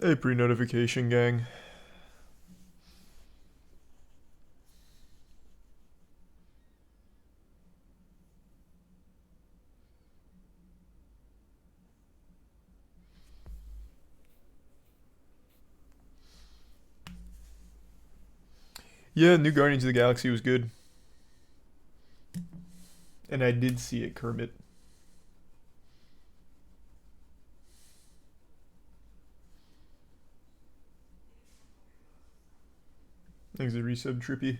Hey, pre-notification gang. Yeah, new Guardians of the Galaxy was good. And I did see it, Kermit. Thanks a resub, Trippy.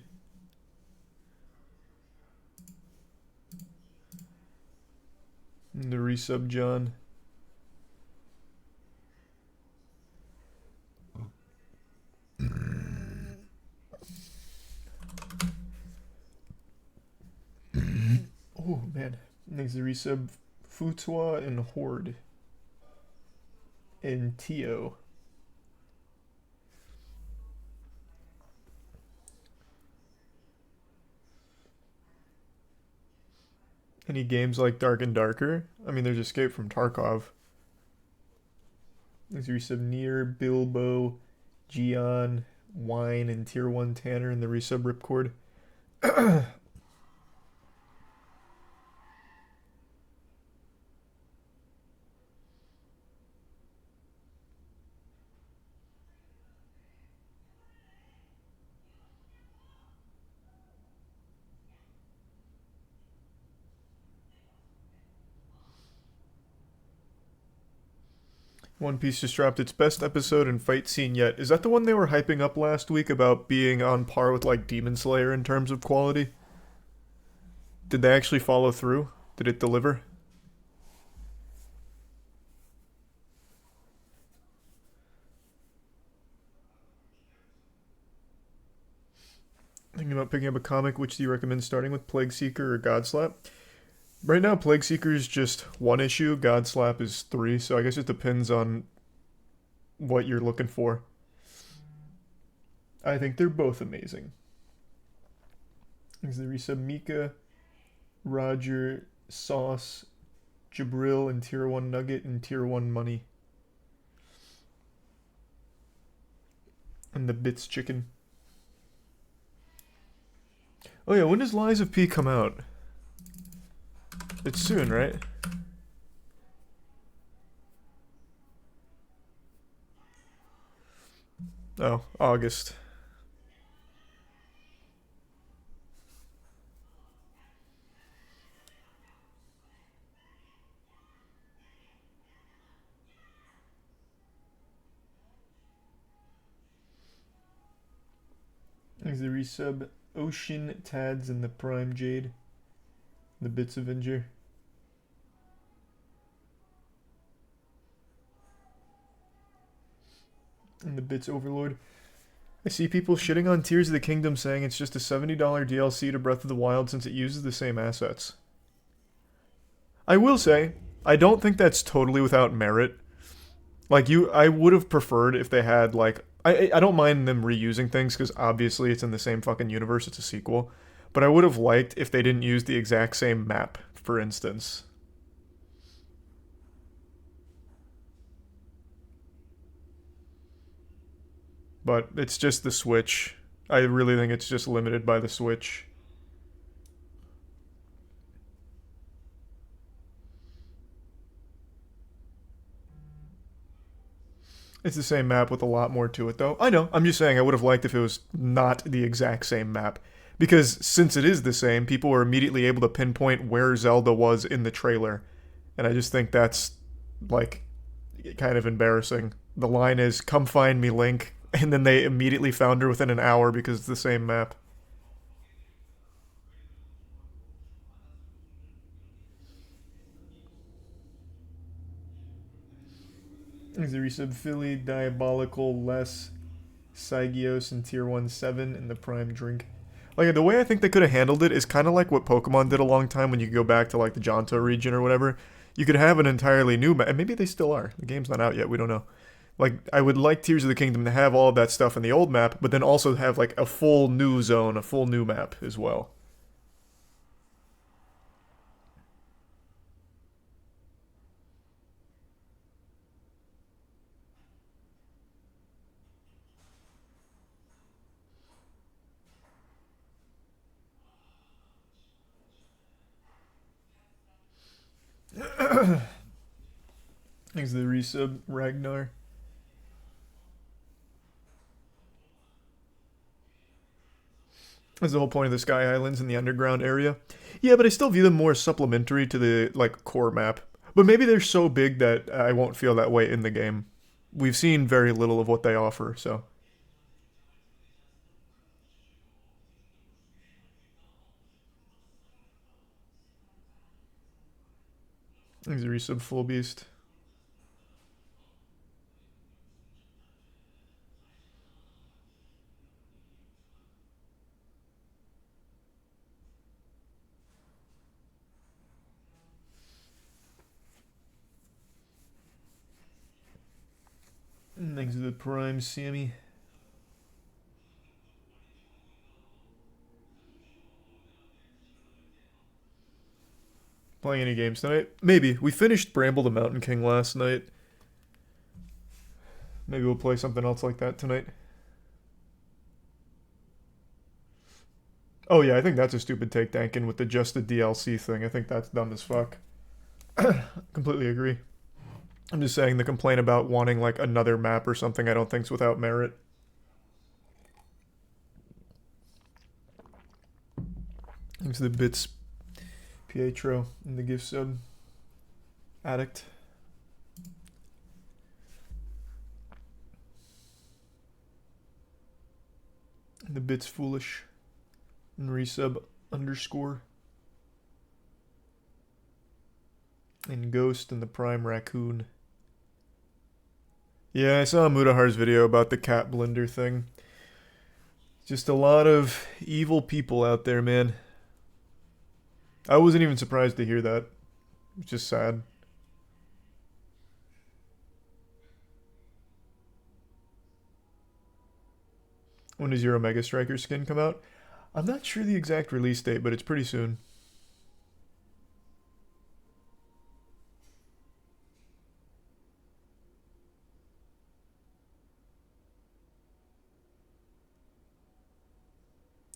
And the resub, John. Oh, man. Thanks a resub, Futua and Horde. And Tio. Any games like Dark and Darker? I mean, there's Escape from Tarkov. Thanks a resub, Nier, Bilbo, Gian, Wine, and Tier 1 Tanner and the resub Ripcord. One Piece just dropped its best episode and fight scene yet. Is that the one they were hyping up last week about being on par with like Demon Slayer in terms of quality? Did they actually follow through? Did it deliver? Thinking about picking up a comic, which do you recommend starting with, Plague Seeker or Godslap? Right now, Plague Seeker is just one issue, Godslap is three, so I guess it depends on what you're looking for. I think they're both amazing. There's the resub Mika, Roger, Sauce, Jabril, and Tier 1 Nugget, and Tier 1 Money. And the Bits Chicken. Oh yeah, when does Lies of P come out? It's soon, right? Oh, August. There's the resub Ocean Tads and the Prime Jade. The Bits Avenger. And the Bits Overlord. I see people shitting on Tears of the Kingdom saying it's just a $70 DLC to Breath of the Wild since it uses the same assets. I will say, I don't think that's totally without merit. Like I would have preferred if they had like I don't mind them reusing things because obviously it's in the same fucking universe. It's a sequel, but I would have liked if they didn't use the exact same map, for instance. But it's just the Switch. I really think it's just limited by the Switch. It's the same map with a lot more to it, though. I know. I'm just saying I would have liked if it was not the exact same map. Because since it is the same, people were immediately able to pinpoint where Zelda was in the trailer. And I just think that's, like, kind of embarrassing. The line is, come find me, Link. And then they immediately found her within an hour because it's the same map. Resub Philly, Diabolical, Less, Sygios, and Tier 1 7 in the Prime Drink. Like, the way I think they could have handled it is kind of like what Pokemon did a long time when you go back to, like, the Johto region or whatever. You could have an entirely new map, and maybe they still are. The game's not out yet, we don't know. Like, I would like Tears of the Kingdom to have all of that stuff in the old map, but then also have, like, a full new zone, a full new map as well. Thanks to the resub, Ragnar. That's the whole point of the Sky Islands in the underground area. Yeah, but I still view them more supplementary to the like core map. But maybe they're so big that I won't feel that way in the game. We've seen very little of what they offer, so. Thanks to resub, Full Beast. Thanks to the Prime, Sammy. Playing any games tonight? Maybe. We finished Bramble the Mountain King last night. Maybe we'll play something else like that tonight. Oh yeah, I think that's a stupid take, Dankin, with the just the DLC thing. I think that's dumb as fuck. Completely agree. I'm just saying the complaint about wanting like another map or something I don't think's without merit. Thanks to the bits, Pietro, and the gift sub. Addict. And the bits foolish. And resub underscore. And Ghost and the Prime Raccoon. Yeah, I saw Mudahar's video about the cat blender thing. Just a lot of evil people out there, man. I wasn't even surprised to hear that. It's just sad. When does your Omega Striker skin come out? I'm not sure the exact release date, but it's pretty soon.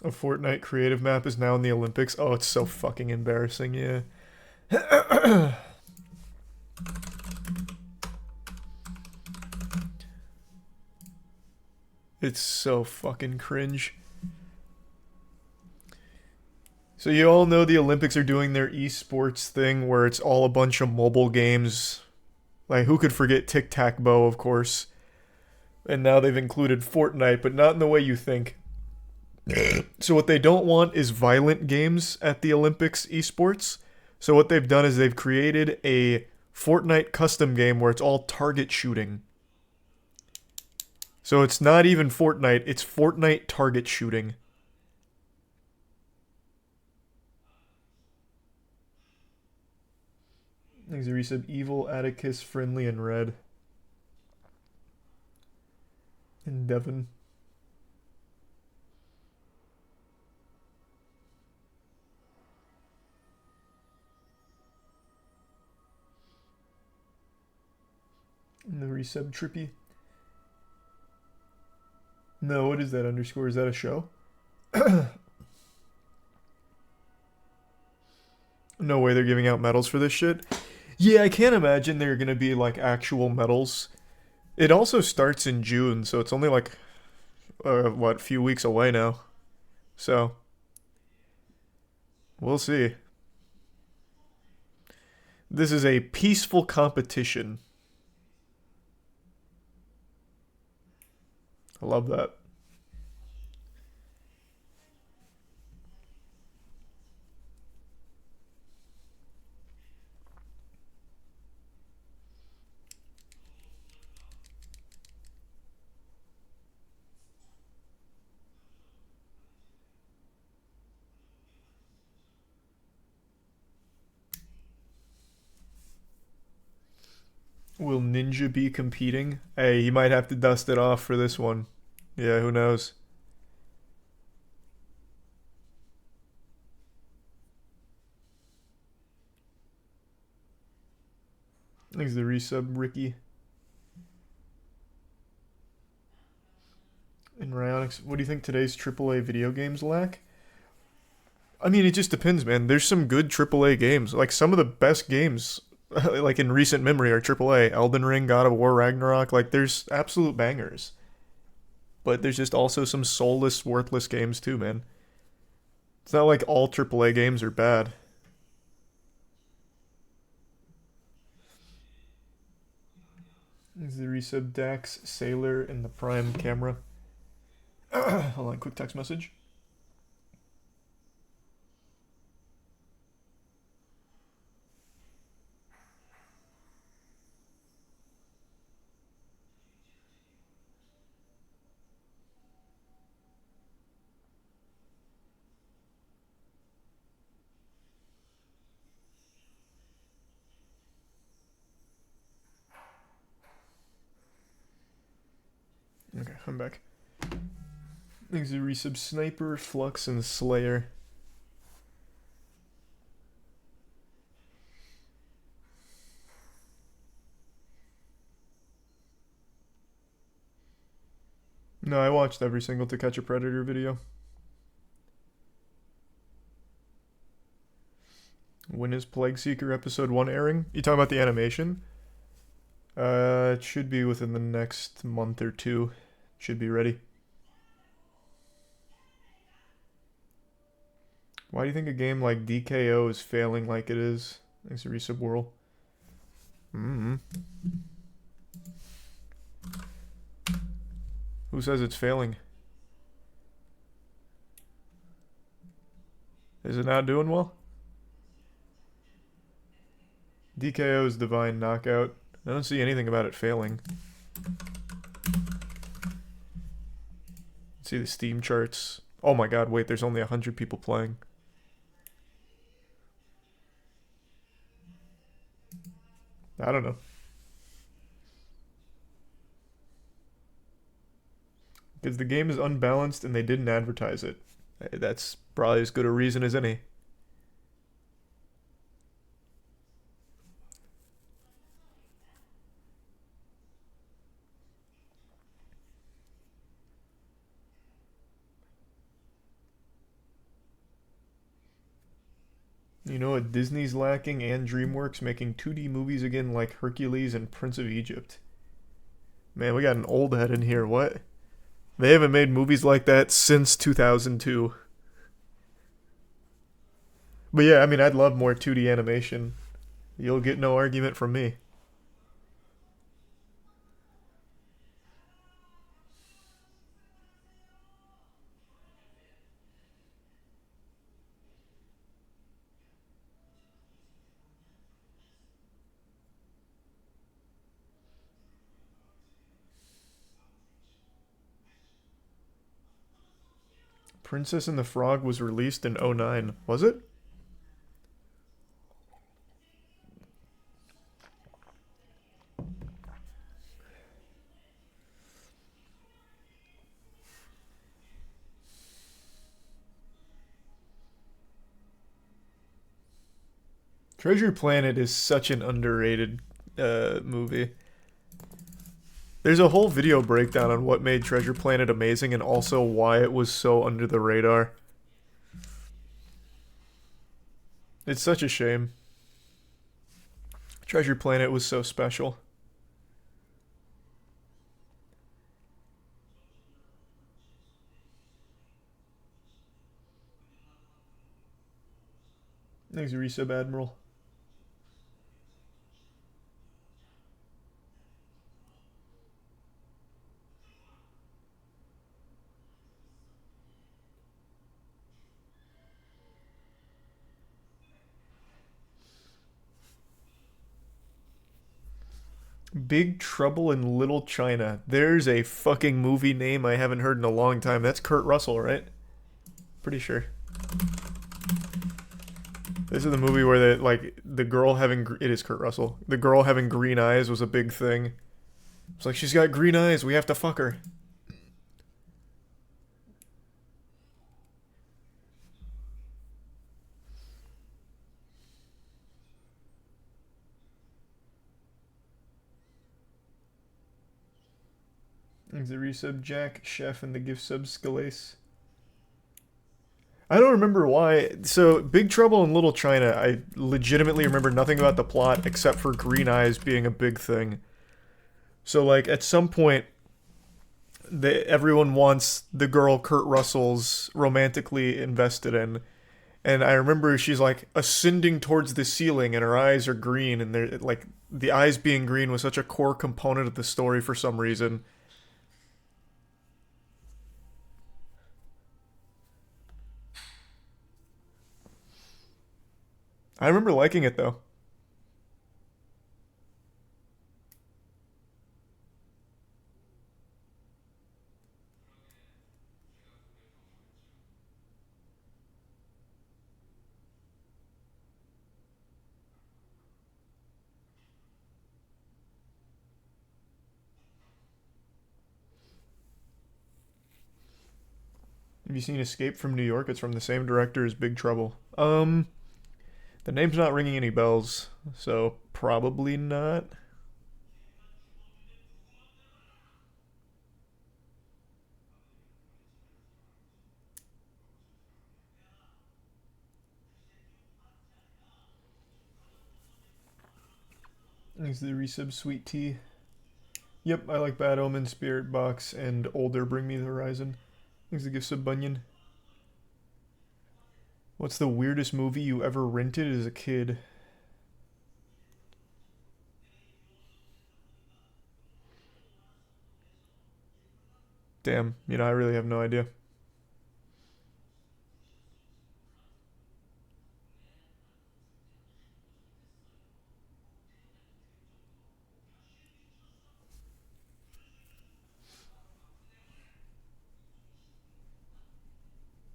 A Fortnite creative map is now in the Olympics. Oh, it's so fucking embarrassing, yeah. It's so fucking cringe. So you all know the Olympics are doing their esports thing where it's all a bunch of mobile games. Like, who could forget Tic-Tac-Bow, of course. And now they've included Fortnite, but not in the way you think. So what they don't want is violent games at the Olympics esports. So what they've done is they've created a Fortnite custom game where it's all target shooting. So it's not even Fortnite, it's Fortnite target shooting. Thanks to resub, Evil, Atticus, Friendly, and Red. And Devon. And the resub, Trippy. No, what is that underscore? Is that a show? No way they're giving out medals for this shit. Yeah, I can't imagine they're gonna be like actual medals. It also starts in June, so it's only like, what, a few weeks away now. So, we'll see. This is a peaceful competition. I love that. Will Ninja be competing? Hey, he might have to dust it off for this one. Yeah, who knows? Thanks to the resub, Ricky. And Ryonix, what do you think today's AAA video games lack? I mean, it just depends, man. There's some good AAA games. Like, some of the best games like in recent memory, are AAA. Elden Ring, God of War, Ragnarok. Like, there's absolute bangers. But there's just also some soulless, worthless games too, man. It's not like all AAA games are bad. This is the resub Dax, Sailor, and the Prime camera. Hold on, quick text message. Okay, I'm back. Thanks to resub Sniper, Flux, and Slayer. No, I watched every single To Catch a Predator video. When is Plague Seeker episode 1 airing? You talking about the animation? It should be within the next month or two. Should be ready. Why do you think a game like DKO is failing like it is? Thanks to resub Whirl. Who says it's failing? Is it not doing well? DKO's Divine Knockout. I don't see anything about it failing. See the Steam charts. Oh my god, wait, there's only 100 people playing. I don't know. Because the game is unbalanced and they didn't advertise it. That's probably as good a reason as any. You know what Disney's lacking and DreamWorks making 2D movies again like Hercules and Prince of Egypt. Man, we got an old head in here. What? They haven't made movies like that since 2002. But yeah, I mean, I'd love more 2D animation. You'll get no argument from me. Princess and the Frog was released in '09. Was it? Treasure Planet is such an underrated movie. There's a whole video breakdown on what made Treasure Planet amazing and also why it was so under the radar. It's such a shame. Treasure Planet was so special. Thanks, resub Admiral. Big Trouble in Little China. There's a fucking movie name I haven't heard in a long time. That's Kurt Russell, right? Pretty sure. This is the movie where the girl having it is Kurt Russell. The girl having green eyes was a big thing. It's like she's got green eyes. We have to fuck her. Thanks the resub Jack, Chef, and the gift sub Scalase. I don't remember why. So, Big Trouble in Little China, I legitimately remember nothing about the plot except for green eyes being a big thing. So, like, at some point, everyone wants the girl Kurt Russell's romantically invested in. And I remember she's like ascending towards the ceiling and her eyes are green. And they're like, the eyes being green was such a core component of the story for some reason. I remember liking it though. Have you seen Escape from New York? It's from the same director as Big Trouble. The name's not ringing any bells, so probably not. Thanks to the resub Sweet Tea. Yep, I like Bad Omen, Spirit Box, and Older Bring Me the Horizon. Thanks to the gift sub Bunyan. What's the weirdest movie you ever rented as a kid? Damn, I really have no idea.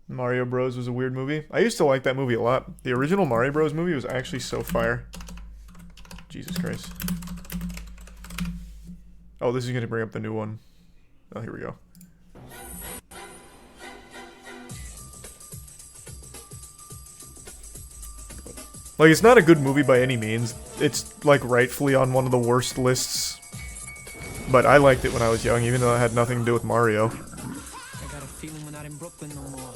Mario Bros. Was a weird movie. I used to like that movie a lot. The original Mario Bros. Movie was actually so fire. Jesus Christ. Oh, this is going to bring up the new one. Oh, here we go. Like, it's not a good movie by any means. It's, like, rightfully on one of the worst lists. But I liked it when I was young, even though it had nothing to do with Mario. I got a feeling we're not in Brooklyn no more.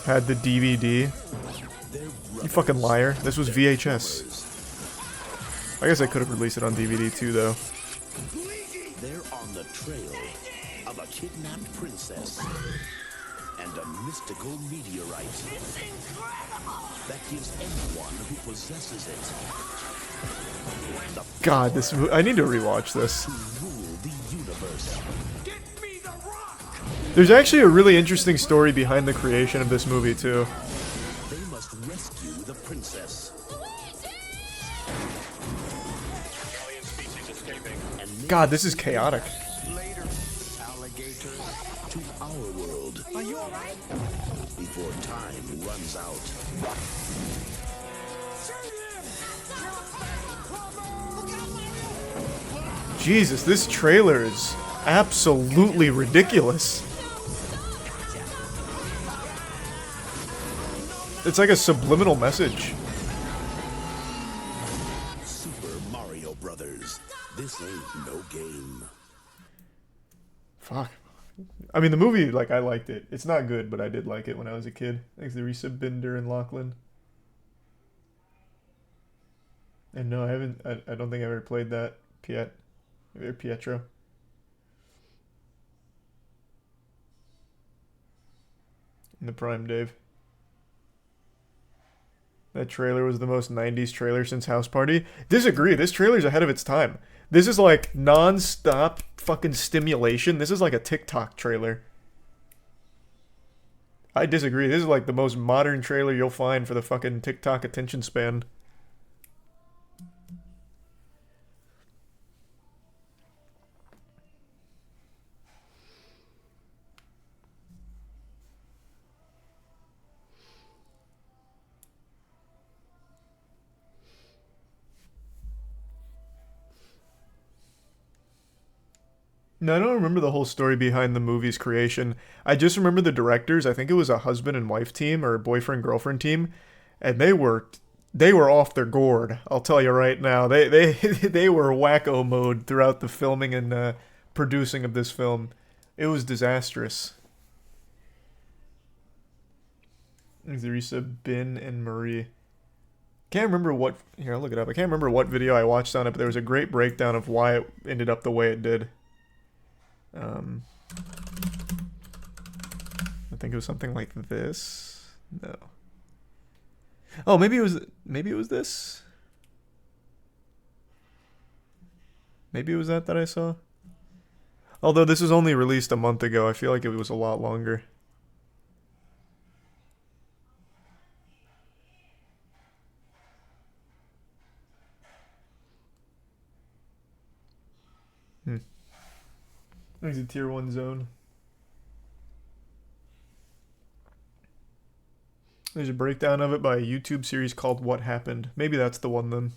Had the DVD. You fucking liar. This was VHS. I guess I could have released it on DVD too, though. They're on the trail of a kidnapped princess and a mystical meteorite that gives anyone who possesses it the God, I need to rewatch this. to rule the universe. There's actually a really interesting story behind the creation of this movie, too. They must rescue the princess. And God, this is chaotic. later, alligator, to our world. Are you alright? Before time runs out. Jesus, this trailer is absolutely ridiculous. It's like a subliminal message. Super Mario Brothers. This ain't no game. Fuck. I mean, the movie, like, I liked it. It's not good, but I did like it when I was a kid. Thanks to Risa Binder and Lachlan. And no, I don't think I ever played that. Pietro. In the prime, Dave. That trailer was the most 90s trailer since House Party. Disagree. This trailer's ahead of its time. This is like non-stop fucking stimulation. This is like a TikTok trailer. I disagree. This is like the most modern trailer you'll find for the fucking TikTok attention span. No, I don't remember the whole story behind the movie's creation. I just remember the directors. I think it was a husband and wife team or a boyfriend-girlfriend team, and they were off their gourd. I'll tell you right now. They were wacko mode throughout the filming and producing of this film. It was disastrous. Theresa, Bin, and Marie. Can't remember what... Here, I'll look it up. I can't remember what video I watched on it, but there was a great breakdown of why it ended up the way it did. I think it was something like this. No. Oh, maybe it was this? Maybe it was that I saw? Although this was only released a month ago, I feel like it was a lot longer. There's a tier 1 zone. There's a breakdown of it by a YouTube series called What Happened. Maybe that's the one then.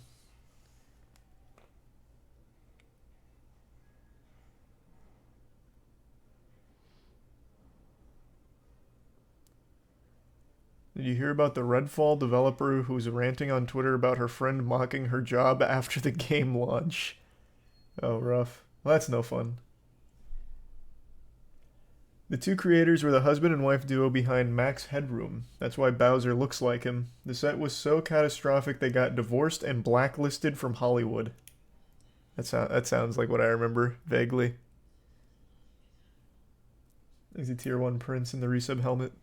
Did you hear about the Redfall developer who's ranting on Twitter about her friend mocking her job after the game launch? Oh, rough. Well, that's no fun. The two creators were the husband and wife duo behind Max Headroom. That's why Bowser looks like him. The set was so catastrophic they got divorced and blacklisted from Hollywood. That sounds like what I remember, vaguely. There's a tier 1 prince in the resub helmet.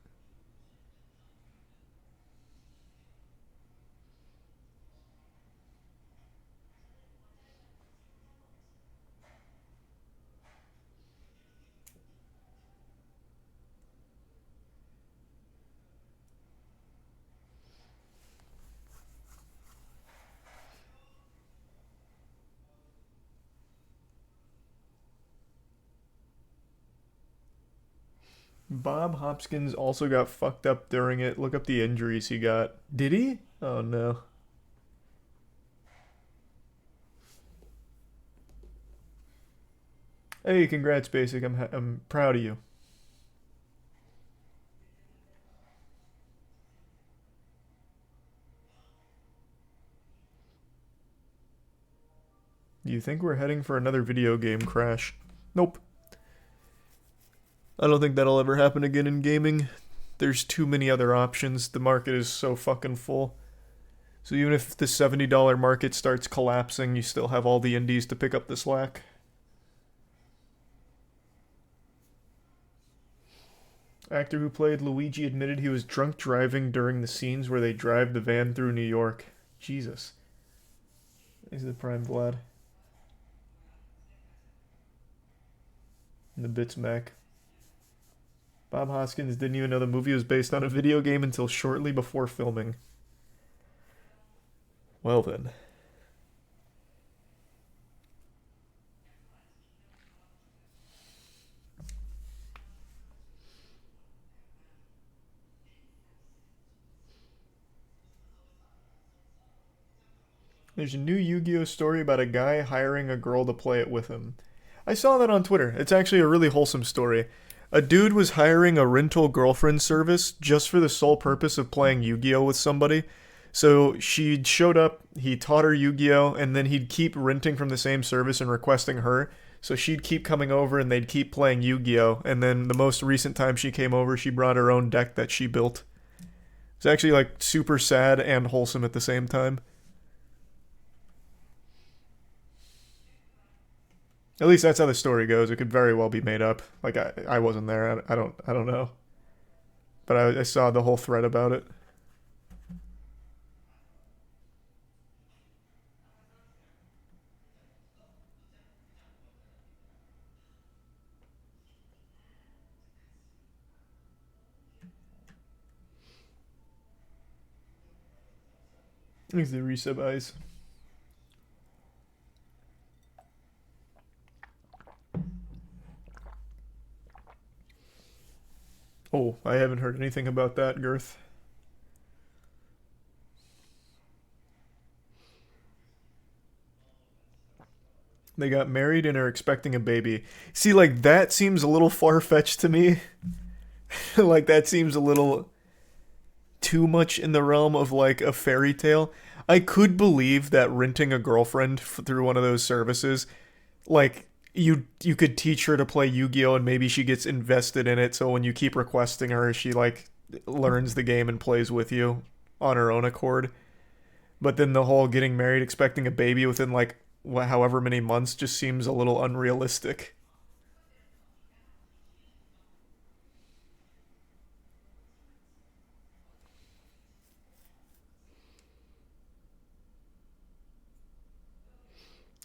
Bob Hopkins also got fucked up during it. Look up the injuries he got. Did he? Oh no. Hey, congrats, Basic. I'm proud of you. Do you think we're heading for another video game crash? Nope. I don't think that'll ever happen again in gaming. There's too many other options. The market is so fucking full. So even if the $70 market starts collapsing, you still have all the indies to pick up the slack. Actor who played Luigi admitted he was drunk driving during the scenes where they drive the van through New York. Jesus. These are the Prime Vlad. And the Bits Mac. Bob Hoskins didn't even know the movie was based on a video game until shortly before filming. Well then. There's a new Yu-Gi-Oh story about a guy hiring a girl to play it with him. I saw that on Twitter. It's actually a really wholesome story. A dude was hiring a rental girlfriend service just for the sole purpose of playing Yu-Gi-Oh with somebody. So she showed up, he taught her Yu-Gi-Oh, and then he'd keep renting from the same service and requesting her. So she'd keep coming over and they'd keep playing Yu-Gi-Oh. And then the most recent time she came over, she brought her own deck that she built. It's actually like super sad and wholesome at the same time. At least that's how the story goes. It could very well be made up. Like I wasn't there. I don't know. But I saw the whole thread about it. Thanks the resub eyes. Oh, I haven't heard anything about that, Girth. They got married and are expecting a baby. See, like, that seems a little far-fetched to me. Like, that seems a little too much in the realm of, like, a fairy tale. I could believe that renting a girlfriend through one of those services, like, you could teach her to play Yu-Gi-Oh and maybe she gets invested in it, so when you keep requesting her, she like learns the game and plays with you on her own accord. But then the whole getting married, expecting a baby within like however many months just seems a little unrealistic.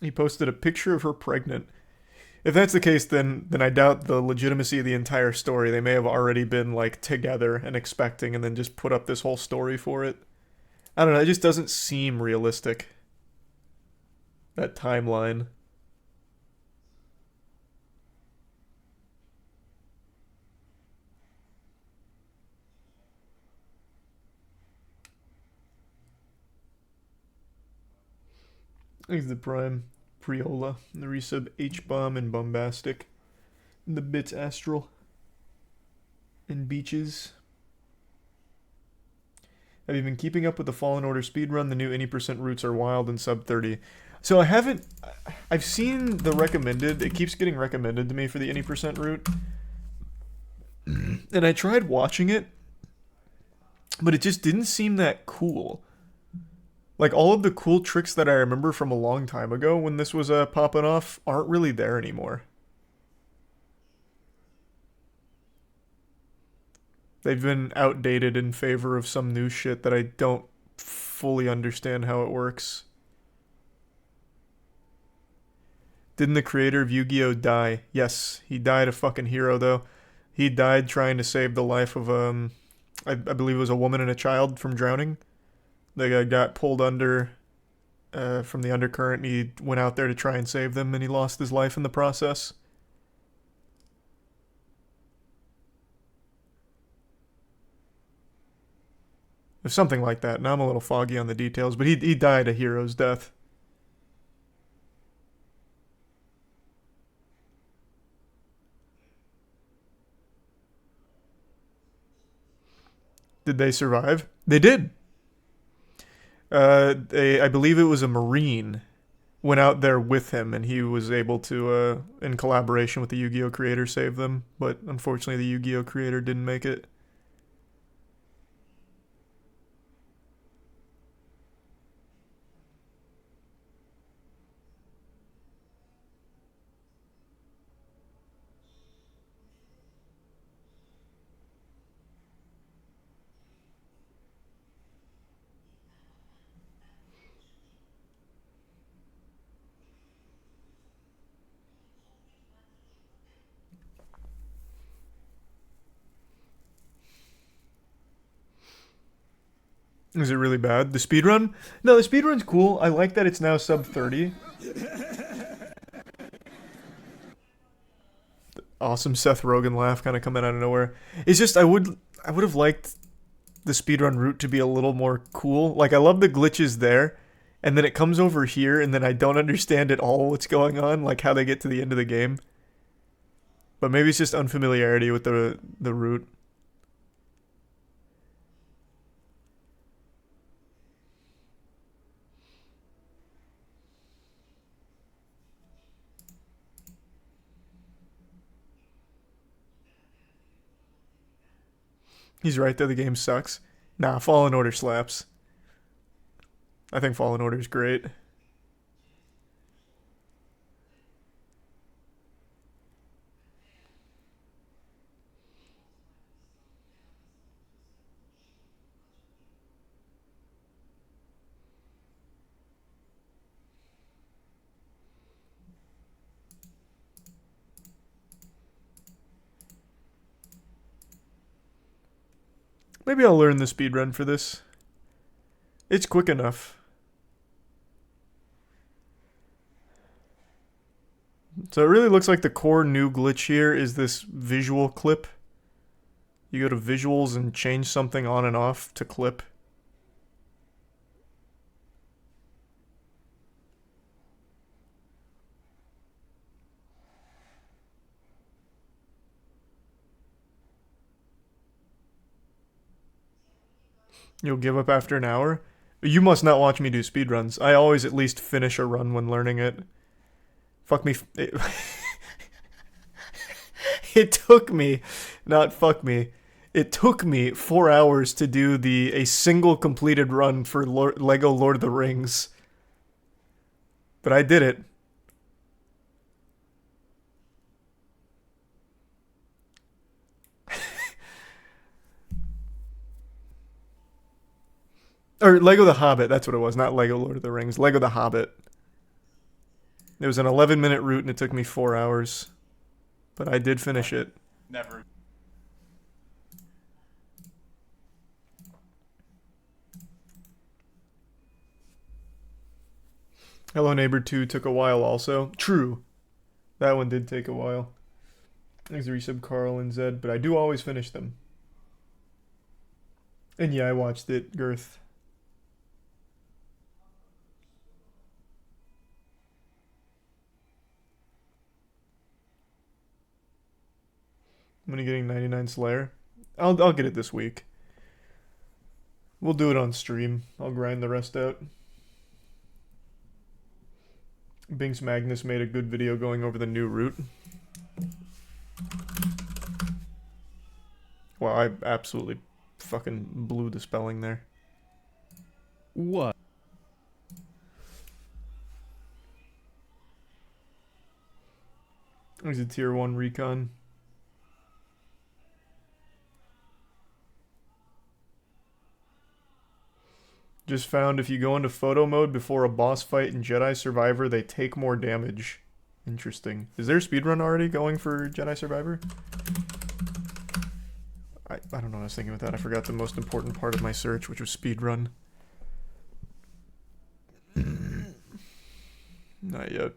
He posted a picture of her pregnant. If that's the case, then I doubt the legitimacy of the entire story. They may have already been like together and expecting, and then just put up this whole story for it. I don't know. It just doesn't seem realistic. That timeline. He's the Prime, Priola, the resub H-Bomb and Bombastic, and the Bits Astral, and Beaches. Have you been keeping up with the Fallen Order speedrun? The new any percent routes are wild and sub 30. So I haven't... I've seen the recommended. It keeps getting recommended to me for the any percent route. And I tried watching it, but it just didn't seem that cool. Like, all of the cool tricks that I remember from a long time ago when this was popping off aren't really there anymore. They've been outdated in favor of some new shit that I don't fully understand how it works. Didn't the creator of Yu-Gi-Oh! Die? Yes, he died a fucking hero, though. He died trying to save the life of, I believe it was a woman and a child from drowning. The guy got pulled under from the undercurrent, and he went out there to try and save them, and he lost his life in the process. It was something like that. Now I'm a little foggy on the details, but he died a hero's death. Did they survive? They did. I believe it was a Marine went out there with him, and he was able to, in collaboration with the Yu-Gi-Oh! Creator, save them. But unfortunately, the Yu-Gi-Oh! Creator didn't make it. Is it really bad? The speedrun? No, the speedrun's cool. I like that it's now sub 30. Awesome Seth Rogen laugh kind of coming out of nowhere. It's just I would have liked the speedrun route to be a little more cool. Like, I love the glitches there, and then it comes over here, and then I don't understand at all what's going on, like how they get to the end of the game. But maybe it's just unfamiliarity with the route. He's right though, the game sucks. Nah, Fallen Order slaps. I think Fallen Order is great. Maybe I'll learn the speedrun for this. It's quick enough. So it really looks like the core new glitch here is this visual clip. You go to visuals and change something on and off to clip. You'll give up after an hour? You must not watch me do speedruns. I always at least finish a run when learning it. Fuck me. It took me, not fuck me, it took me 4 hours to do a single completed run for Lego Lord of the Rings. But I did it. Or Lego the Hobbit, that's what it was, not Lego Lord of the Rings. Lego the Hobbit. It was an 11-minute route and it took me 4 hours. But I did finish it. Never. Hello Neighbor 2 took a while also. True. That one did take a while. Thanks to resub Carl and Zed, but I do always finish them. And yeah, I watched it, Girth. When are you getting 99 Slayer? I'll get it this week. We'll do it on stream. I'll grind the rest out. Binks Magnus made a good video going over the new route. Well, I absolutely fucking blew the spelling there. What? There's a tier 1 recon. Just found if you go into photo mode before a boss fight in Jedi Survivor, they take more damage. Interesting. Is there a speedrun already going for Jedi Survivor? I don't know what I was thinking with that. I forgot the most important part of my search, which was speedrun. Not yet.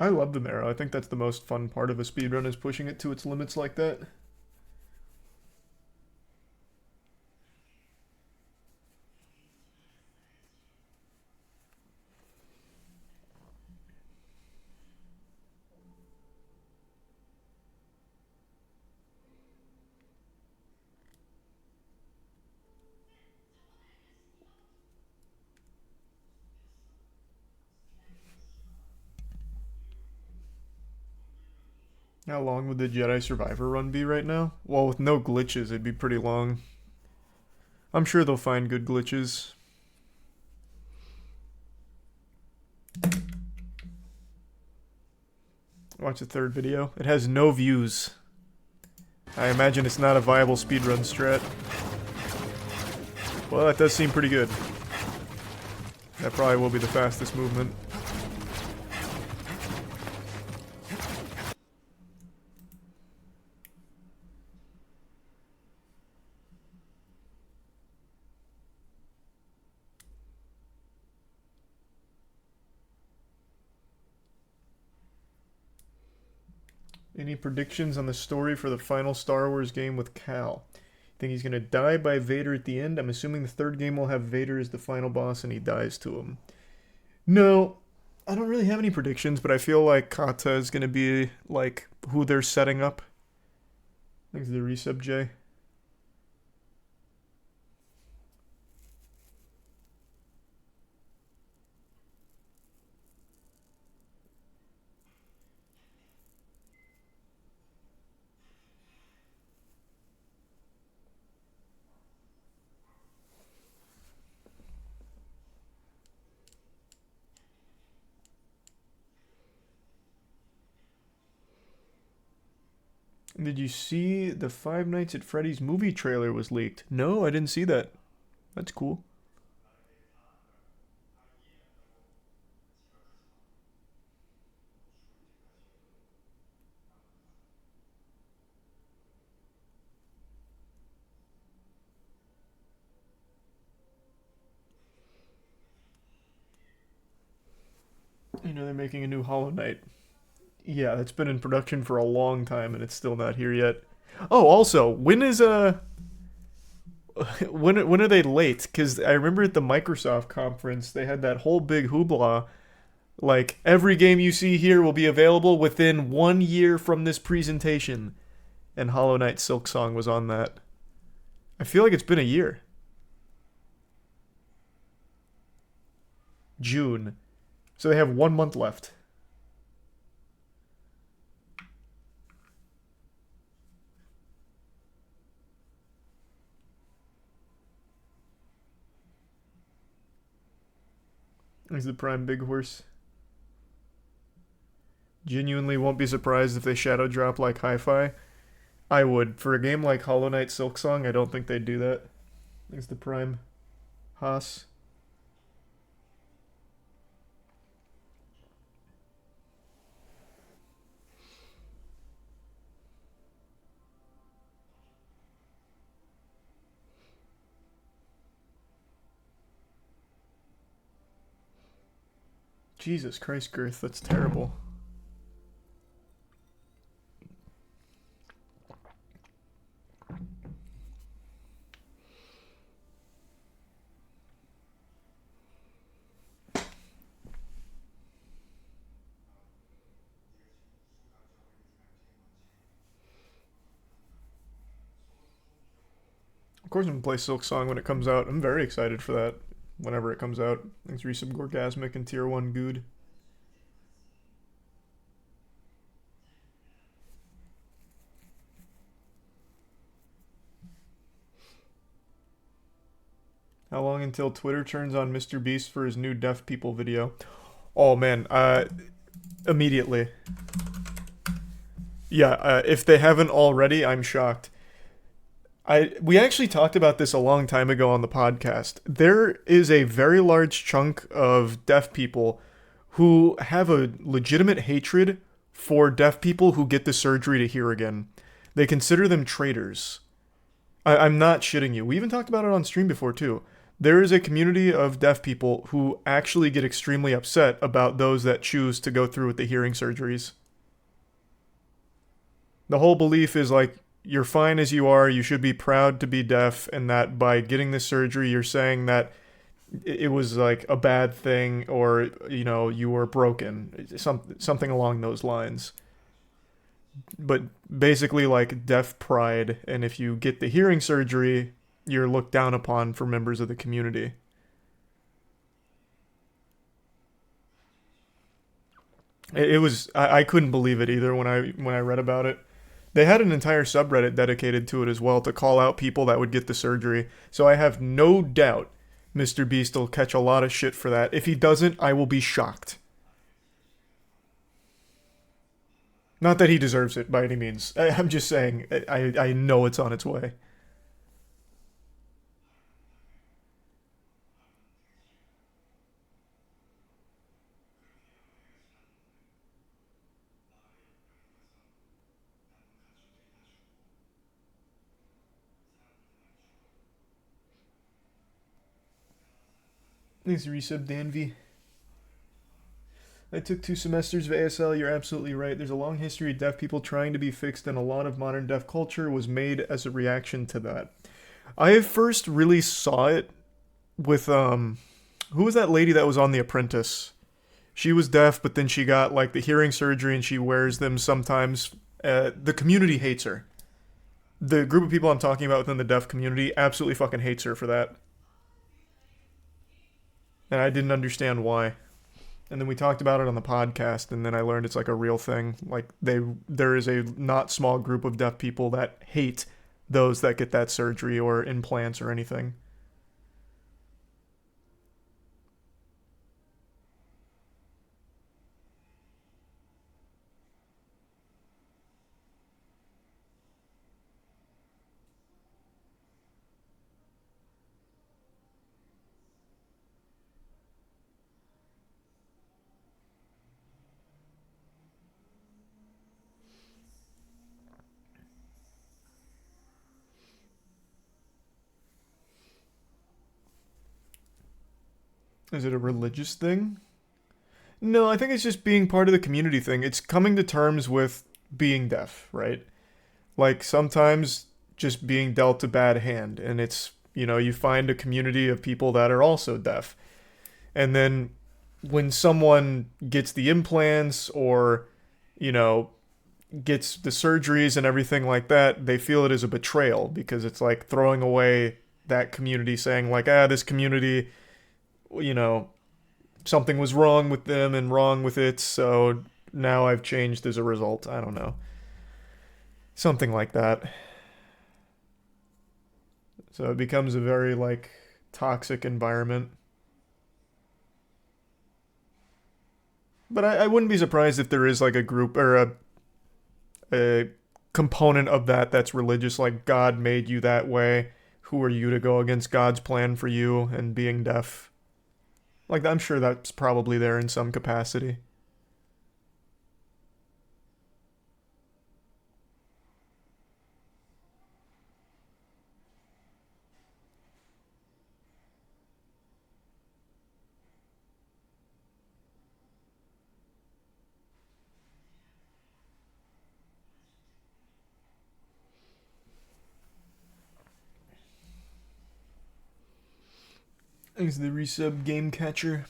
I love the marrow. I think that's the most fun part of a speedrun, is pushing it to its limits like that. How long would the Jedi Survivor run be right now? Well, with no glitches, it'd be pretty long. I'm sure they'll find good glitches. Watch the third video. It has no views. I imagine it's not a viable speedrun strat. Well, that does seem pretty good. That probably will be the fastest movement. Any predictions on the story for the final Star Wars game with Cal? Think he's gonna die by Vader at the end? I'm assuming the third game will have Vader as the final boss and he dies to him. No, I don't really have any predictions, but I feel like Kata is gonna be like who they're setting up. Thanks to the resub, Jay. Did you see the Five Nights at Freddy's movie trailer was leaked? No, I didn't see that. That's cool. You know, they're making a new Hollow Knight. Yeah, it's been in production for a long time and it's still not here yet. Oh, also, when is when are they late? Because I remember at the Microsoft conference they had that whole big hoopla Like, every game you see here will be available within 1 year from this presentation. And Hollow Knight Silksong was on that. I feel like it's been a year. June. So they have 1 month left. He's the prime big horse. Genuinely won't be surprised if they shadow drop like Hi-Fi. I would. For a game like Hollow Knight Silksong, I don't think they'd do that. He's the prime Haas. Jesus Christ, Girth, that's terrible. Of course I'm gonna play Silksong when it comes out. I'm very excited for that. Whenever it comes out. Thanks Resub Gorgasmic and Tier 1 Good. How long until Twitter turns on MrBeast for his new deaf people video? Oh man, immediately. Yeah, if they haven't already, I'm shocked. We actually talked about this a long time ago on the podcast. There is a very large chunk of deaf people who have a legitimate hatred for deaf people who get the surgery to hear again. They consider them traitors. I'm not shitting you. We even talked about it on stream before too. There is a community of deaf people who actually get extremely upset about those that choose to go through with the hearing surgeries. The whole belief is like, you're fine as you are, you should be proud to be deaf, and that by getting this surgery, you're saying that it was like a bad thing, or, you know, you were broken. Something along those lines. But basically like deaf pride, and if you get the hearing surgery, you're looked down upon for members of the community. It was, I couldn't believe it either when I read about it. They had an entire subreddit dedicated to it as well to call out people that would get the surgery. So I have no doubt MrBeast will catch a lot of shit for that. If he doesn't, I will be shocked. Not that he deserves it by any means. I'm just saying, I know it's on its way. Thanks, Resub Danvy. I took 2 semesters of ASL, you're absolutely right. There's a long history of deaf people trying to be fixed, and a lot of modern deaf culture was made as a reaction to that. I first really saw it with, who was that lady that was on The Apprentice? She was deaf, but then she got, like, the hearing surgery, and she wears them sometimes. The community hates her. The group of people I'm talking about within the deaf community absolutely fucking hates her for that. And I didn't understand why. And then we talked about it on the podcast, and then I learned it's like a real thing. Like, there is a not small group of deaf people that hate those that get that surgery or implants or anything. Is it a religious thing? No, I think it's just being part of the community thing. It's coming to terms with being deaf, right? Like, sometimes just being dealt a bad hand, and it's, you know, you find a community of people that are also deaf. And then when someone gets the implants or, you know, gets the surgeries and everything like that, they feel it as a betrayal because it's like throwing away that community, saying like, this community, you know, something was wrong with them and wrong with it, so now I've changed as a result. I don't know. Something like that. So it becomes a very, like, toxic environment. But I wouldn't be surprised if there is, like, a group or a component of that that's religious, like God made you that way. Who are you to go against God's plan for you and being deaf? Like, I'm sure that's probably there in some capacity. Is the resub game catcher?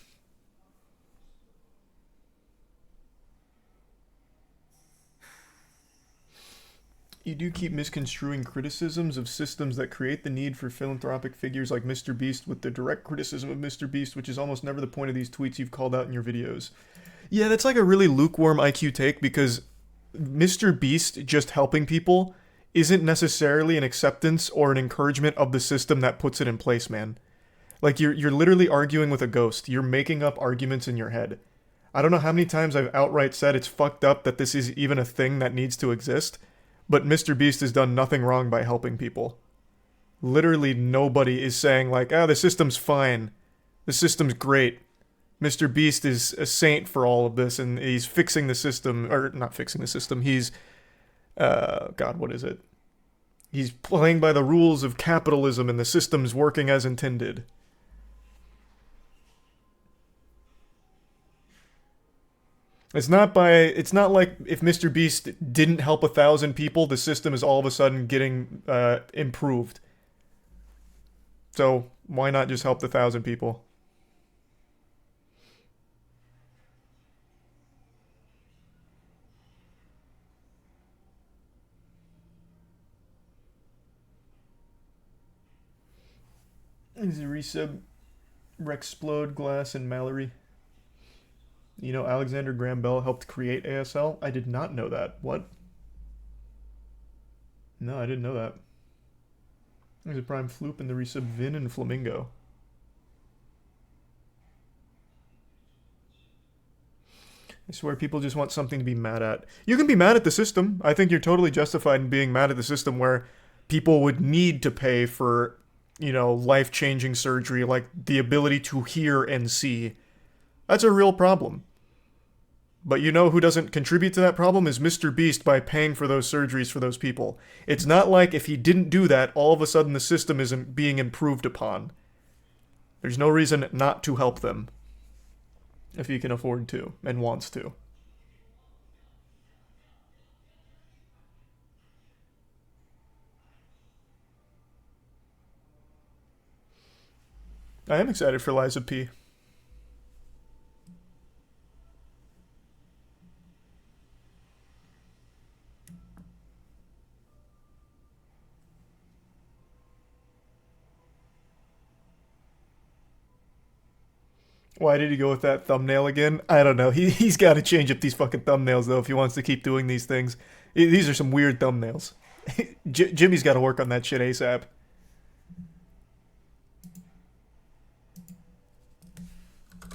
You do keep misconstruing criticisms of systems that create the need for philanthropic figures like MrBeast with the direct criticism of MrBeast, which is almost never the point of these tweets you've called out in your videos. Yeah, that's like a really lukewarm IQ take because MrBeast just helping people isn't necessarily an acceptance or an encouragement of the system that puts it in place, man. Like, you're literally arguing with a ghost. You're making up arguments in your head. I don't know how many times I've outright said it's fucked up that this is even a thing that needs to exist, but MrBeast has done nothing wrong by helping people. Literally nobody is saying like, the system's fine. The system's great. MrBeast is a saint for all of this, and he's fixing the system, or not fixing the system, he's, God, what is it? He's playing by the rules of capitalism and the system's working as intended. It's not like if MrBeast didn't help 1,000 people, the system is all of a sudden getting improved. So why not just help the 1,000 people? Is a resub Rexplode, Glass, and Mallory. You know, Alexander Graham Bell helped create ASL? I did not know that. What? No, I didn't know that. There's a Prime Floop in the resub Vin and Flamingo. I swear people just want something to be mad at. You can be mad at the system. I think you're totally justified in being mad at the system where people would need to pay for, you know, life-changing surgery, like the ability to hear and see. That's a real problem. But you know who doesn't contribute to that problem is MrBeast by paying for those surgeries for those people. It's not like if he didn't do that, all of a sudden the system isn't being improved upon. There's no reason not to help them. If he can afford to, and wants to. I am excited for Liza P. Why did he go with that thumbnail again? I don't know. He's got to change up these fucking thumbnails, though, if he wants to keep doing these things. These are some weird thumbnails. Jimmy's got to work on that shit ASAP.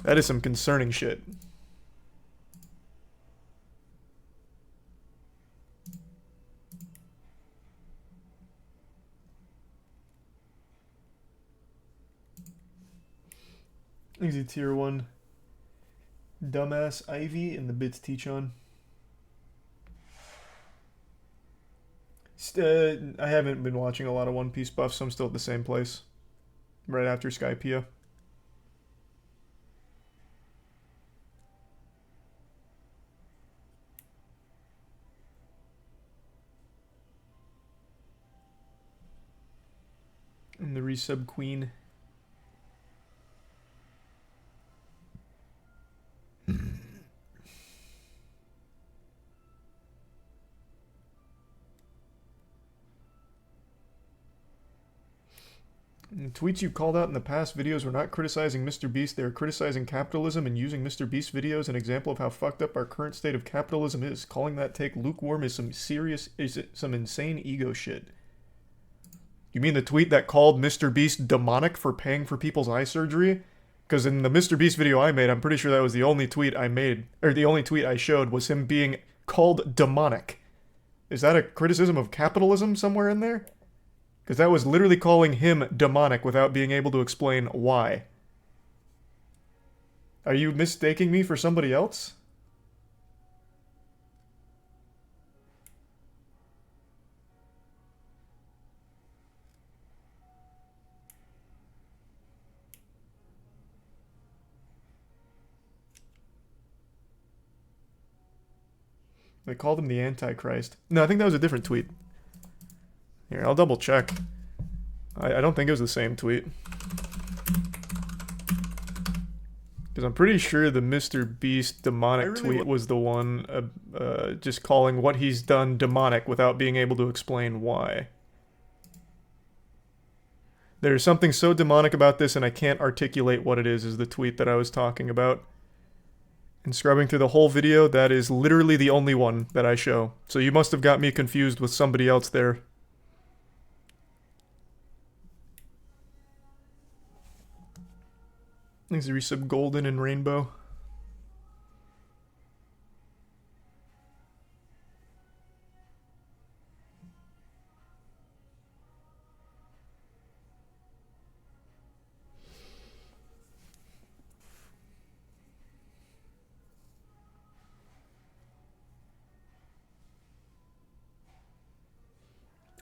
That is some concerning shit. Easy tier 1. Dumbass Ivy and the Bits Teach-On. I haven't been watching a lot of One Piece buff, so I'm still at the same place. Right after Skypiea. And the resub queen. The tweets you called out in the past videos were not criticizing MrBeast, they were criticizing capitalism and using MrBeast video as an example of how fucked up our current state of capitalism is. Calling that take lukewarm is some insane ego shit. You mean the tweet that called MrBeast demonic for paying for people's eye surgery? Because in the MrBeast video I made, I'm pretty sure that was the only tweet I made, or the only tweet I showed was him being called demonic. Is that a criticism of capitalism somewhere in there? Because that was literally calling him demonic without being able to explain why. Are you mistaking me for somebody else? They called him the Antichrist. No, I think that was a different tweet. Here, I'll double check. I don't think it was the same tweet. Because I'm pretty sure the MrBeast demonic tweet was the one just calling what he's done demonic without being able to explain why. There's something so demonic about this and I can't articulate what it is the tweet that I was talking about. And scrubbing through the whole video, that is literally the only one that I show. So you must have got me confused with somebody else there. Thanks to resub Golden and Rainbow.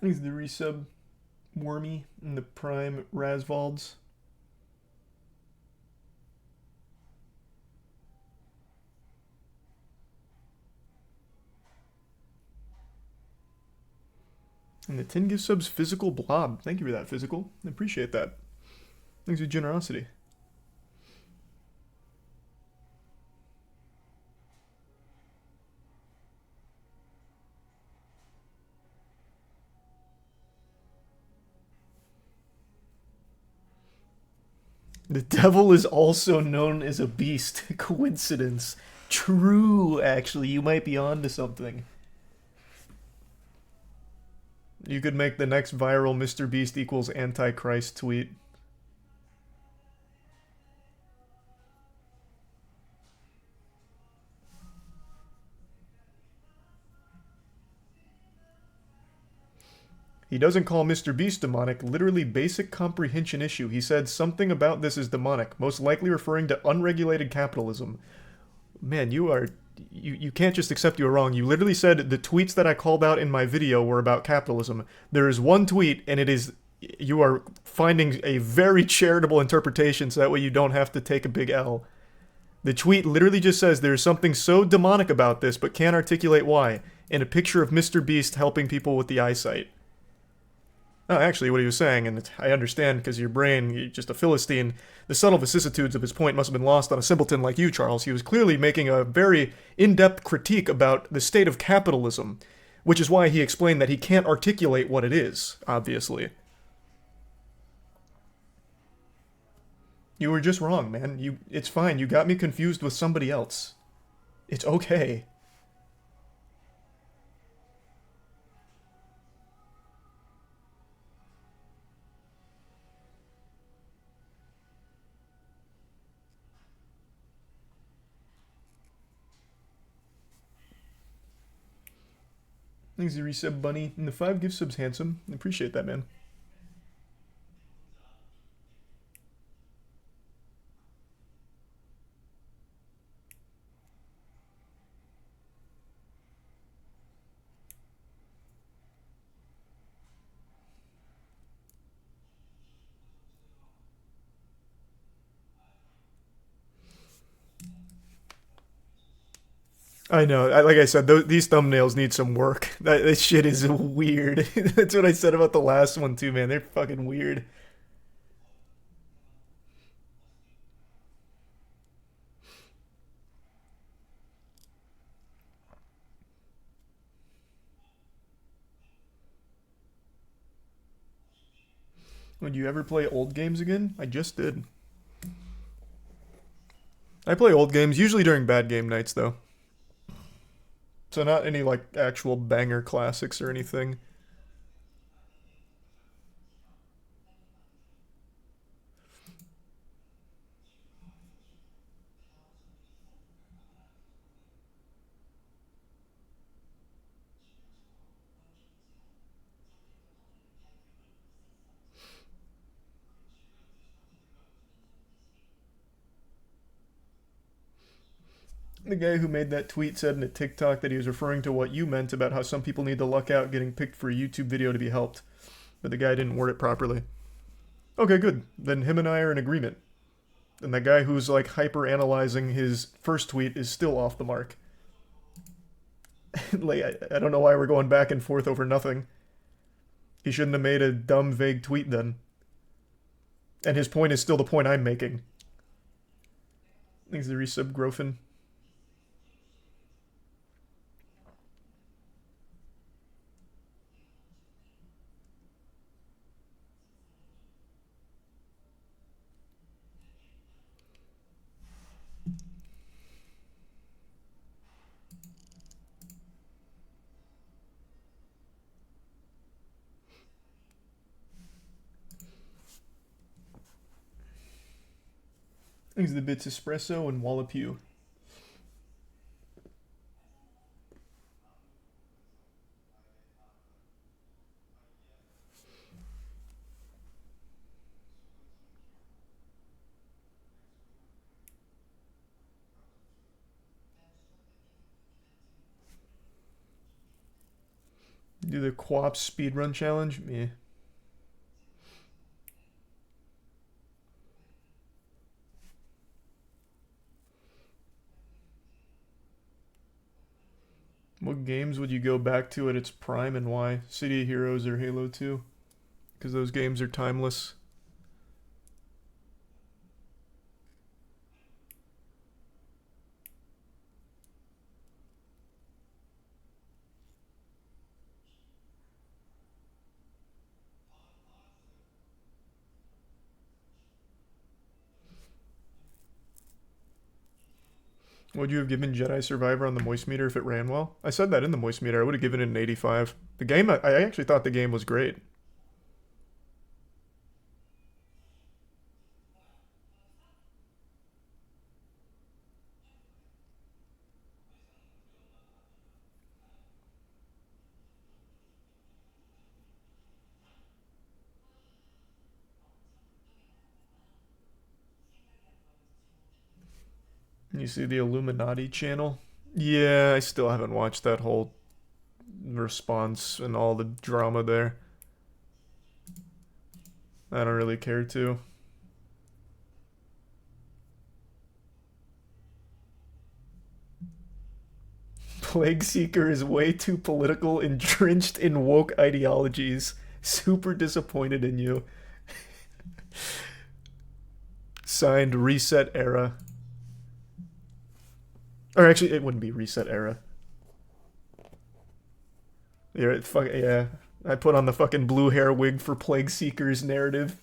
Thanks to the resub Wormy and the Prime Rasvalds. And the 10 gift subs Physical Blob. Thank you for that, Physical. I appreciate that. Thanks for generosity. The devil is also known as a beast. Coincidence. True, actually. You might be onto something. You could make the next viral MrBeast equals Antichrist tweet. He doesn't call MrBeast demonic, literally basic comprehension issue. He said something about this is demonic, most likely referring to unregulated capitalism. Man, you can't just accept you were wrong. You literally said the tweets that I called out in my video were about capitalism. There is one tweet, and it is, you are finding a very charitable interpretation so that way you don't have to take a big L. The tweet literally just says there's something so demonic about this, but can't articulate why, and a picture of MrBeast helping people with the eyesight. Oh, actually, what he was saying, and I understand because your brain, you're just a Philistine, the subtle vicissitudes of his point must have been lost on a simpleton like you, Charles. He was clearly making a very in-depth critique about the state of capitalism, which is why he explained that he can't articulate what it is, obviously. You were just wrong, man. It's fine. You got me confused with somebody else. It's okay. Thanks, the resub Bunny. And the 5 gift subs, Handsome. I appreciate that, man. I know. Like I said, these thumbnails need some work. That shit is weird. That's what I said about the last one too, man. They're fucking weird. Would you ever play old games again? I just did. I play old games, usually during bad game nights, though. So not any, like, actual banger classics or anything. The guy who made that tweet said in a TikTok that he was referring to what you meant about how some people need to luck out getting picked for a YouTube video to be helped. But the guy didn't word it properly. Okay, good. Then him and I are in agreement. And that guy who's like hyper-analyzing his first tweet is still off the mark. Like, I don't know why we're going back and forth over nothing. He shouldn't have made a dumb, vague tweet then. And his point is still the point I'm making. Thanks to the resub, Grofin. Thanks to the bits espresso and wallop you. Do the Quap speedrun challenge? Yeah. What games would you go back to at its prime and why? City of Heroes or Halo 2? Because those games are timeless. Would you have given Jedi Survivor on the moist meter if it ran well? I said that in the moist meter. I would have given it an 85. The game, I actually thought the game was great. You see the Illuminati channel? Yeah, I still haven't watched that whole response and all the drama there. I don't really care to. Plague Seeker is way too political and drenched in woke ideologies. Super disappointed in you. Signed, Reset Era. Or actually, it wouldn't be Reset Era. Yeah, I put on the fucking blue hair wig for Plague Seeker's narrative.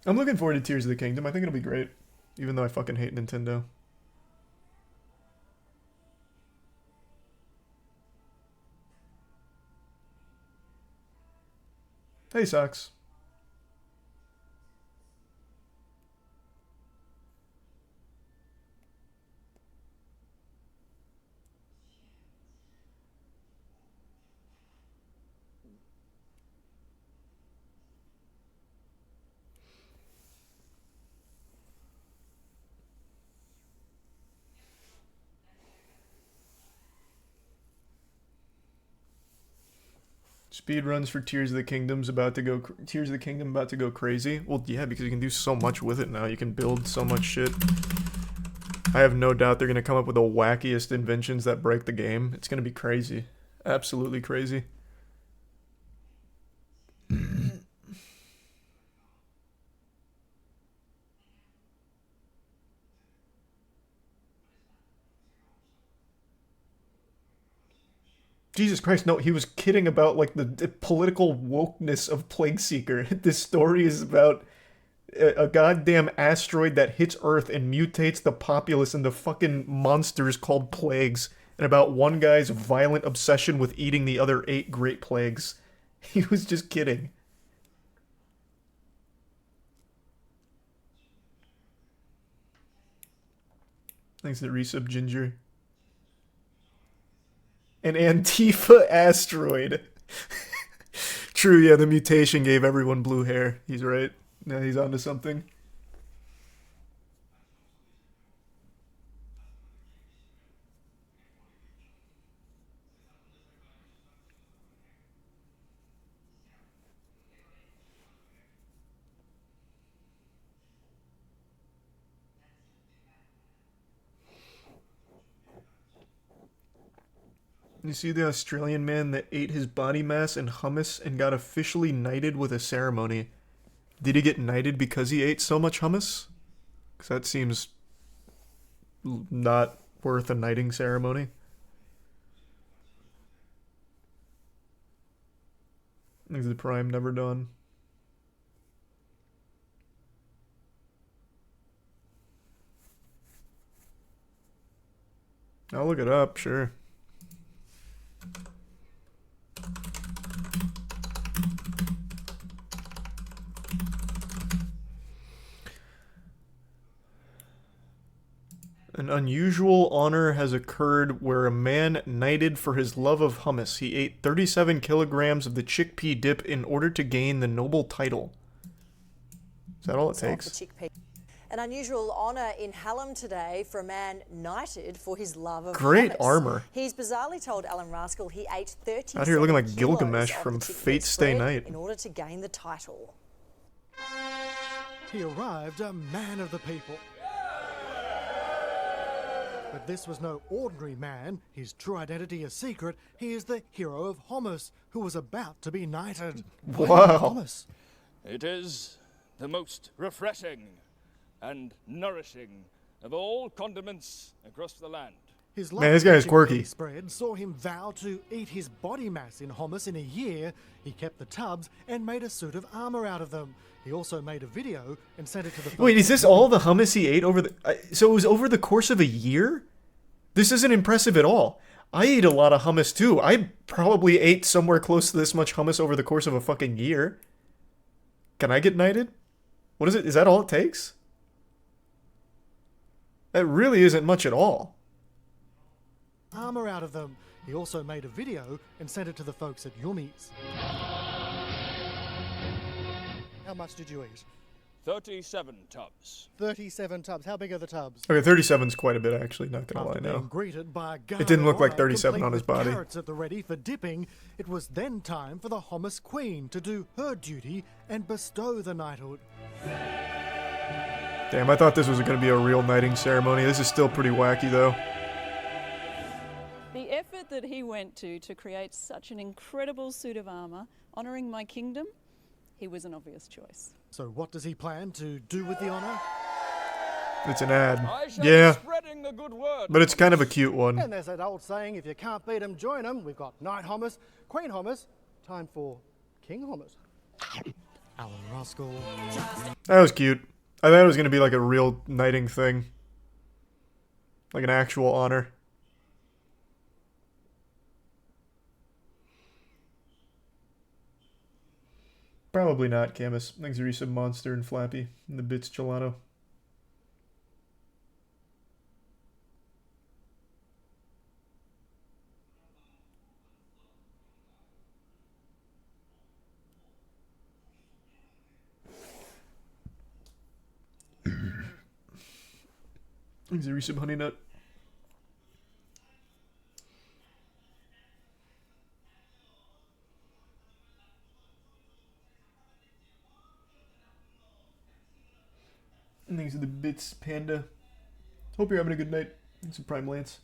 I'm looking forward to Tears of the Kingdom. I think it'll be great. Even though I fucking hate Nintendo. Hey, Sox. Speedruns for Tears of the Kingdom's about to go. Tears of the Kingdom about to go crazy. Well, yeah, because you can do so much with it now. You can build so much shit. I have no doubt they're gonna come up with the wackiest inventions that break the game. It's gonna be crazy, absolutely crazy. Jesus Christ, no, he was kidding about, like, the political wokeness of Plagueseeker. This story is about a goddamn asteroid that hits Earth and mutates the populace into fucking monsters called plagues, and about one guy's violent obsession with eating the other 8 great plagues. He was just kidding. Thanks to Resub Ginger. An Antifa asteroid. True, yeah, the mutation gave everyone blue hair. He's right. Yeah, he's onto something. You see the Australian man that ate his body mass in hummus and got officially knighted with a ceremony. Did he get knighted because he ate so much hummus? Because that seems not worth a knighting ceremony. Thanks to the Prime Never Done. I'll look it up, sure. An unusual honor has occurred where a man knighted for his love of hummus. He ate 37 kilograms of the chickpea dip in order to gain the noble title. Is that all it takes? An unusual honour in Hallam today for a man knighted for his love of Great hummus. armor. He's bizarrely told Alan Rascal he ate 30 Out here looking like Gilgamesh from Fate Stay Night. in order to gain the title. He arrived a man of the people. But this was no ordinary man. His true identity is secret. He is the hero of hummus, who was about to be knighted. Wow. Hummus. It is the most refreshing and nourishing of all condiments across the land. His Man, this guy is quirky. Spread saw him vow to eat his body mass in hummus in a year. He kept the tubs and made a suit of armor out of them. He also made a video and sent it to the... Wait, is this all the hummus he ate over the... so it was over the course of a year? This isn't impressive at all. I ate a lot of hummus too. I probably ate somewhere close to this much hummus over the course of a fucking year. Can I get knighted? What is it? Is that all it takes? That really isn't much at all. Armor out of them. He also made a video and sent it to the folks at Yumi's. How much did you eat? 37 tubs. 37 tubs. How big are the tubs? Okay, 37's quite a bit actually, not gonna lie After being now. greeted by a guard It didn't look of like honor, 37 complete on his with body. Carrots at the ready for dipping. It was then time for the hummus queen to do her duty and bestow the knighthood. Damn, I thought this was gonna be a real knighting ceremony. This is still pretty wacky though. The effort that he went to create such an incredible suit of armor, honoring my kingdom, he was an obvious choice. So what does he plan to do with the honor? It's an ad. I shall Yeah, be spreading the good word. but it's kind of a cute one. And there's that old saying, if you can't beat 'em, join 'em. We've got Knight Hummus, Queen Hummus, time for King Hummus. Alan Rascal. That was cute. I thought it was gonna be like a real knighting thing. Like an actual honor. Probably not, Camus. Thanks for resub Monster and Flappy and the Bits Gelato. Thanks for resub Honey Nut. And thanks to the Bits Panda. Hope you're having a good night. Thanks to Prime Lance.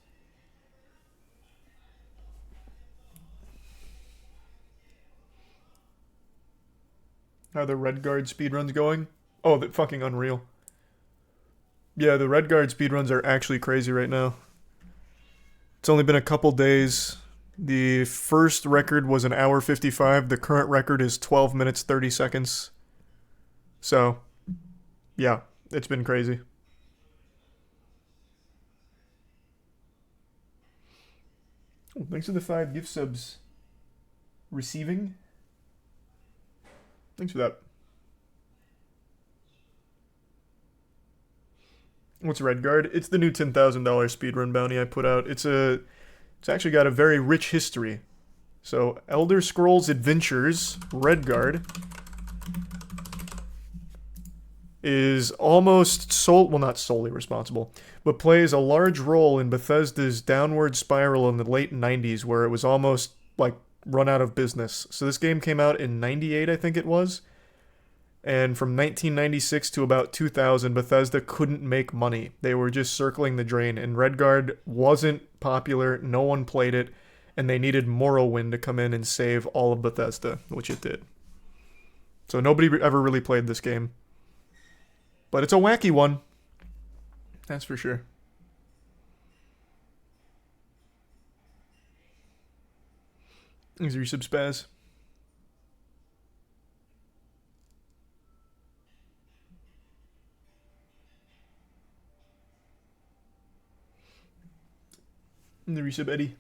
How are the Redguard speedruns going? Oh, they're fucking unreal. Yeah, the Redguard speedruns are actually crazy right now. It's only been a couple days, The first record was an hour 55. The current record is 12 minutes 30 seconds. So, yeah, it's been crazy. Oh, thanks for the 5 gift subs. Receiving. Thanks for that. What's Redguard? It's the new $10,000 speedrun bounty I put out. It's actually got a very rich history. So, Elder Scrolls Adventures Redguard is almost not solely responsible, but plays a large role in Bethesda's downward spiral in the late 90s, where it was almost like run out of business. So this game came out in 98, I think it was. And from 1996 to about 2000, Bethesda couldn't make money. They were just circling the drain, and Redguard wasn't popular, no one played it, and they needed Morrowind to come in and save all of Bethesda, which it did. So nobody ever really played this game. But it's a wacky one. That's for sure. Thanks for your sub, Spaz. And the resub, Eddie.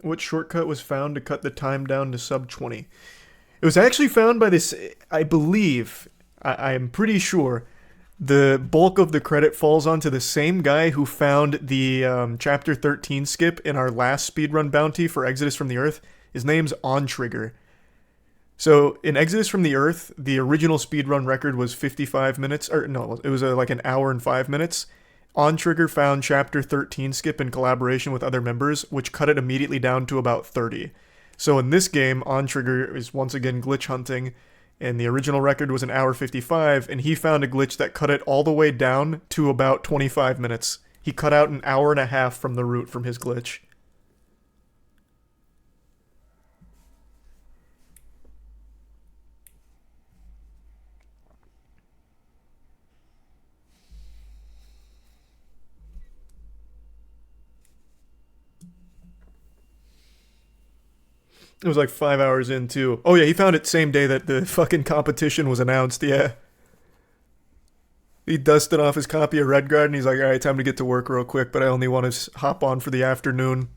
What shortcut was found to cut the time down to sub 20? It was actually found by this, I believe, I am pretty sure, the bulk of the credit falls onto the same guy who found the Chapter 13 skip in our last speedrun bounty for Exodus from the Earth. His name's OnTrigger. So, in Exodus from the Earth, the original speedrun record was 55 minutes, or no, it was like an hour and 5 minutes. OnTrigger found Chapter 13 skip in collaboration with other members, which cut it immediately down to about 30. So in this game, OnTrigger is once again glitch hunting, and the original record was an hour 55, and he found a glitch that cut it all the way down to about 25 minutes. He cut out an hour and a half from the root from his glitch. It was like 5 hours in, too. Oh, yeah, he found it same day that the fucking competition was announced, yeah. He dusted off his copy of Redguard, and he's like, alright, time to get to work real quick, but I only want to hop on for the afternoon.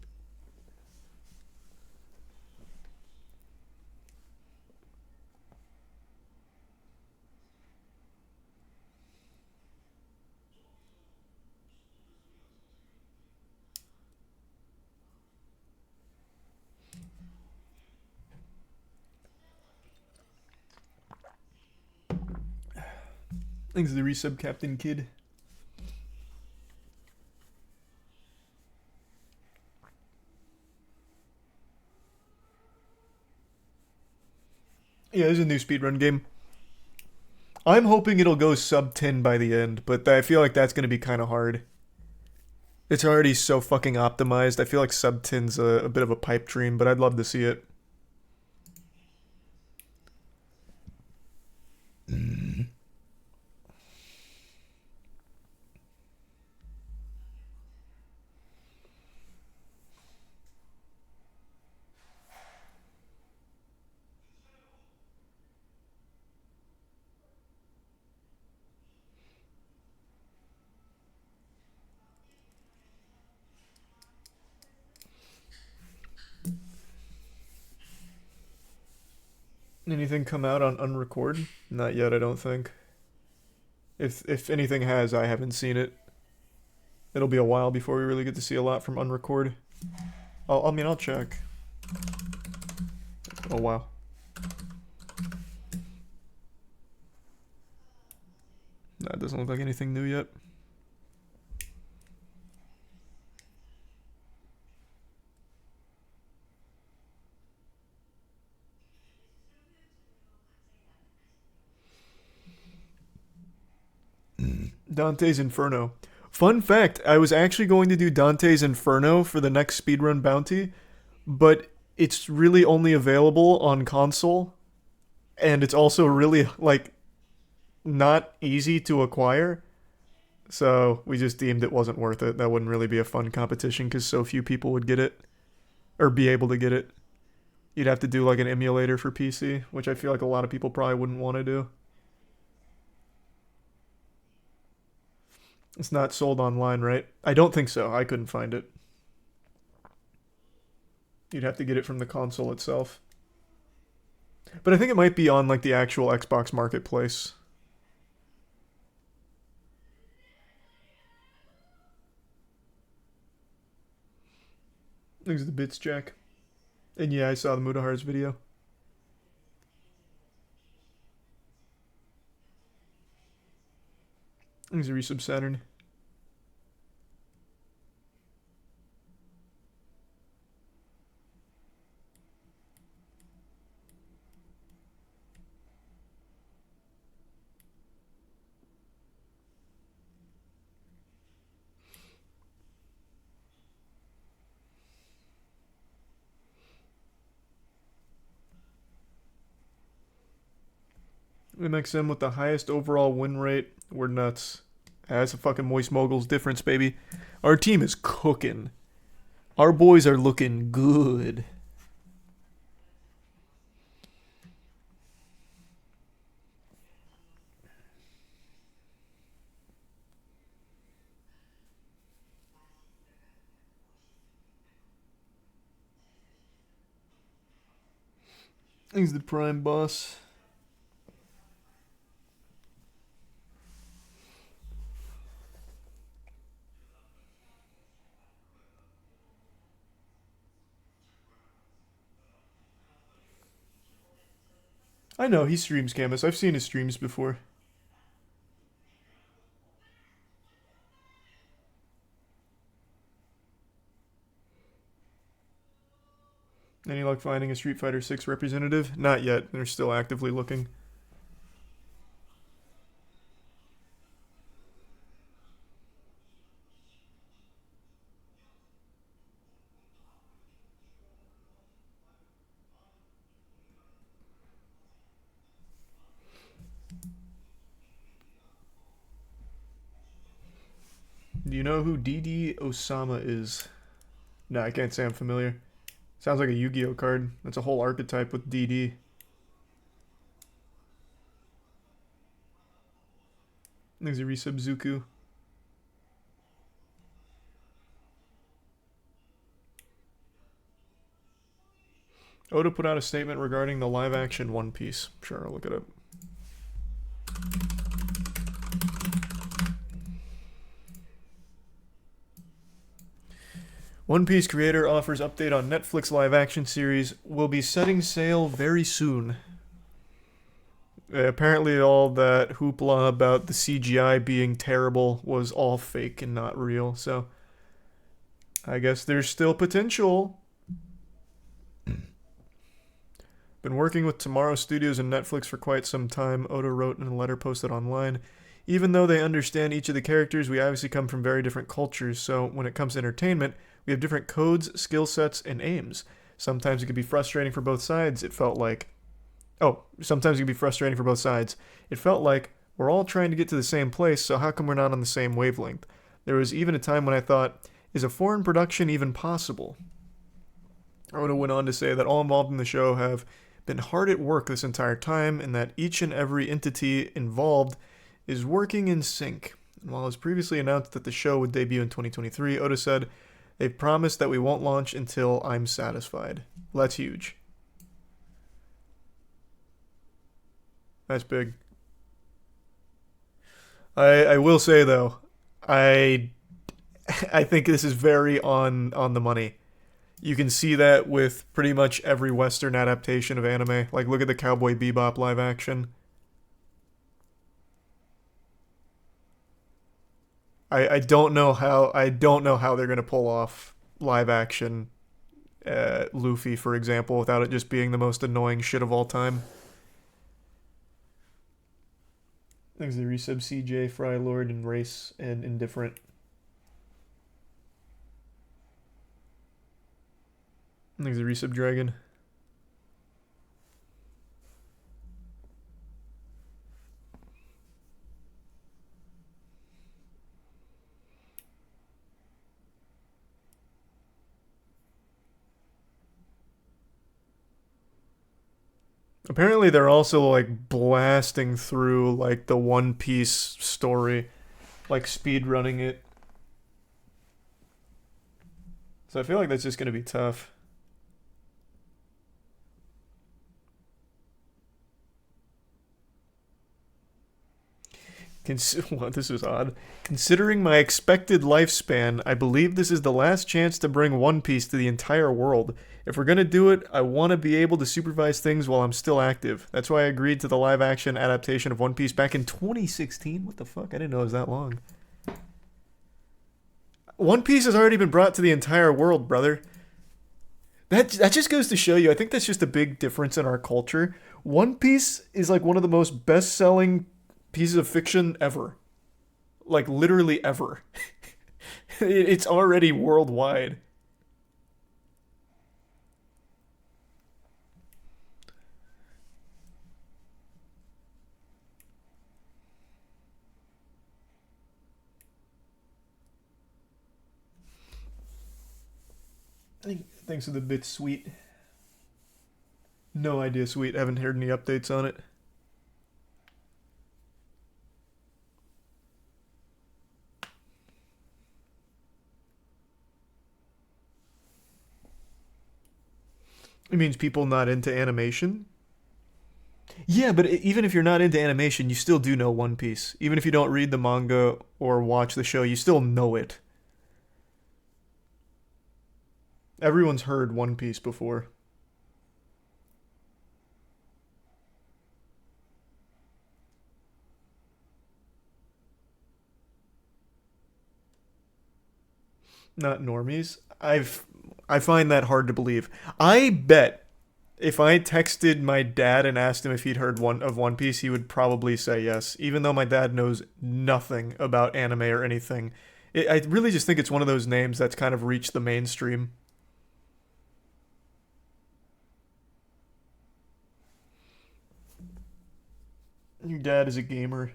Thanks to the resub, Captain Kid. Yeah, this is a new speedrun game. I'm hoping it'll go sub 10 by the end, but I feel like that's going to be kind of hard. It's already so fucking optimized. I feel like sub 10's a bit of a pipe dream, but I'd love to see it. Anything come out on Unrecord? Not yet, I don't think. If anything has, I haven't seen it. It'll be a while before we really get to see a lot from Unrecord. I'll check. Oh, wow. That doesn't look like anything new yet. Dante's Inferno. Fun fact, I was actually going to do Dante's Inferno for the next speedrun bounty, but it's really only available on console, and it's also really, like, not easy to acquire. So we just deemed it wasn't worth it. That wouldn't really be a fun competition because so few people would get it. Or be able to get it. You'd have to do like an emulator for PC, which I feel like a lot of people probably wouldn't want to do. It's not sold online, right? I don't think so. I couldn't find it. You'd have to get it from the console itself. But I think it might be on like the actual Xbox Marketplace. Thanks to the bits, Jack. And yeah, I saw the Mudahar's video. Thanks to Resub Saturn. MXM with the highest overall win rate. We're nuts. That's a fucking Moist Moguls difference, baby. Our team is cooking. Our boys are looking good. He's the prime boss. I know, he streams Camus. I've seen his streams before. Any luck finding a Street Fighter 6 representative? Not yet. They're still actively looking. Do you know who DD Osama is? No, I can't say I'm familiar. Sounds like a Yu-Gi-Oh card. That's a whole archetype with DD. There's a resub Zuku. Oda put out a statement regarding the live-action One Piece. Sure, I'll look it up. One Piece creator offers update on Netflix live-action series. Will be setting sail very soon. Apparently all that hoopla about the CGI being terrible was all fake and not real, so I guess there's still potential. Been working with Tomorrow Studios and Netflix for quite some time, Oda wrote in a letter posted online. Even though they understand each of the characters, we obviously come from very different cultures, so when it comes to entertainment, we have different codes, skill sets, and aims. Sometimes it can be frustrating for both sides. It felt like... sometimes it can be frustrating for both sides. It felt like we're all trying to get to the same place, so how come we're not on the same wavelength? There was even a time when I thought, is a foreign production even possible? Oda went on to say that all involved in the show have been hard at work this entire time, and that each and every entity involved is working in sync. And while it was previously announced that the show would debut in 2023, Oda said, they've promised that we won't launch until I'm satisfied. Well, that's huge. That's big. I will say, though, I think this is very on the money. You can see that with pretty much every Western adaptation of anime. Like, look at the Cowboy Bebop live action. I don't know how they're gonna pull off live action Luffy, for example, without it just being the most annoying shit of all time. Thanks to the resub CJ, Fry Lord, and Race, and Indifferent. Thanks to the resub Dragon. Apparently they're also like blasting through like the One Piece story, like speedrunning it. So I feel like that's just gonna be tough. Well, this is odd. Considering my expected lifespan, I believe this is the last chance to bring One Piece to the entire world. If we're gonna do it, I want to be able to supervise things while I'm still active. That's why I agreed to the live-action adaptation of One Piece back in 2016. What the fuck? I didn't know it was that long. One Piece has already been brought to the entire world, brother. That just goes to show you, I think that's just a big difference in our culture. One Piece is like one of the most best-selling pieces of fiction ever. Like, literally ever. It's already worldwide. Thanks for the bit, Sweet. No idea, Sweet. Haven't heard any updates on it. It means people not into animation? Yeah, but even if you're not into animation, you still do know One Piece. Even if you don't read the manga or watch the show, you still know it. Everyone's heard One Piece before. Not normies. I find that hard to believe. I bet if I texted my dad and asked him if he'd heard of One Piece, he would probably say yes, even though my dad knows nothing about anime or anything. I really just think it's one of those names that's kind of reached the mainstream. Your dad is a gamer.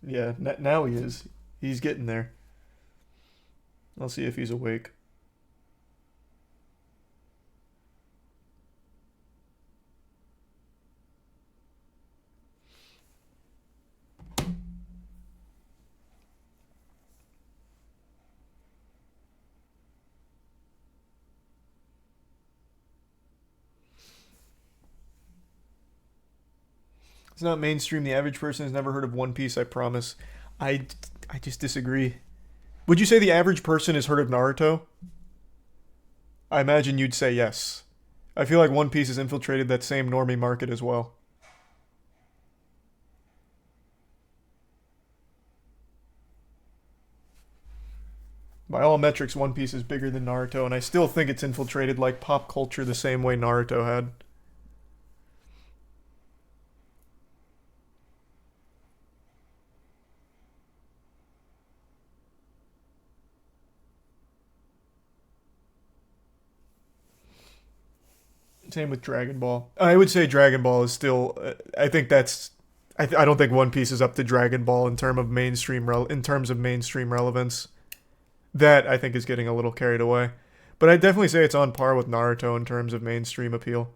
Yeah, now he is. He's getting there. I'll see if he's awake. It's not mainstream. The average person has never heard of One Piece, I promise. I just disagree. Would you say the average person has heard of Naruto? I imagine you'd say yes. I feel like One Piece has infiltrated that same normie market as well. By all metrics, One Piece is bigger than Naruto, and I still think it's infiltrated like pop culture the same way Naruto had. Same with Dragon Ball. I would say Dragon Ball is still. I think that's. I don't think One Piece is up to Dragon Ball in terms of mainstream relevance. That I think is getting a little carried away, but I'd definitely say it's on par with Naruto in terms of mainstream appeal.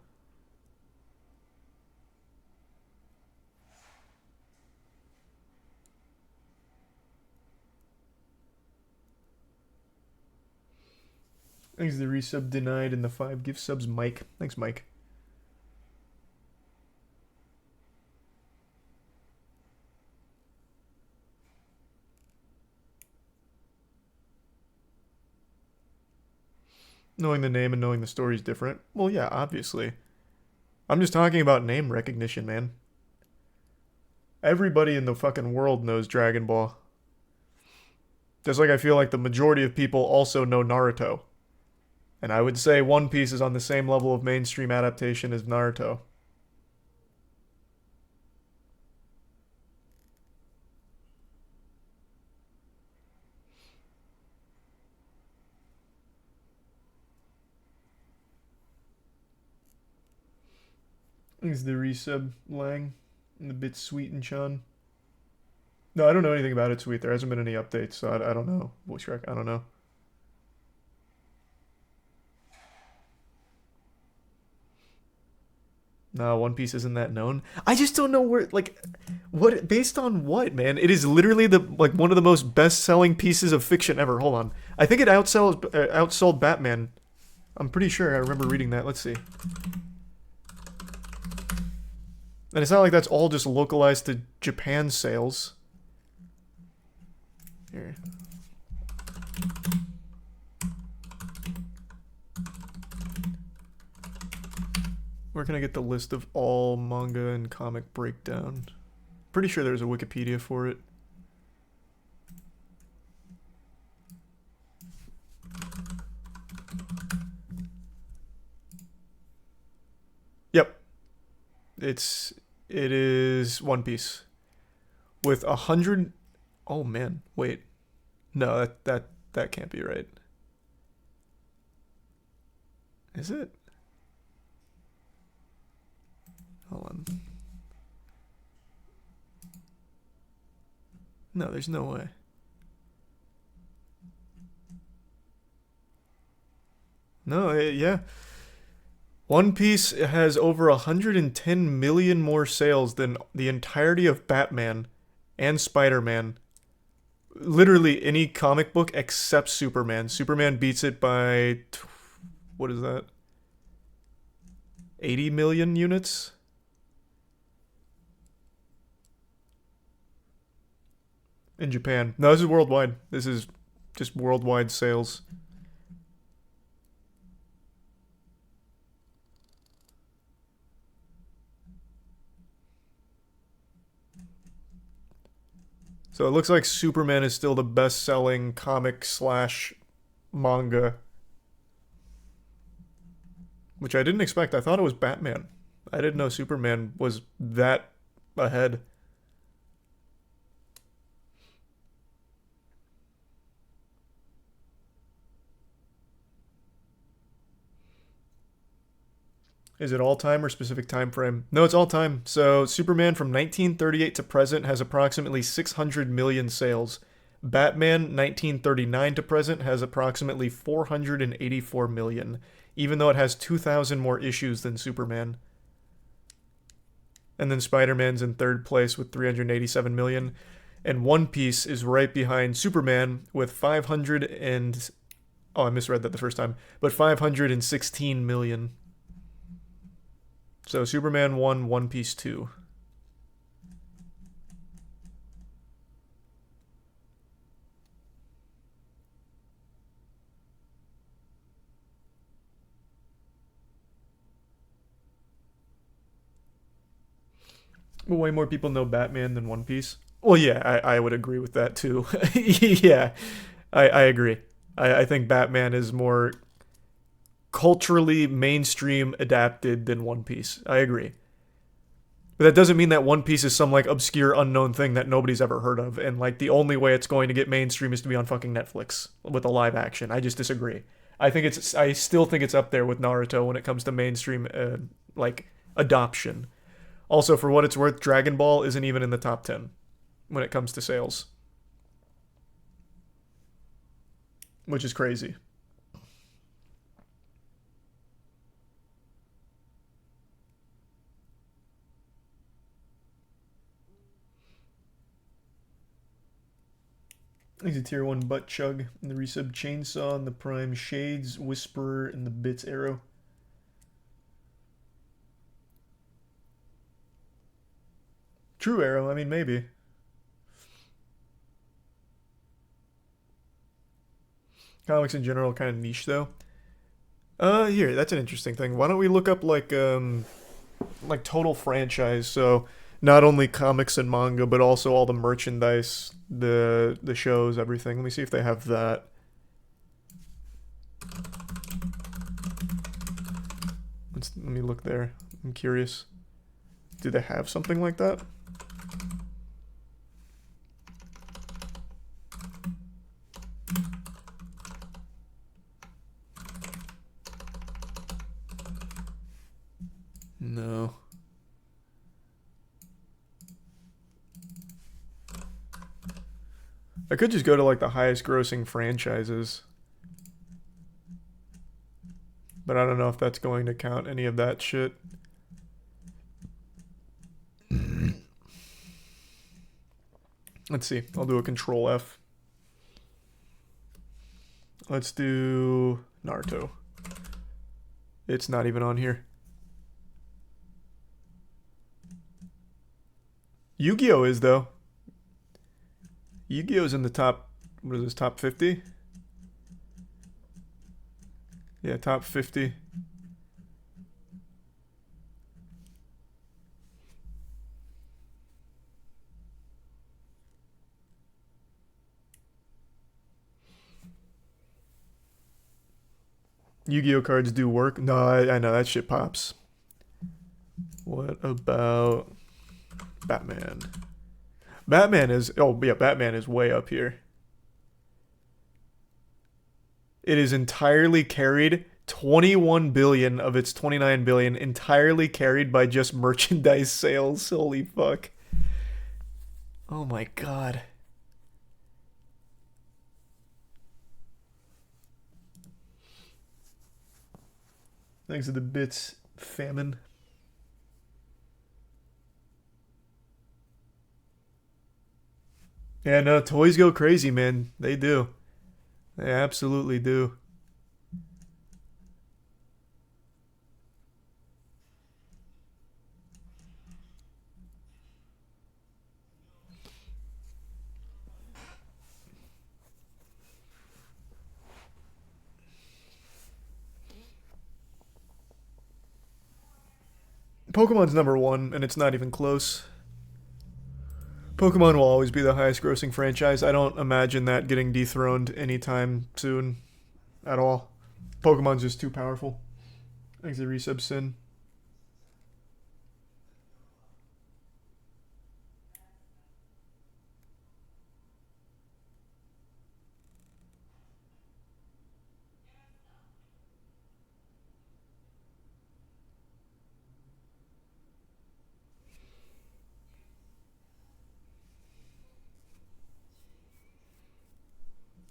Thanks the resub denied and the 5 gift subs, Mike. Thanks, Mike. Knowing the name and knowing the story is different. Well, yeah, obviously. I'm just talking about name recognition, man. Everybody in the fucking world knows Dragon Ball. Just like I feel like the majority of people also know Naruto. And I would say One Piece is on the same level of mainstream adaptation as Naruto. Is the resub Lang and the bit Sweet and Chun? No, I don't know anything about it, Sweet. There hasn't been any updates, so I don't know. Voice Rec, I don't know. No, One Piece isn't that known. I just don't know where, like, what, based on what, man? It is literally one of the most best-selling pieces of fiction ever. Hold on. I think it outsold Batman. I'm pretty sure I remember reading that. Let's see. And it's not like that's all just localized to Japan sales. Here. Where can I get the list of all manga and comic breakdown? Pretty sure there's a Wikipedia for it. Yep. It is One Piece. With 100... Oh man, wait. No, that can't be right. Is it? Hold on. No, there's no way. No, yeah. One Piece has over 110 million more sales than the entirety of Batman and Spider-Man. Literally any comic book except Superman. Superman beats it by... What is that? 80 million units? In Japan. No, this is worldwide. This is just worldwide sales. So it looks like Superman is still the best-selling comic / manga. Which I didn't expect. I thought it was Batman. I didn't know Superman was that ahead. Is it all time or specific time frame? No, it's all time. So Superman from 1938 to present has approximately 600 million sales. Batman 1939 to present has approximately 484 million, even though it has 2,000 more issues than Superman. And then Spider-Man's in third place with 387 million. And One Piece is right behind Superman with 500 and... Oh, I misread that the first time. But 516 million. So Superman 1, One Piece 2. Way more people know Batman than One Piece. Well, yeah, I would agree with that too. Yeah, I agree. I think Batman is more culturally mainstream adapted than One Piece. I agree. But that doesn't mean that One Piece is some like obscure unknown thing that nobody's ever heard of, and like the only way it's going to get mainstream is to be on fucking Netflix with a live action. I just disagree. I still think it's up there with Naruto when it comes to mainstream like adoption. Also, for what it's worth, Dragon Ball isn't even in the top 10 when it comes to sales. Which is crazy. He's a tier 1 butt chug, and the resub chainsaw, and the prime shades, whisperer, and the bits arrow. True arrow, I mean, maybe. Comics in general kind of niche, though. Here, that's an interesting thing. Why don't we look up, like total franchise, so not only comics and manga, but also all the merchandise, the shows, everything. Let me see if they have that. Let me look there. I'm curious. Do they have something like that? No. I could just go to like the highest grossing franchises. But I don't know if that's going to count any of that shit. Let's see. I'll do a Control F. Let's do Naruto. It's not even on here. Yu-Gi-Oh! Is, though. Yu-Gi-Oh's in the top... What is this, top 50? Yeah, top 50. Yu-Gi-Oh! Cards do work. No, I know, that shit pops. What about Batman? Batman is... Oh, yeah, Batman is way up here. It is entirely carried. 21 billion of its 29 billion entirely carried by just merchandise sales. Holy fuck. Oh my god. Thanks to the bits, famine. Yeah, no, toys go crazy, man. They do. They absolutely do. Pokemon's #1, and it's not even close. Pokemon will always be the highest grossing franchise. I don't imagine that getting dethroned anytime soon at all. Pokemon's just too powerful. Thanks to Resub Sin.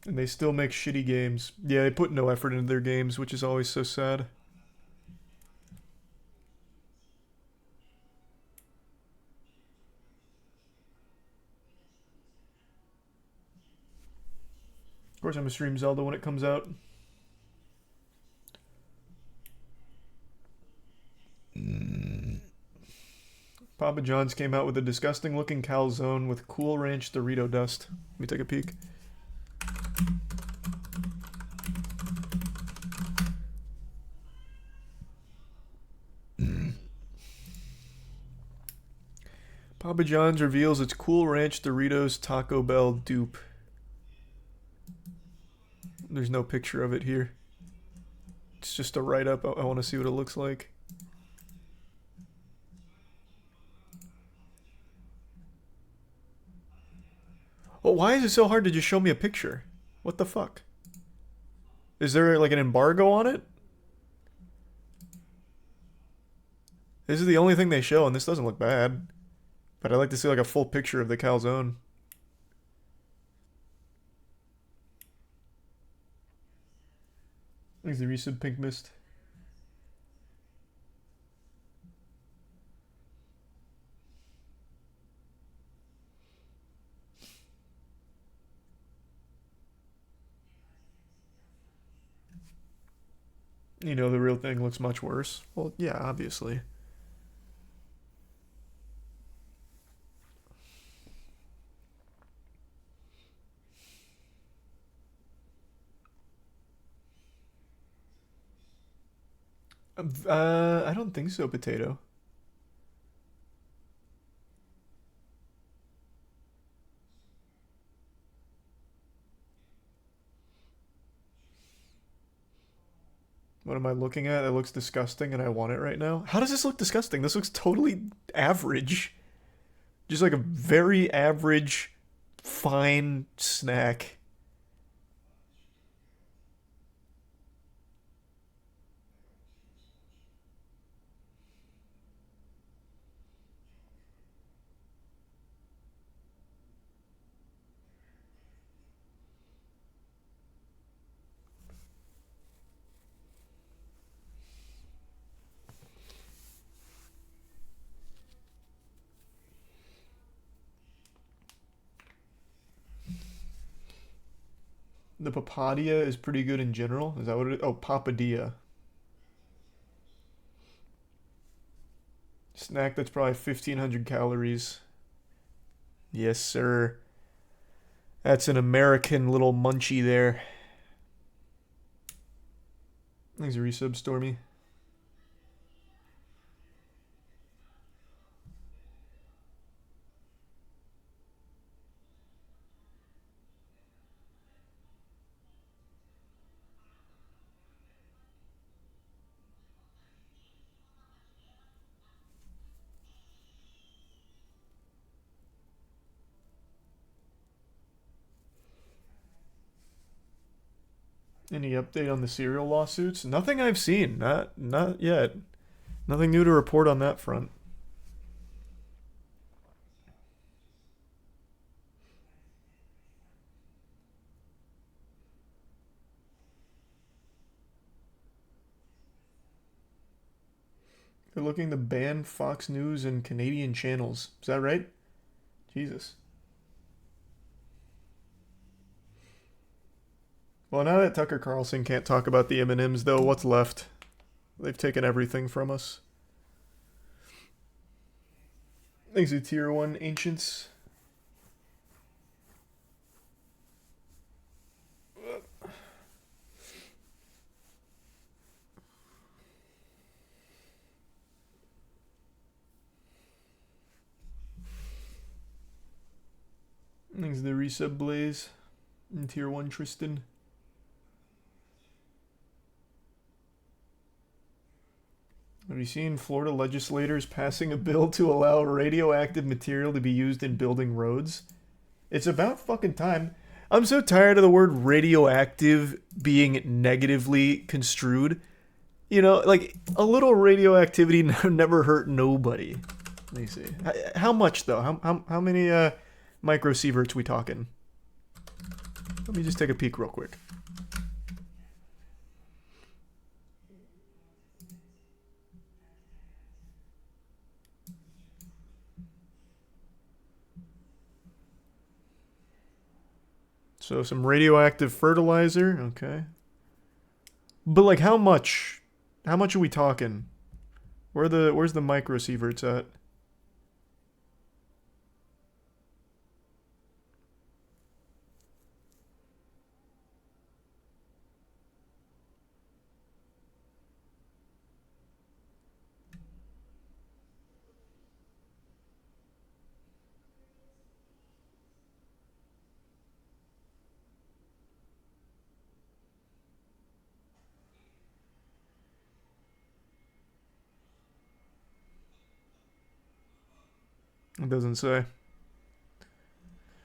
And they still make shitty games. Yeah, they put no effort into their games, which is always so sad. Of course, I'm gonna stream Zelda when it comes out. Papa John's came out with a disgusting looking calzone with Cool Ranch Dorito dust. Let me take a peek. Papa John's reveals its Cool Ranch Doritos Taco Bell dupe. There's no picture of it here. It's just a write-up. I want to see what it looks like. Well, why is it so hard to just show me a picture? What the fuck? Is there like an embargo on it? This is the only thing they show, and this doesn't look bad. But I'd like to see like a full picture of the calzone. Thanks the recent pink mist. You know, the real thing looks much worse. Well, yeah, obviously. I don't think so, Potato. What am I looking at? It looks disgusting and I want it right now. How does this look disgusting? This looks totally average. Just like a very average, fine snack. The papadia is pretty good in general. Is that what it is? Oh, papadilla. Snack that's probably 1,500 calories. Yes, sir. That's an American little munchie there. Thanks, resub, Stormy. Any update on the cereal lawsuits? Nothing I've seen. Not yet. Nothing new to report on that front. They're looking to ban Fox News and Canadian channels. Is that right? Jesus. Well, now that Tucker Carlson can't talk about the M&Ms, though, what's left? They've taken everything from us. Thanks to Tier 1 Ancients. Thanks to the Resub Blaze. And Tier 1 Tristan. Have you seen Florida legislators passing a bill to allow radioactive material to be used in building roads? It's about fucking time. I'm so tired of the word radioactive being negatively construed. You know, like, a little radioactivity never hurt nobody. Let me see. How much, though? How many microsieverts we talking? Let me just take a peek real quick. So some radioactive fertilizer, okay. But like how much? How much are we talking? Where's the microsieverts at? It doesn't say.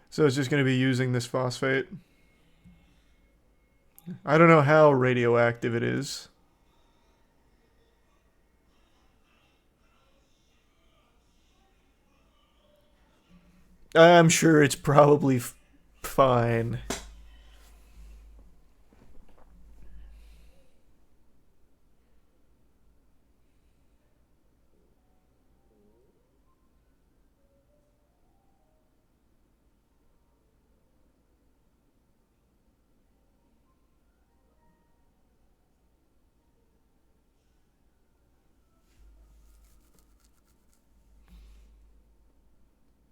So it's just going to be using this phosphate. I don't know how radioactive it is. I'm sure it's probably fine.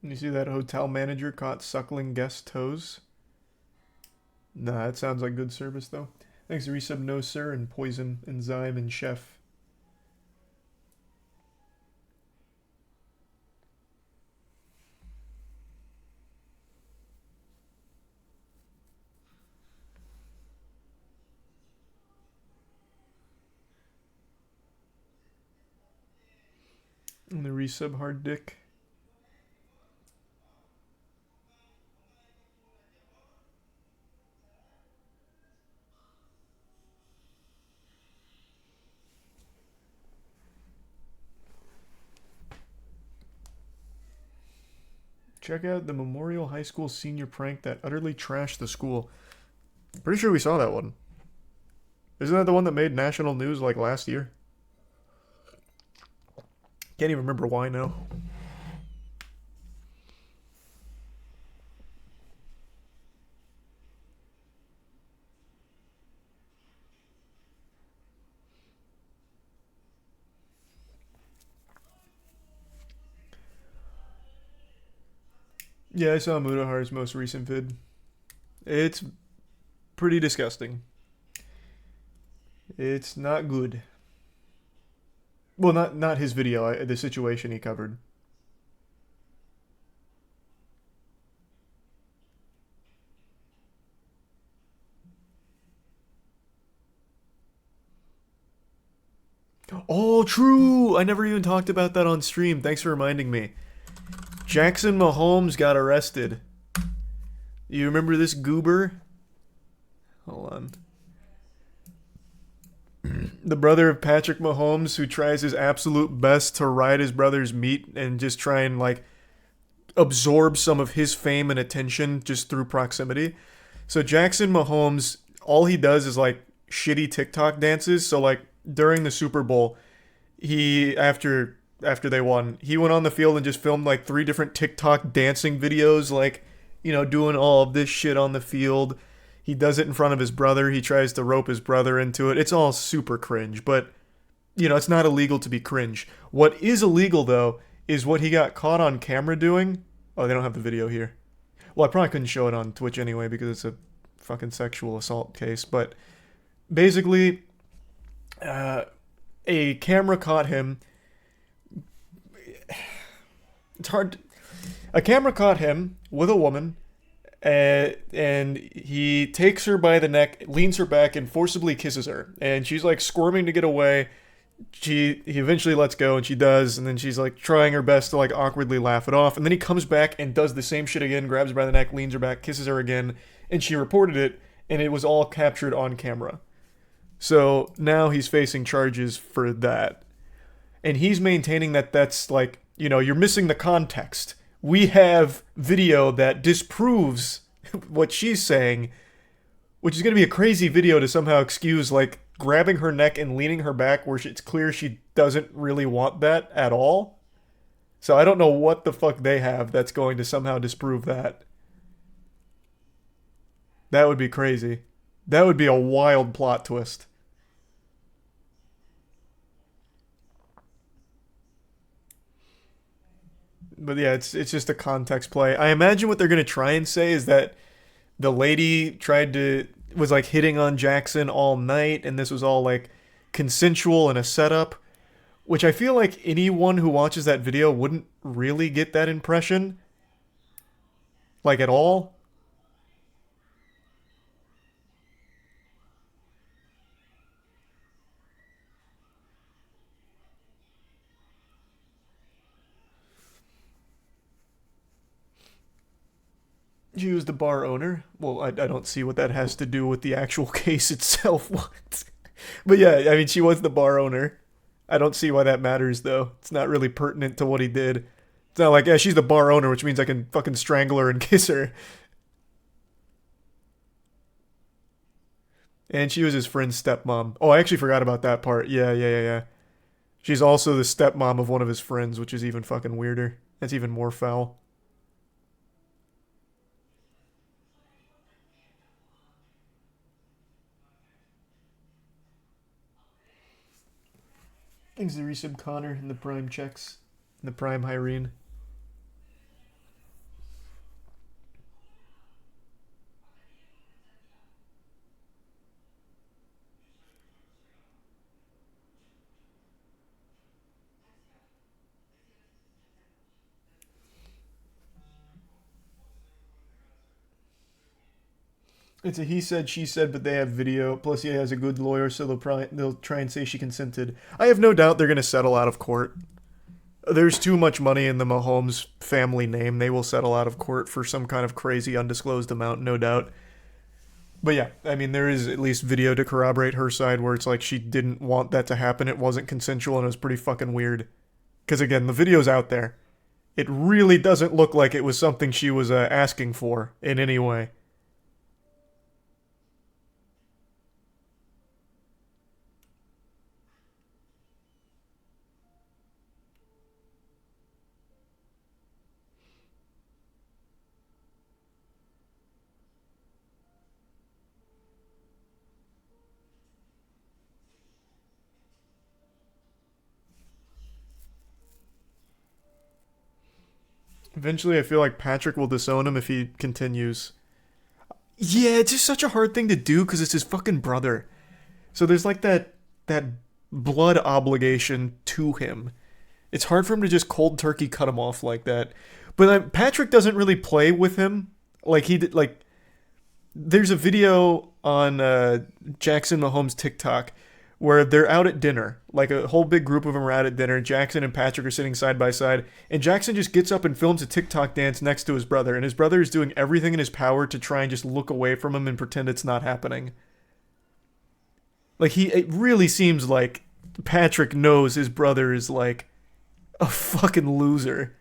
You see that hotel manager caught suckling guest toes? Nah, that sounds like good service, though. Thanks to Resub No Sir and Poison, Enzyme, and Chef. And the Resub Hard Dick. Check out the Memorial High School senior prank that utterly trashed the school. Pretty sure we saw that one. Isn't that the one that made national news like last year? Can't even remember why now. Yeah, I saw Mudahar's most recent vid. It's pretty disgusting. It's not good. Well, not his video, the situation he covered. Oh, true! I never even talked about that on stream. Thanks for reminding me. Jackson Mahomes got arrested. You remember this goober? Hold on. The brother of Patrick Mahomes who tries his absolute best to ride his brother's meat and just try and, like, absorb some of his fame and attention just through proximity. So Jackson Mahomes, all he does is, like, shitty TikTok dances. So, like, during the Super Bowl, he, after they won, he went on the field and just filmed, like, 3 different TikTok dancing videos, like, you know, doing all of this shit on the field. He does it in front of his brother. He tries to rope his brother into it. It's all super cringe, but, you know, it's not illegal to be cringe. What is illegal, though, is what he got caught on camera doing. Oh, they don't have the video here. Well, I probably couldn't show it on Twitch anyway because it's a fucking sexual assault case. But basically, a camera caught him. It's hard. A camera caught him with a woman. And he takes her by the neck, leans her back, and forcibly kisses her. And she's, like, squirming to get away. He eventually lets go, and she does. And then she's, like, trying her best to, like, awkwardly laugh it off. And then he comes back and does the same shit again, grabs her by the neck, leans her back, kisses her again. And she reported it, and it was all captured on camera. So now he's facing charges for that. And he's maintaining that that's, like, you know, you're missing the context. We have video that disproves what she's saying, which is going to be a crazy video to somehow excuse, like, grabbing her neck and leaning her back where it's clear she doesn't really want that at all. So I don't know what the fuck they have that's going to somehow disprove that. That would be crazy. That would be a wild plot twist. But yeah, it's just a context play. I imagine what they're going to try and say is that the lady was like hitting on Jackson all night, and this was all like consensual and a setup, which I feel like anyone who watches that video wouldn't really get that impression. Like, at all. She was the bar owner. Well, I don't see what that has to do with the actual case itself. What? But yeah, I mean, she was the bar owner. I don't see why that matters, though. It's not really pertinent to what he did. It's not like, yeah, she's the bar owner, which means I can fucking strangle her and kiss her. And she was his friend's stepmom. Oh, I actually forgot about that part. Yeah. She's also the stepmom of one of his friends, which is even fucking weirder. That's even more foul. Thanks to Resub Connor and the Prime checks. And the Prime Hyrene. It's a he said, she said, but they have video. Plus, he has a good lawyer, so they'll try and say she consented. I have no doubt they're going to settle out of court. There's too much money in the Mahomes family name. They will settle out of court for some kind of crazy undisclosed amount, no doubt. But yeah, I mean, there is at least video to corroborate her side where it's like she didn't want that to happen. It wasn't consensual, and it was pretty fucking weird. Because again, the video's out there. It really doesn't look like it was something she was asking for in any way. Eventually, I feel like Patrick will disown him if he continues. Yeah, it's just such a hard thing to do because it's his fucking brother. So there's like that blood obligation to him. It's hard for him to just cold turkey cut him off like that. But Patrick doesn't really play with him. Like he did. Like there's a video on Jackson Mahomes' TikTok where they're out at dinner. Like a whole big group of them are out at dinner. Jackson and Patrick are sitting side by side. And Jackson just gets up and films a TikTok dance next to his brother. And his brother is doing everything in his power to try and just look away from him and pretend it's not happening. Like it really seems like Patrick knows his brother is like a fucking loser.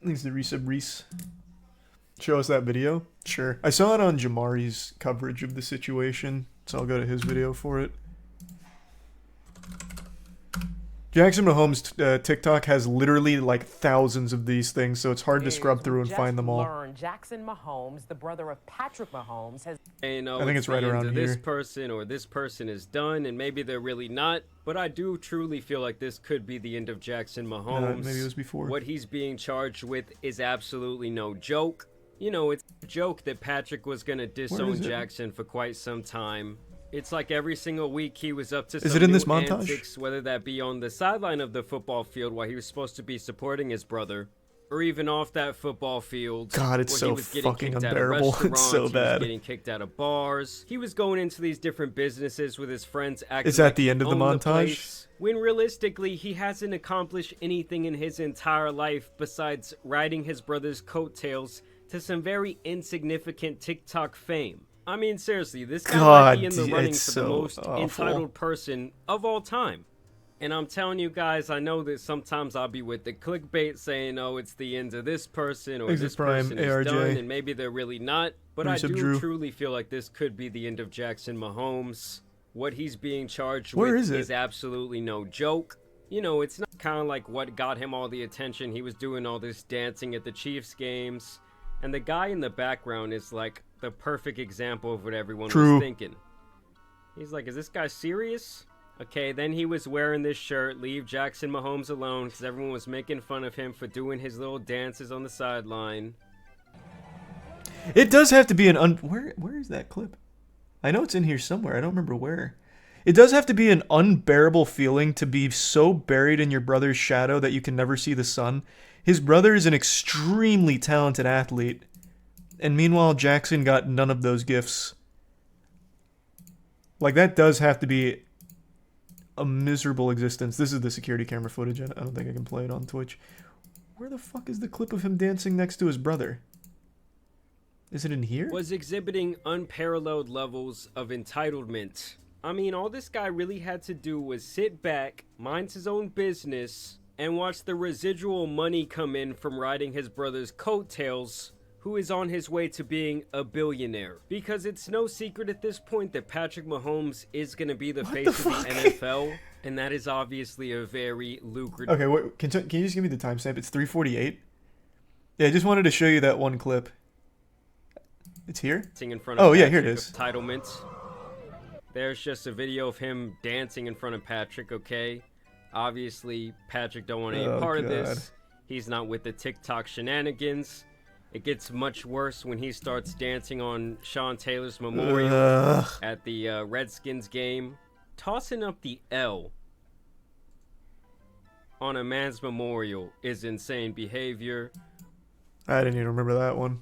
Needs to resub Reese. Show us that video? Sure. I saw it on Jamari's coverage of the situation, so I'll go to his video for it. Jackson Mahomes' TikTok has literally like thousands of these things, so it's hard to scrub through and find them all. Jackson Mahomes, the brother of Patrick Mahomes, has. I think it's right around here. This person is done, and maybe they're really not. But I do truly feel like this could be the end of Jackson Mahomes. Maybe it was before. What he's being charged with is absolutely no joke. You know, it's a joke that Patrick was gonna disown Jackson for quite some time. It's like every single week he was up to some in new this montage? antics, whether that be on the sideline of the football field while he was supposed to be supporting his brother, or even off that football field. God, it's where so he was getting fucking kicked unbearable. Out of It's so restaurants, bad. He was getting kicked out of bars. He was going into these different businesses with his friends. Acting Is that like the he end of the owned montage? place, when realistically, he hasn't accomplished anything in his entire life besides riding his brother's coattails to some very insignificant TikTok fame. I mean, seriously, this guy might be in the running for the most entitled person of all time. And I'm telling you guys, I know that sometimes I'll be with the clickbait saying, oh, it's the end of this person, or this person is done, and maybe they're really not. But I do truly feel like this could be the end of Jackson Mahomes. What he's being charged with is absolutely no joke. You know, it's not kind of like what got him all the attention. He was doing all this dancing at the Chiefs games. And the guy in the background is like the perfect example of what everyone was thinking. He's like, is this guy serious? Okay, then he was wearing this shirt, leave Jackson Mahomes alone, because everyone was making fun of him for doing his little dances on the sideline. It does have to be where is that clip? I know it's in here somewhere. I don't remember where. It does have to be an unbearable feeling to be so buried in your brother's shadow that you can never see the sun. His brother is an extremely talented athlete, and meanwhile Jackson got none of those gifts. Like, that does have to be a miserable existence. This is the security camera footage. I don't think I can play it on Twitch. Where the fuck is the clip of him dancing next to his brother? Is it in here? Was exhibiting unparalleled levels of entitlement. I mean, all this guy really had to do was sit back, mind his own business, and watch the residual money come in from riding his brother's coattails, who is on his way to being a billionaire. Because it's no secret at this point that Patrick Mahomes is going to be the face of the NFL, and that is obviously a very lucrative... Okay, wait, can you just give me the timestamp? It's 3:48? Yeah, I just wanted to show you that one clip. It's here? In front of oh, yeah, here it is. Entitlement. There's just a video of him dancing in front of Patrick, okay? Obviously, Patrick don't want any part of this. He's not with the TikTok shenanigans. It gets much worse when he starts dancing on Sean Taylor's memorial at the Redskins game. Tossing up the L on a man's memorial is insane behavior. I didn't even remember that one.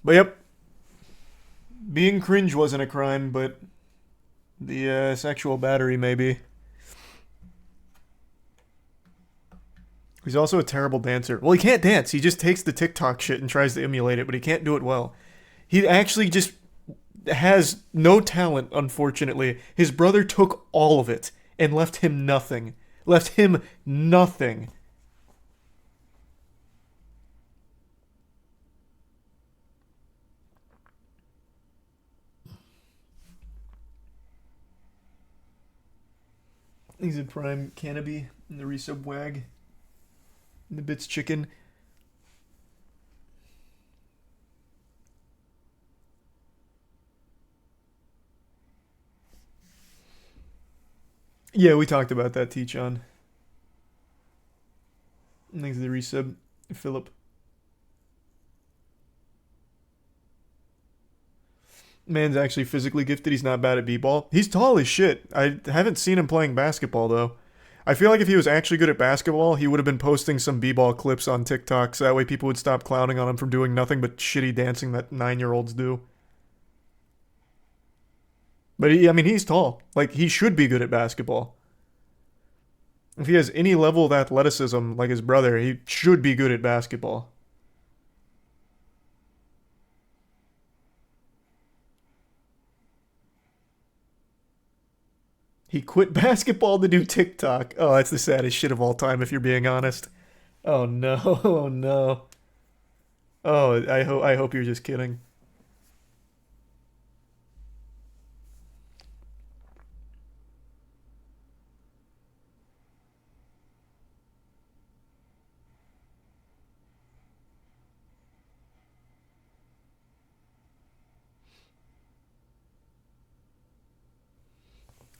But yep. Being cringe wasn't a crime, but the sexual battery maybe. He's also a terrible dancer. Well, he can't dance. He just takes the TikTok shit and tries to emulate it, but he can't do it well. He actually just has no talent, unfortunately. His brother took all of it and left him nothing. Left him nothing. He's in Prime Canopy in the resub wag. In the Bits Chicken. Yeah, we talked about that, T-Chan. Thanks for the resub, Philip. Man's actually physically gifted. He's not bad at b-ball. He's tall as shit. I haven't seen him playing basketball, though. I feel like if he was actually good at basketball, he would have been posting some b-ball clips on TikTok, so that way people would stop clowning on him from doing nothing but shitty dancing that 9-year-olds do. But he's tall. Like, he should be good at basketball. If he has any level of athleticism like his brother, he should be good at basketball. He quit basketball to do TikTok. Oh, that's the saddest shit of all time, if you're being honest. Oh no, oh no. Oh, I hope you're just kidding.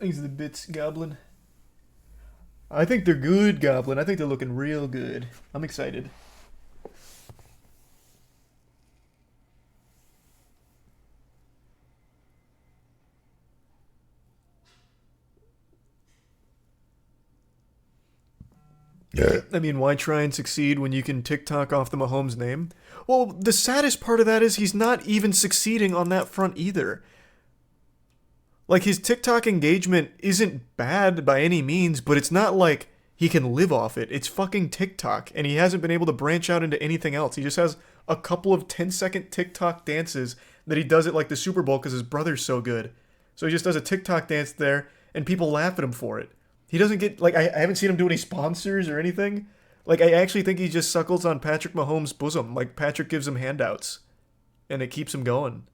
These are the bits, Goblin. I think they're good, Goblin. I think they're looking real good. I'm excited. I mean, why try and succeed when you can TikTok off the Mahomes name? Well, the saddest part of that is he's not even succeeding on that front either. Like, his TikTok engagement isn't bad by any means, but it's not like he can live off it. It's fucking TikTok, and he hasn't been able to branch out into anything else. He just has a couple of 10-second TikTok dances that he does at, like, the Super Bowl because his brother's so good. So he just does a TikTok dance there, and people laugh at him for it. He doesn't get, like, I haven't seen him do any sponsors or anything. Like, I actually think he just suckles on Patrick Mahomes' bosom. Like, Patrick gives him handouts, and it keeps him going.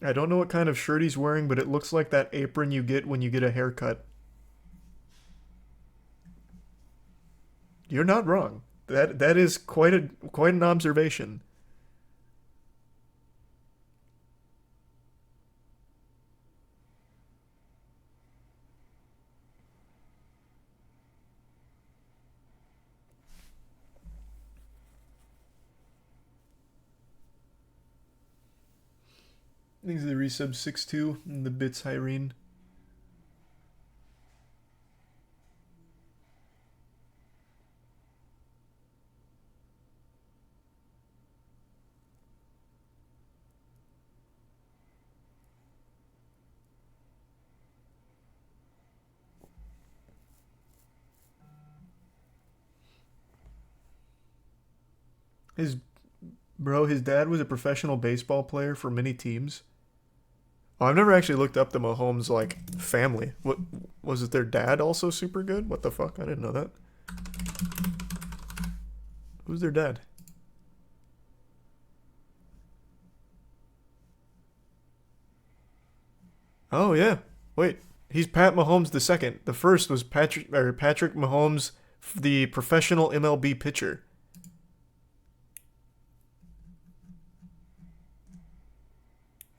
I don't know what kind of shirt he's wearing, but it looks like that apron you get when you get a haircut. You're not wrong. That is quite an observation. These are the resub 6-2 and the bits Irene. His dad was a professional baseball player for many teams. Oh, I've never actually looked up the Mahomes, like, family. What was it, their dad also super good? What the fuck? I didn't know that. Who's their dad? Oh yeah. Wait, he's Pat Mahomes the second. The first was Patrick Mahomes, the professional MLB pitcher.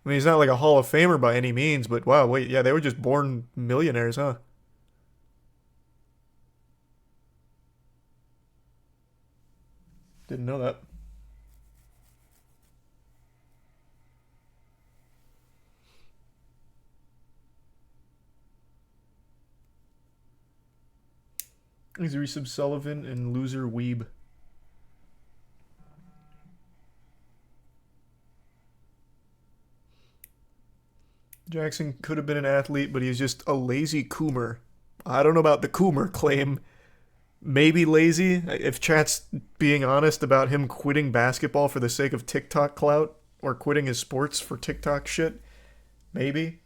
I mean, he's not like a Hall of Famer by any means, but wow, wait, yeah, they were just born millionaires, huh? Didn't know that. He's Resub Sullivan and Loser Weeb. Jackson could have been an athlete, but he's just a lazy coomer. I don't know about the coomer claim. Maybe lazy, if chat's being honest about him quitting basketball for the sake of TikTok clout, or quitting his sports for TikTok shit. Maybe.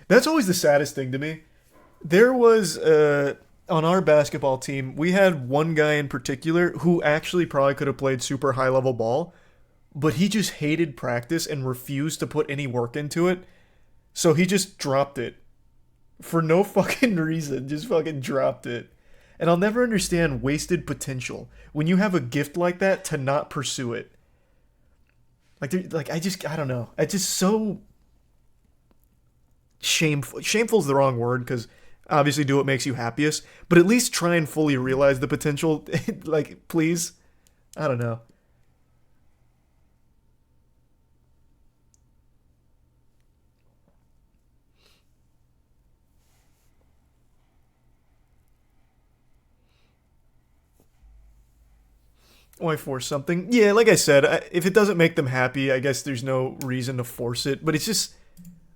That's always the saddest thing to me. There was, on our basketball team, we had one guy in particular who actually probably could have played super high-level ball, but he just hated practice and refused to put any work into it. So he just dropped it. For no fucking reason. Just fucking dropped it. And I'll never understand wasted potential when you have a gift like that to not pursue it. I don't know. It's just so shameful. Shameful is the wrong word because obviously do what makes you happiest, but at least try and fully realize the potential. Like, please. I don't know. Why force something? Yeah, like I said, if it doesn't make them happy, I guess there's no reason to force it. But it's just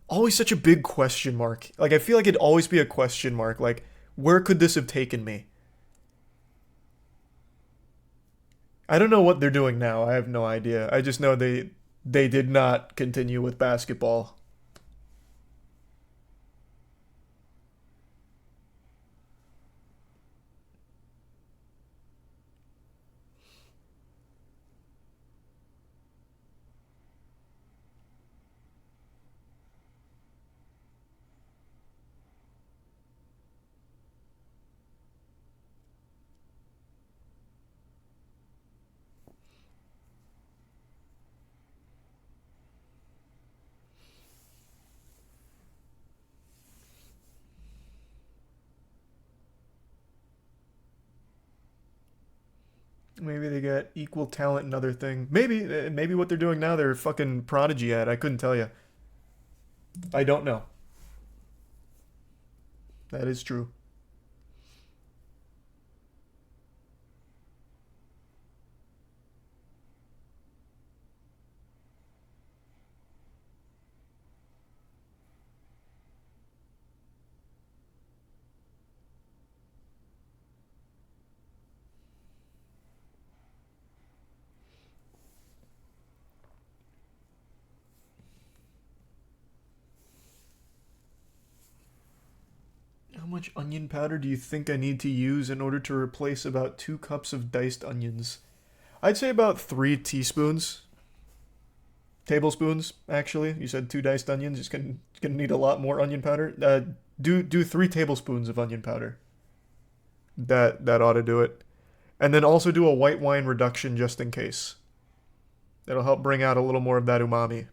always such a big question mark. Like, I feel like it'd always be a question mark. Like, where could this have taken me? I don't know what they're doing now. I have no idea. I just know they did not continue with basketball. Maybe they got equal talent and other thing. Maybe what they're doing now, they're fucking prodigy at. I couldn't tell you. I don't know. That is true. How much onion powder do you think I need to use in order to replace about 2 cups of diced onions? I'd say about 3 teaspoons. Tablespoons, actually. You said 2 diced onions. It's gonna need a lot more onion powder. Do 3 tablespoons of onion powder. That ought to do it. And then also do a white wine reduction just in case. That'll help bring out a little more of that umami.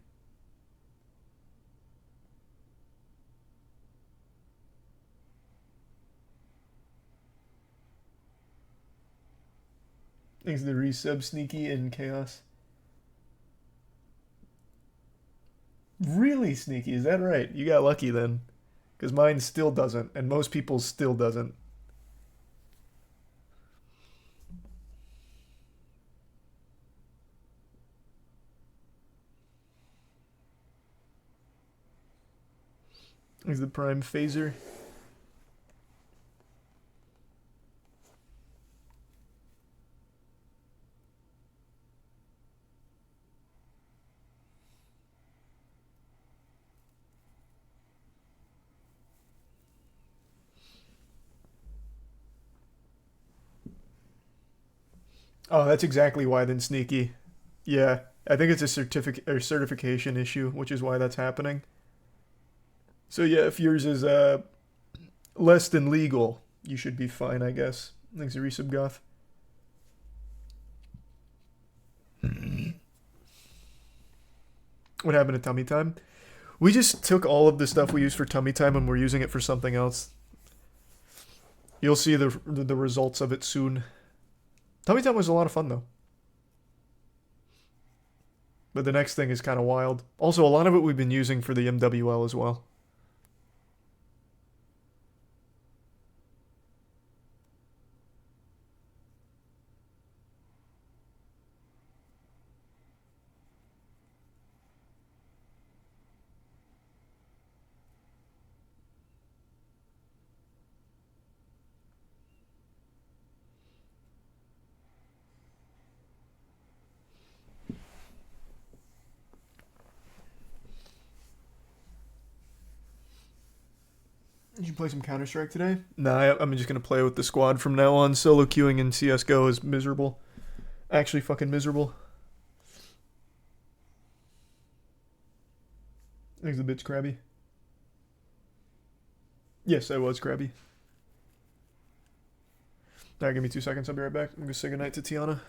Thanks to the resub, Sneaky and Chaos. Really, Sneaky? Is that right? You got lucky then. Because mine still doesn't, and most people's still doesn't. Thanks to the Prime Phaser. Oh, that's exactly why then, Sneaky. Yeah, I think it's a certification issue, which is why that's happening. So yeah, if yours is less than legal, you should be fine, I guess. Thanks to Resub Goth. What happened to Tummy Time? We just took all of the stuff we used for Tummy Time and we're using it for something else. You'll see the results of it soon. Tummy Time was a lot of fun, though. But the next thing is kind of wild. Also, a lot of it we've been using for the MWL as well. Did you play some Counter-Strike today? Nah, I'm just going to play with the squad from now on. Solo queuing in CSGO is miserable. Actually fucking miserable. Thanks the bitch, Krabby. Yes, I was Krabby. Alright, give me 2 seconds. I'll be right back. I'm gonna say goodnight to Tiana.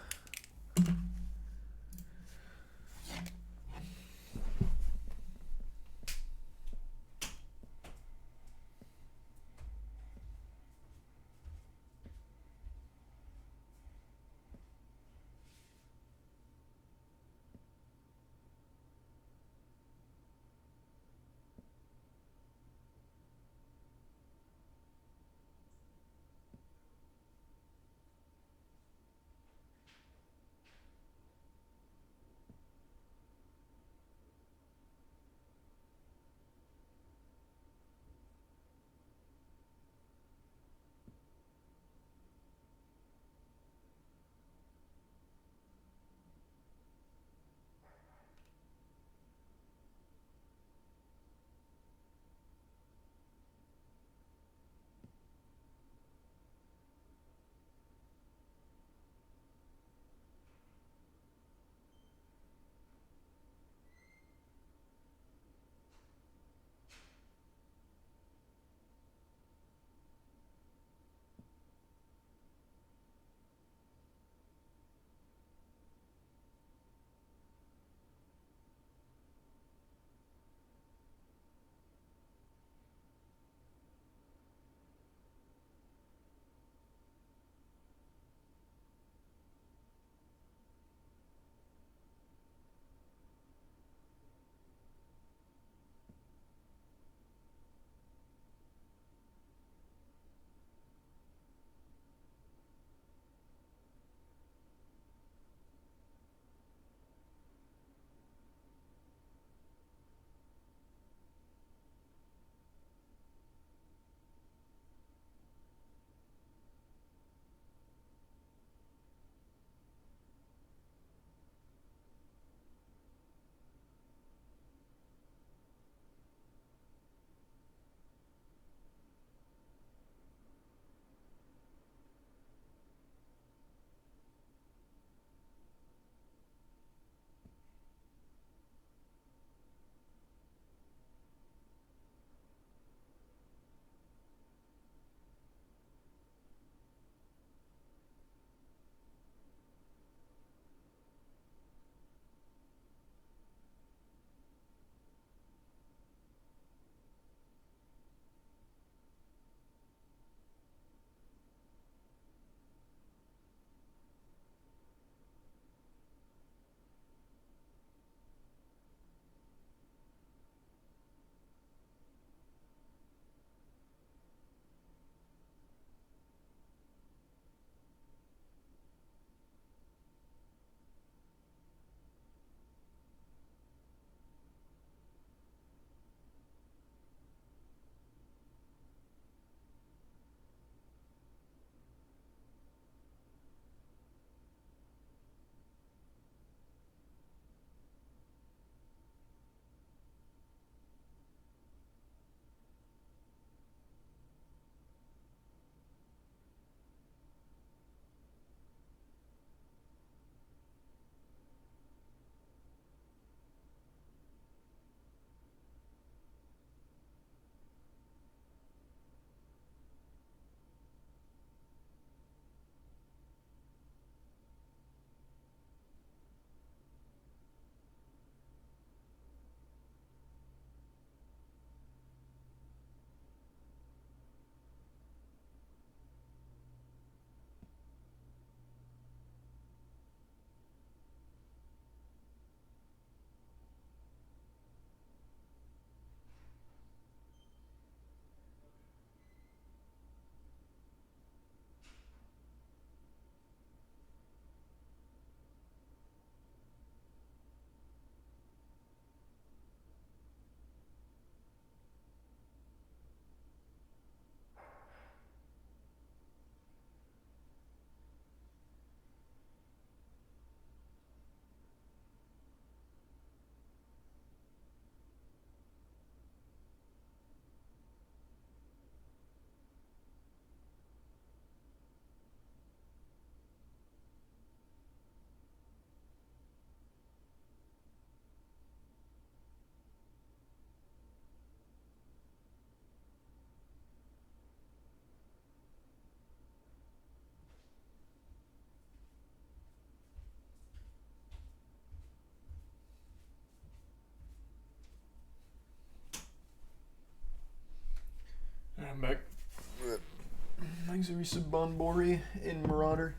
Thanks, Arisa Bonbori in Marauder.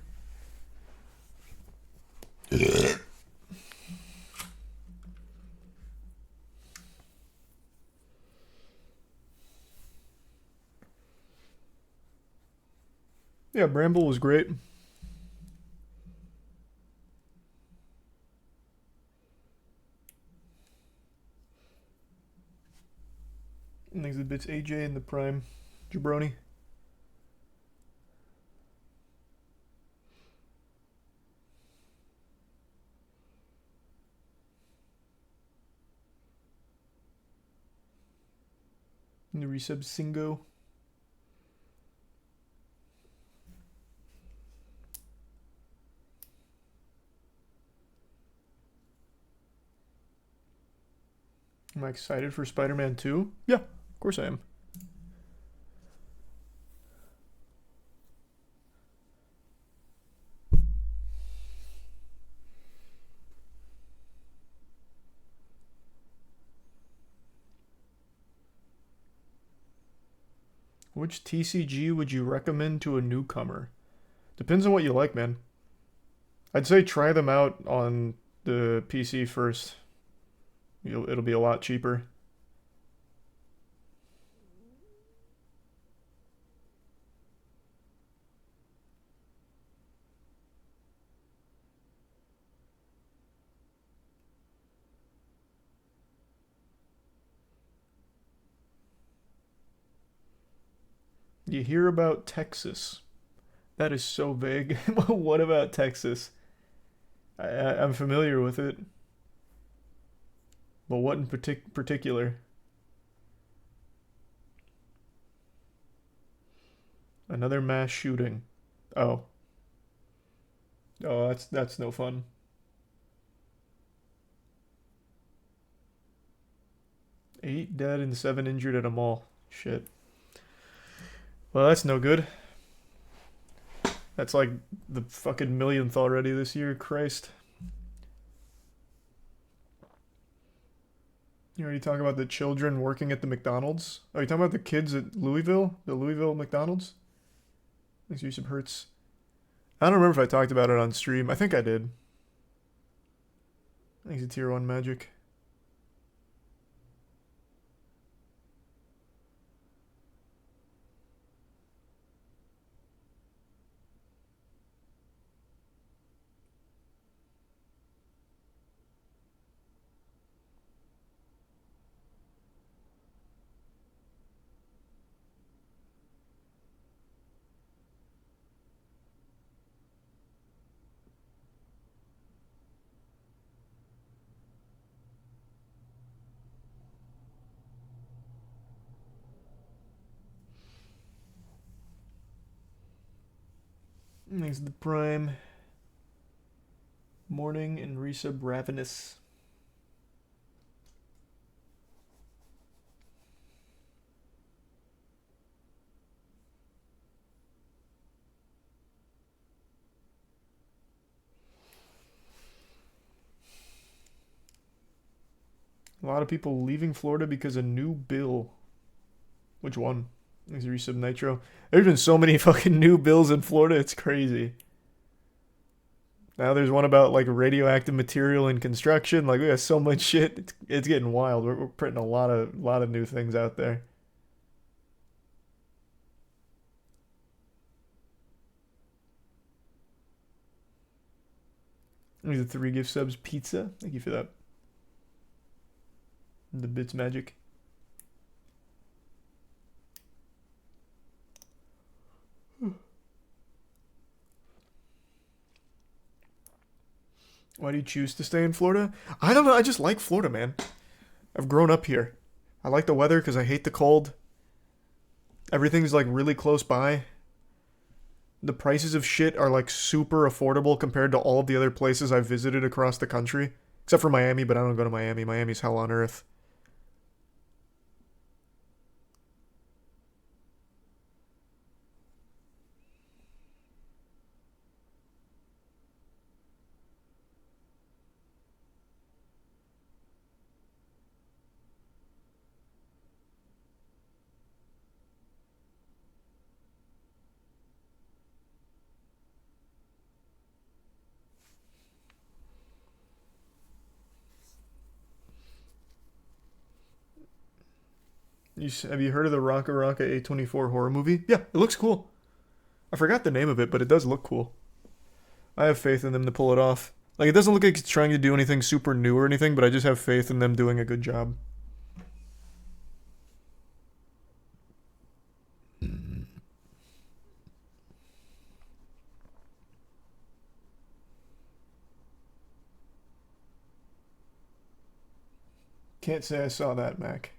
Yeah, Bramble was great. And thanks to the bits AJ in the Prime. Jabroni. And the resub Singo. Am I excited for Spider-Man 2? Yeah, of course I am. Which TCG would you recommend to a newcomer? Depends on what you like, man. I'd say try them out on the PC first. It'll be a lot cheaper. You hear about Texas. That is so vague. What about Texas? I'm familiar with it. But what in particular? Another mass shooting. Oh. Oh, that's no fun. Eight dead and 7 injured at a mall. Shit. Well, that's no good. That's like the fucking millionth already this year. Christ. You already talking about the children working at the McDonald's? Are you talking about the kids at Louisville? The Louisville McDonald's? Thanks, Yusuf Hertz. I don't remember if I talked about it on stream. I think I did. Thanks to Tier 1 Magic. Thanks to the Prime. Morning and resub Ravenous. A lot of people leaving Florida because of new bill. Which one? Thanks to resub Nitro. There's been so many fucking new bills in Florida, it's crazy. Now there's one about like radioactive material in construction. Like we got so much shit. It's getting wild. We're putting a lot of new things out there. These are 3 gift subs. Pizza. Thank you for that. The bits magic. Why do you choose to stay in Florida? I don't know. I just like Florida, man. I've grown up here. I like the weather because I hate the cold. Everything's like really close by. The prices of shit are like super affordable compared to all of the other places I've visited across the country. Except for Miami, but I don't go to Miami. Miami's hell on earth. Have you heard of the Raka Raka A24 horror movie? Yeah, it looks cool. I forgot the name of it, but it does look cool. I have faith in them to pull it off. Like, it doesn't look like it's trying to do anything super new or anything, but I just have faith in them doing a good job. Can't say I saw that, Mac.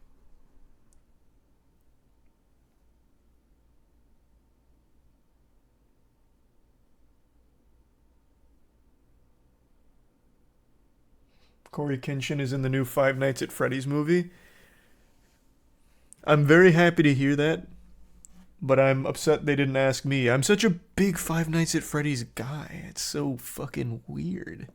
Corey Kenshin is in the new Five Nights at Freddy's movie. I'm very happy to hear that, but I'm upset they didn't ask me. I'm such a big Five Nights at Freddy's guy. It's so fucking weird.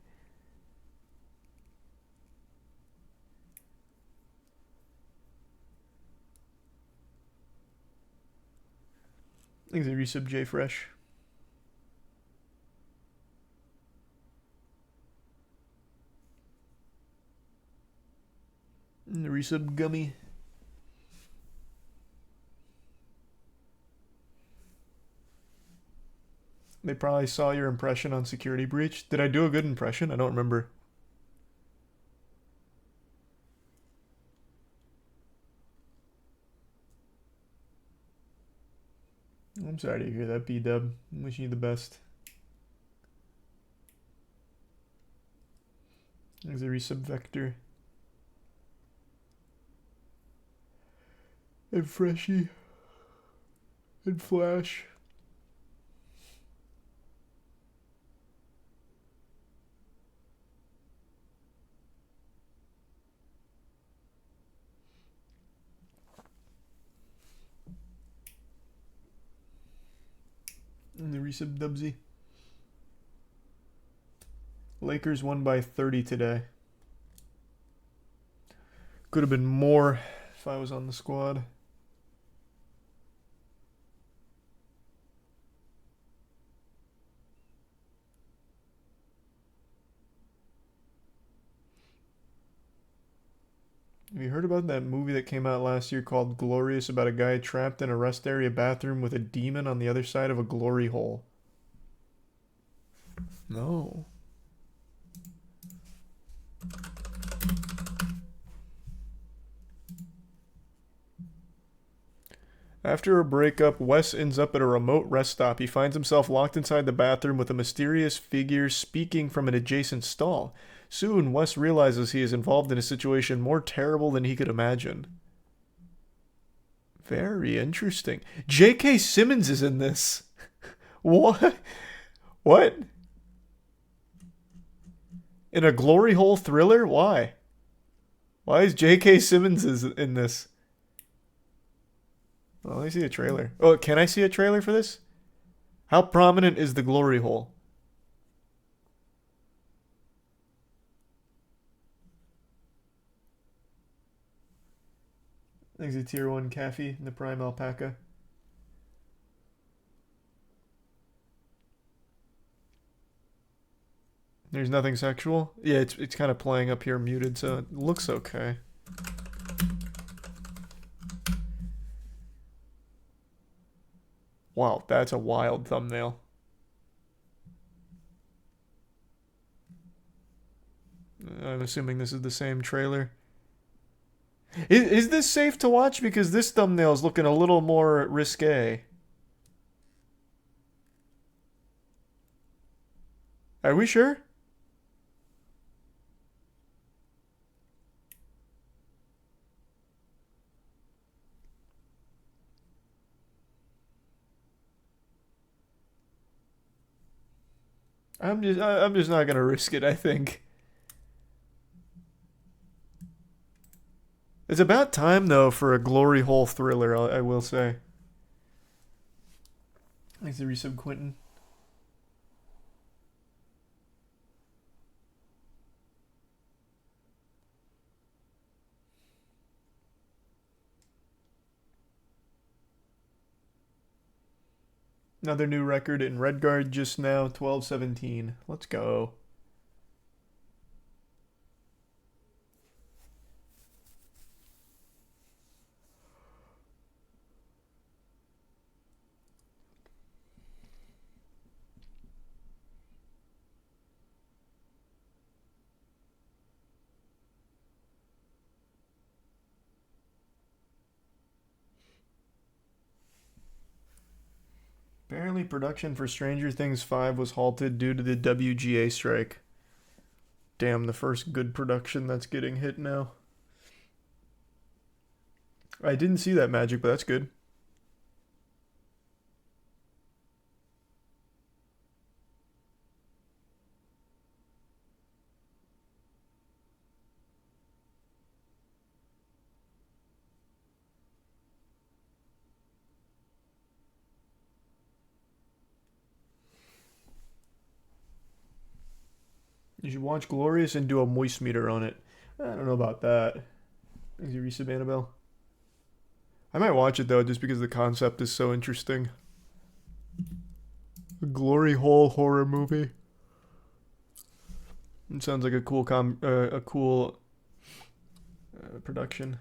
Thanks, Resub J Fresh. Resub Gummy. They probably saw your impression on Security Breach. Did I do a good impression? I don't remember. I'm sorry to hear that, B-Dub. I'm wishing you the best. There's a resub Vector. And Freshy. And Flash. And the resub Dubsy. Lakers won by 30 today. Could have been more if I was on the squad. Have you heard about that movie that came out last year called Glorious, about a guy trapped in a rest area bathroom with a demon on the other side of a glory hole? No. After a breakup, Wes ends up at a remote rest stop. He finds himself locked inside the bathroom with a mysterious figure speaking from an adjacent stall. Soon, Wes realizes he is involved in a situation more terrible than he could imagine. Very interesting. J.K. Simmons is in this. What? What? In a glory hole thriller? Why? Why is J.K. Simmons in this? Well, I see a trailer. Oh, can I see a trailer for this? How prominent is the glory hole? Thanks to Tier 1 Caffey and the Prime Alpaca. There's nothing sexual? Yeah, it's kind of playing up here muted, so it looks okay. Wow, that's a wild thumbnail. I'm assuming this is the same trailer. Is this safe to watch? Because this thumbnail is looking a little more risque. Are we sure? I'm just not gonna risk it, I think. It's about time, though, for a glory hole thriller, I will say. Thanks to resub Quentin. Another new record in Redguard just now, 12:17. Let's go. Apparently production for Stranger Things 5 was halted due to the WGA strike. Damn, the first good production that's getting hit now. I didn't see that magic, but that's good. You should watch Glorious and do a moist meter on it. I don't know about that. Is you resub Annabelle? I might watch it though, just because the concept is so interesting. A glory hole horror movie. It sounds like a cool production.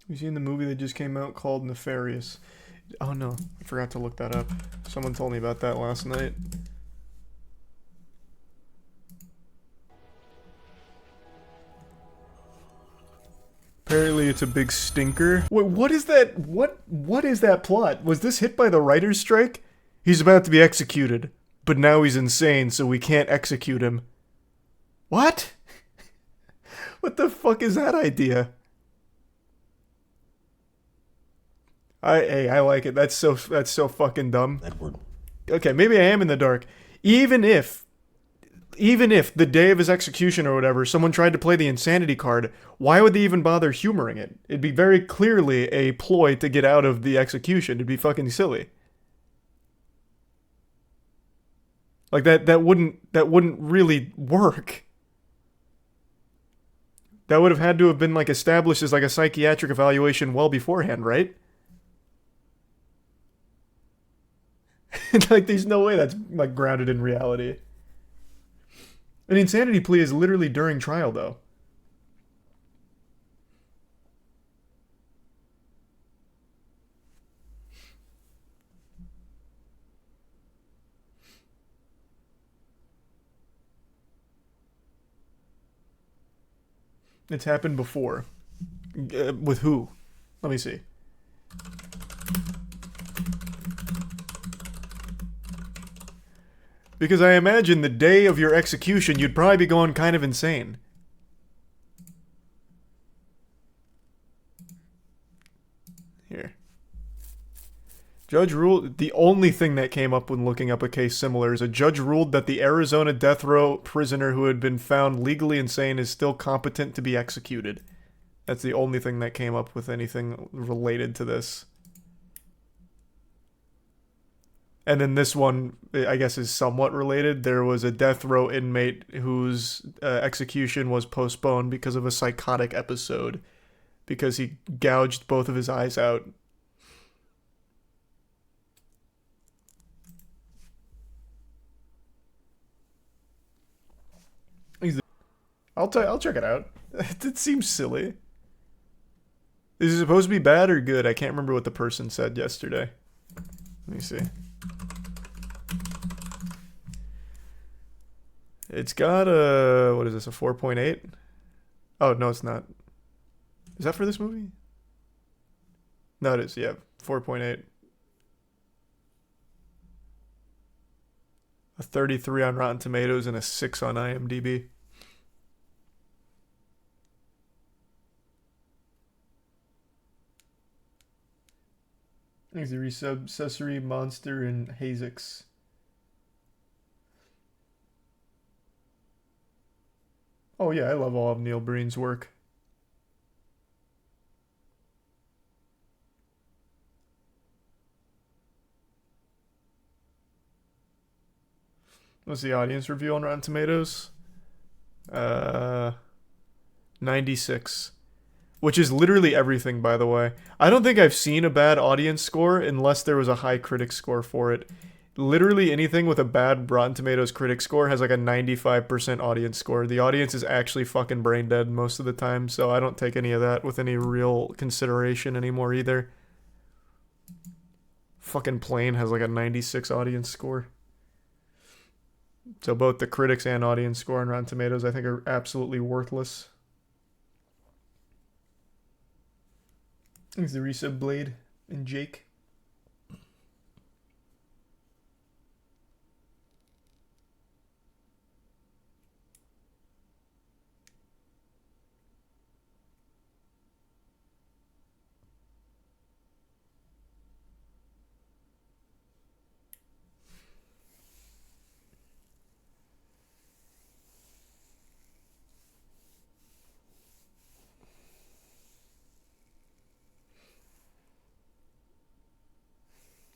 You seen the movie that just came out called Nefarious? Oh no, I forgot to look that up. Someone told me about that last night. Apparently it's a big stinker. Wait, what is that? What is that plot? Was this hit by the writer's strike? He's about to be executed, but now he's insane, so we can't execute him. What? What the fuck is that idea? I like it. That's so fucking dumb. Edward. Okay, maybe I am in the dark. Even if the day of his execution or whatever, someone tried to play the insanity card, why would they even bother humoring it? It'd be very clearly a ploy to get out of the execution. It'd be fucking silly. Like that wouldn't really work. That would have had to have been like established as like a psychiatric evaluation well beforehand, right? Like, there's no way that's, like, grounded in reality. An insanity plea is literally during trial, though. It's happened before. With who? Let me see. Because I imagine the day of your execution, you'd probably be going kind of insane. Here. Judge ruled... The only thing that came up when looking up a case similar is a judge ruled that the Arizona death row prisoner who had been found legally insane is still competent to be executed. That's the only thing that came up with anything related to this. And then this one, I guess, is somewhat related. There was a death row inmate whose execution was postponed because of a psychotic episode. Because he gouged both of his eyes out. I'll check it out. It seems silly. Is it supposed to be bad or good? I can't remember what the person said yesterday. Let me see. It's got a... What is this, a 4.8? Oh, no, it's not. Is that for this movie? No, it is, yeah. 4.8. A 33 on Rotten Tomatoes and a 6 on IMDb. There's the resub, Accessory, Monster, and Hazix. Oh yeah, I love all of Neil Breen's work. What's the audience review on Rotten Tomatoes? 96. Which is literally everything, by the way. I don't think I've seen a bad audience score unless there was a high critic score for it. Literally anything with a bad Rotten Tomatoes critic score has like a 95% audience score. The audience is actually fucking brain dead most of the time, so I don't take any of that with any real consideration anymore either. Fucking Plane has like a 96 audience score. So both the critics and audience score on Rotten Tomatoes I think are absolutely worthless. Thanks the resub Blade and Jake.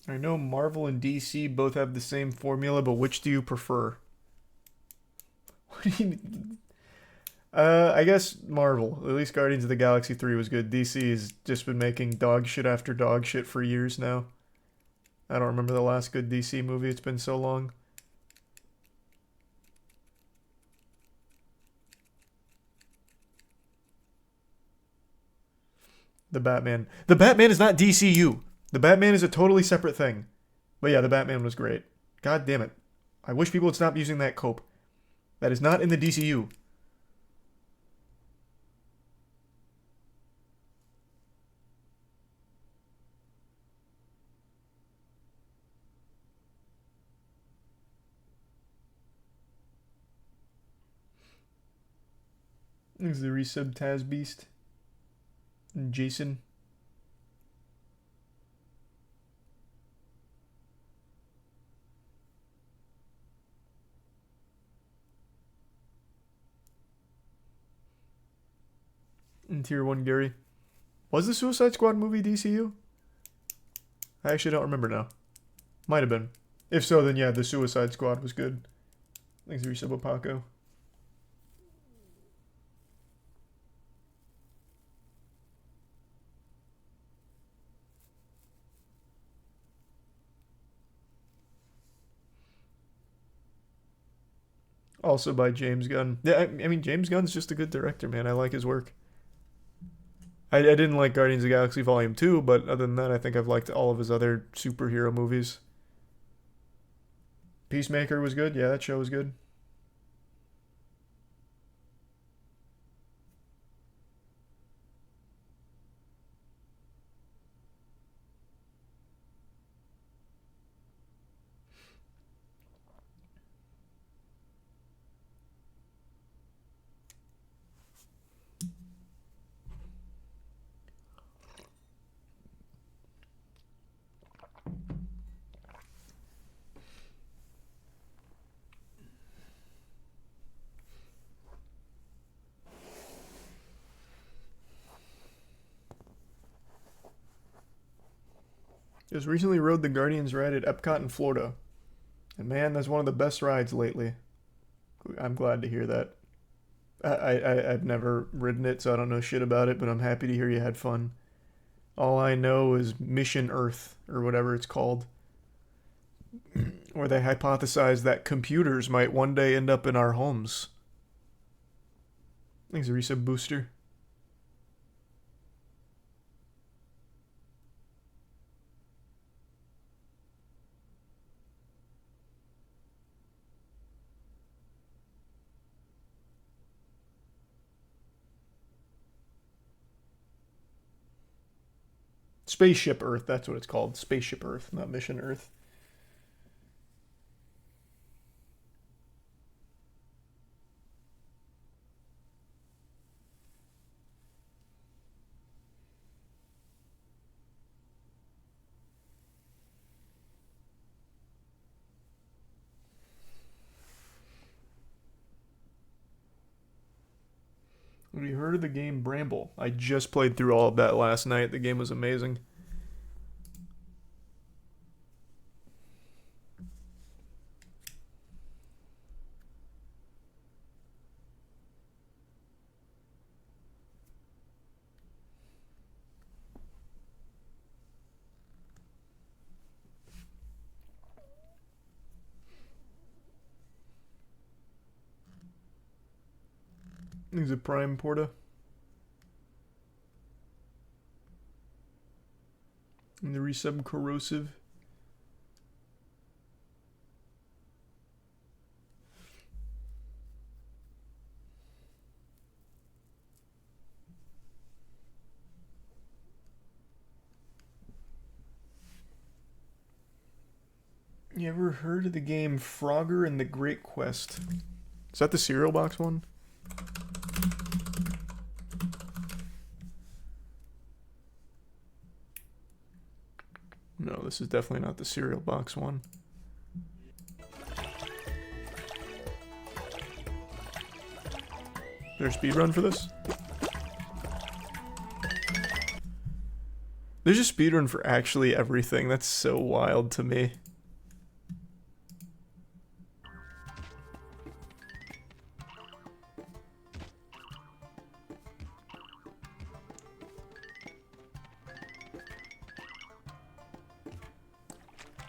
I know Marvel and DC both have the same formula, but which do you prefer? What do you mean? I guess Marvel. At least Guardians of the Galaxy 3 was good. DC has just been making dog shit after dog shit for years now. I don't remember the last good DC movie. It's been so long. The Batman. The Batman is not DCU. The Batman is a totally separate thing. But yeah, the Batman was great. God damn it. I wish people would stop using that cope. That is not in the DCU. This is the resub MrBeast. And Jason. And Tier 1 Gary. Was the Suicide Squad movie DCU? I actually don't remember now. Might have been. If so, then yeah, the Suicide Squad was good. Thanks for resub Paco. Also by James Gunn. Yeah, I mean, James Gunn's just a good director, man. I like his work. I didn't like Guardians of the Galaxy Volume 2, but other than that, I think I've liked all of his other superhero movies. Peacemaker was good. Yeah, that show was good. Just recently rode the Guardians ride at Epcot in Florida. And man, that's one of the best rides lately. I'm glad to hear that. I've never ridden it, so I don't know shit about it, but I'm happy to hear you had fun. All I know is Mission Earth, or whatever it's called. Where they hypothesize that computers might one day end up in our homes. Thanks, Resub Booster. Spaceship Earth, that's what it's called. Spaceship Earth, not Mission Earth. Have you heard of the game Bramble? I just played through all of that last night. The game was amazing. He's a Prime Porta. And the resub corrosive. You ever heard of the game Frogger and the Great Quest? Is that the cereal box one? No, this is definitely not the cereal box one. Is there a speedrun for this? There's a speedrun for actually everything. That's so wild to me.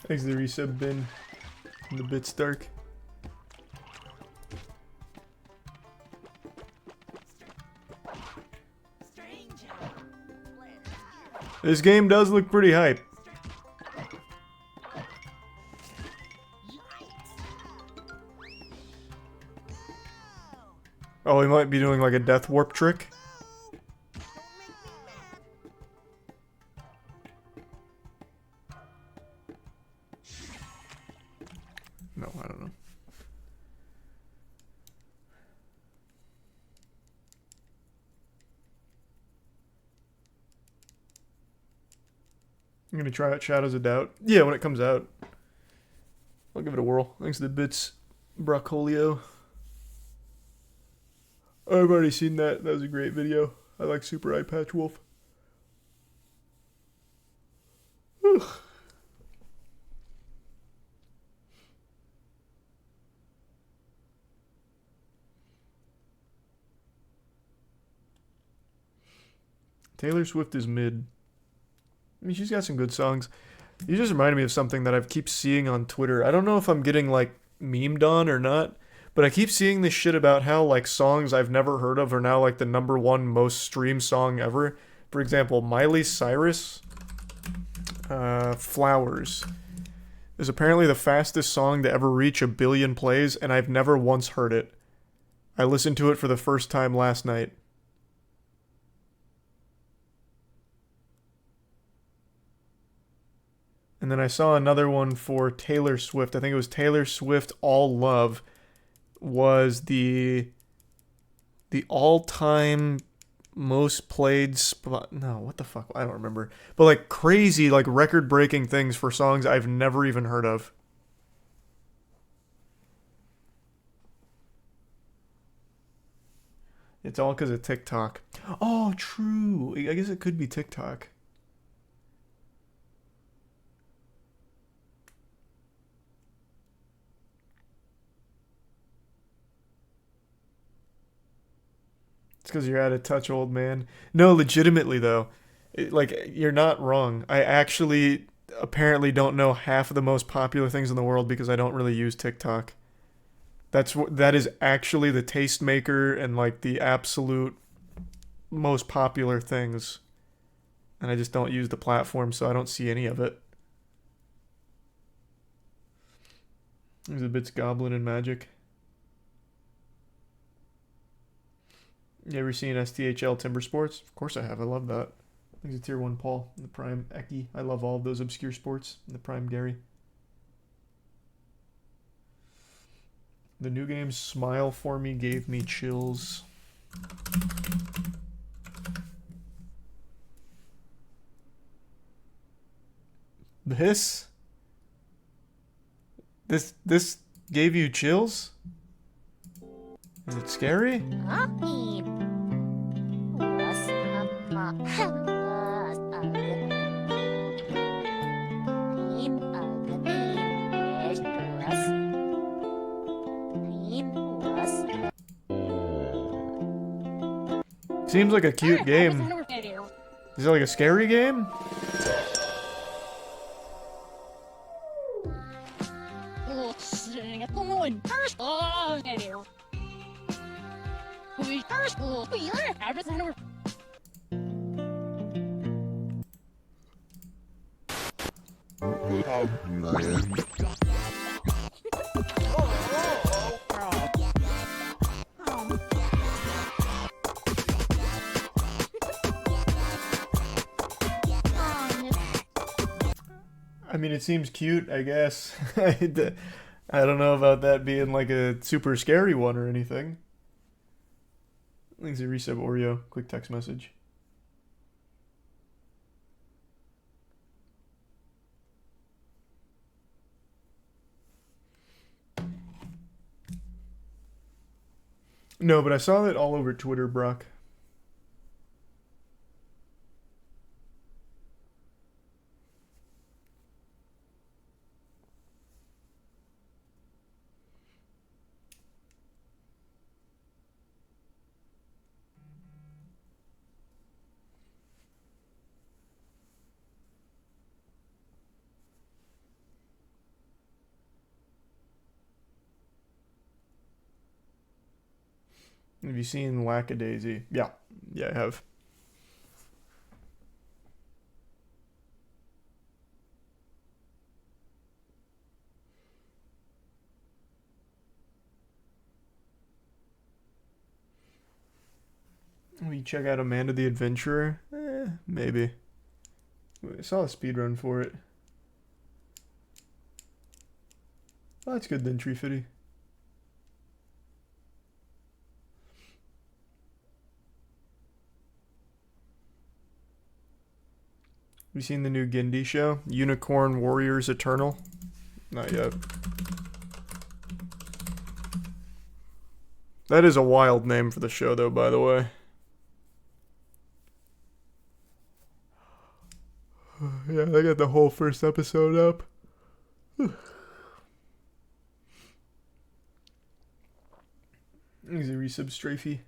Thanks to the resub bin and the bits dark. This game does look pretty hype. Oh, he might be doing like a death warp trick. No, I don't know. I'm gonna try out Shadows of Doubt. Yeah, when it comes out. I'll give it a whirl. Thanks to the bits, Broccolio. I've already seen that. That was a great video. I like Super Eye Patch Wolf. Ugh. Taylor Swift is mid. I mean, she's got some good songs. You just reminded me of something that I keep seeing on Twitter. I don't know if I'm getting, like, memed on or not, but I keep seeing this shit about how, like, songs I've never heard of are now, like, the #1 most streamed song ever. For example, Miley Cyrus, Flowers, is apparently the fastest song to ever reach 1 billion plays, and I've never once heard it. I listened to it for the first time last night. And then I saw another one for Taylor Swift. I think it was Taylor Swift All Love was the all-time most played spot. No, what the fuck? I don't remember. But like crazy, like record-breaking things for songs I've never even heard of. It's all because of TikTok. Oh, true. I guess it could be TikTok. It's because you're out of touch, old man. No, legitimately, though. You're not wrong. I actually apparently don't know half of the most popular things in the world because I don't really use TikTok. That is actually the tastemaker and, like, the absolute most popular things. And I just don't use the platform, so I don't see any of it. There's a bits Goblin and Magic. You ever seen STHL Timber Sports? Of course I have. I love that. I think it's a tier 1 Paul. And the Prime Eki. I love all of those obscure sports. And the Prime Gary. The new game Smile For Me gave me chills. This gave you chills? Is it scary? Seems like a cute game. Is it like a scary game? I mean, it seems cute, I guess. I don't know about that being like a super scary one or anything. Linksy resub Oreo. Quick text message. No, but I saw that all over Twitter, Brock. Have you seen Lackadaisy? Yeah. Yeah, I have. We check out Amanda the Adventurer? Maybe. I saw a speedrun for it. Oh, that's good then, Tree Fitty. Have you seen the new Gindi show? Unicorn Warriors Eternal? Not yet. That is a wild name for the show, though, by the way. Yeah, I got the whole first episode up. Easy resub strafey.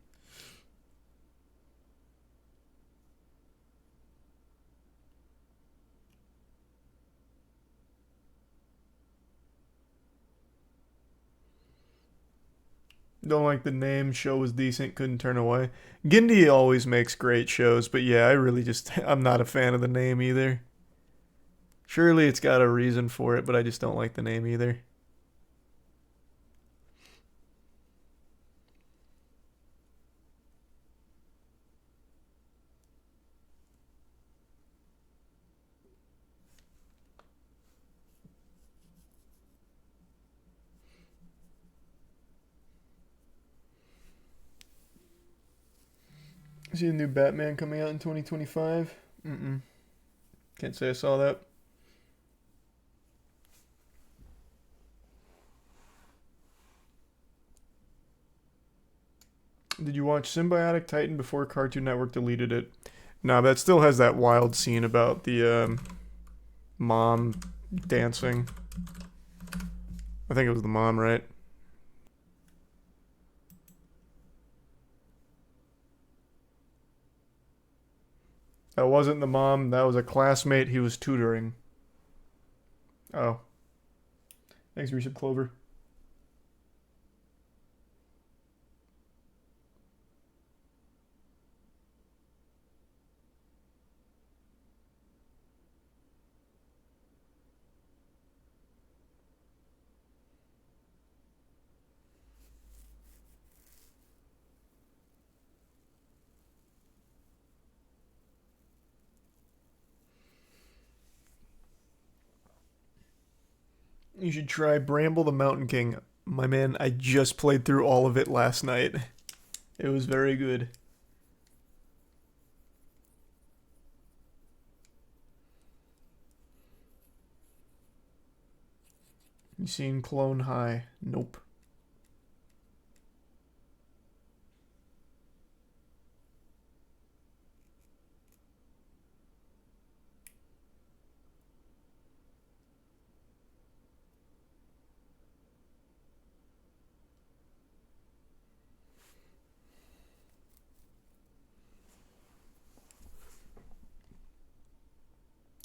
Don't like the name. Show was decent. Couldn't turn away. Gindi always makes great shows, but yeah, I really just... I'm not a fan of the name either. Surely it's got a reason for it, but I just don't like the name either. See a new Batman coming out in 2025? Can't say I saw that. Did you watch Symbiotic Titan before Cartoon Network deleted it? No, that still has that wild scene about the mom dancing. I think it was the mom, right? That wasn't the mom, that was a classmate he was tutoring. Oh. Thanks, Resub Clover. You should try Bramble the Mountain King. My man, I just played through all of it last night. It was very good. You seen Clone High? Nope.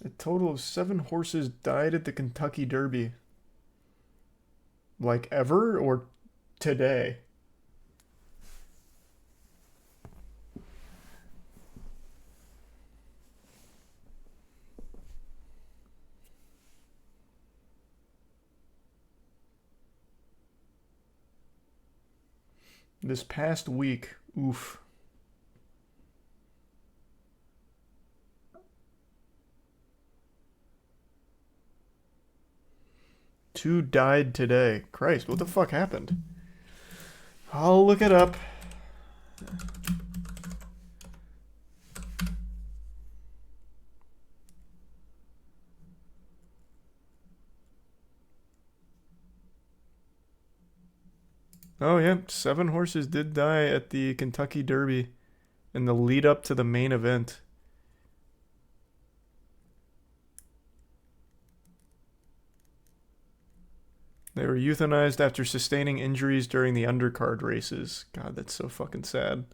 A total of 7 horses died at the Kentucky Derby. Like ever or today? This past week, oof. Two died today. Christ, what the fuck happened? I'll look it up. Oh, yeah, 7 horses did die at the Kentucky Derby in the lead up to the main event. They were euthanized after sustaining injuries during the undercard races. God, that's so fucking sad.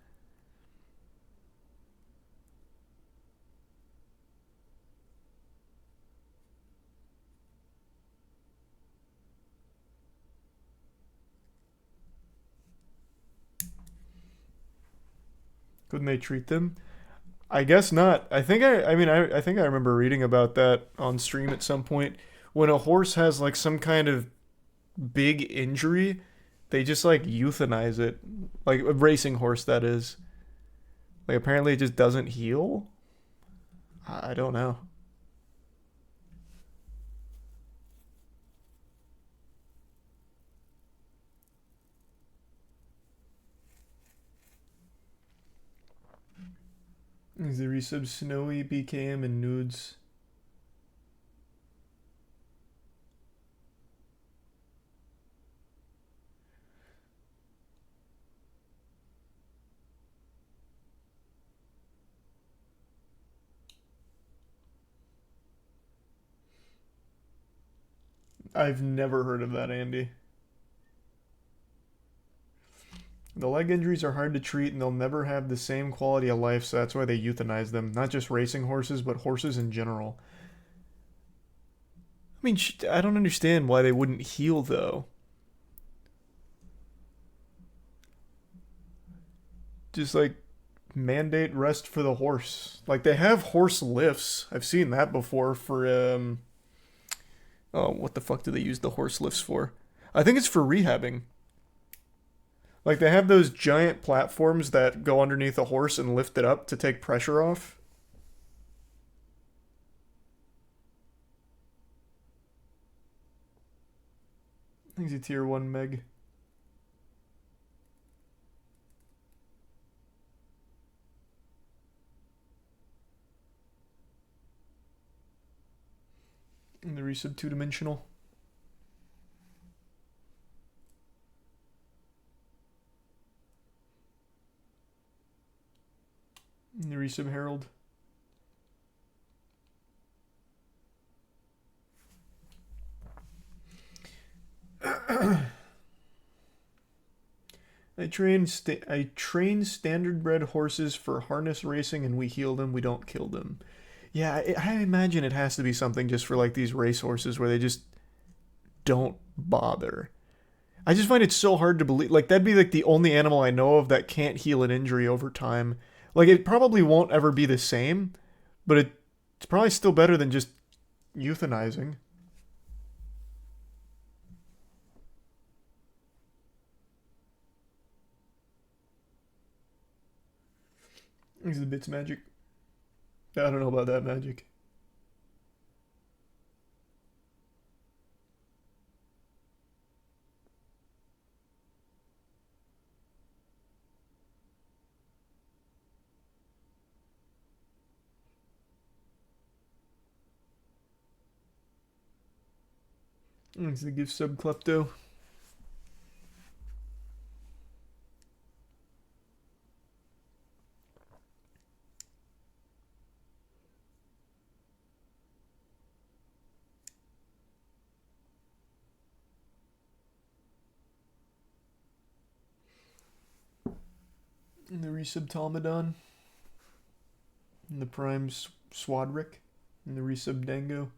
Couldn't they treat them? I guess not. I think I think I remember reading about that on stream at some point. When a horse has like some kind of big injury, they just like euthanize it. Like a racing horse, that is. Like apparently it just doesn't heal? I don't know. Is the resub Snowy, BKM, and Nudes? I've never heard of that, Andy. The leg injuries are hard to treat and they'll never have the same quality of life, so that's why they euthanize them. Not just racing horses, but horses in general. I mean, I don't understand why they wouldn't heal, though. Just, like, mandate rest for the horse. Like, they have horse lifts. I've seen that before for, oh, what the fuck do they use the horse lifts for? I think it's for rehabbing. Like, they have those giant platforms that go underneath a horse and lift it up to take pressure off. I think it's a tier 1 meg. And the resub 2-dimensional. And the resub Herald. I train standard bred horses for harness racing and we heal them, we don't kill them. Yeah, I imagine it has to be something just for like these race horses where they just don't bother. I just find it so hard to believe. Like, that'd be like the only animal I know of that can't heal an injury over time. Like, it probably won't ever be the same, but it's probably still better than just euthanizing. This is the bits magic. I don't know about that magic. It's the gift sub klepto. And the resub Talmadon. And the prime Swadrick. And the resub Dango.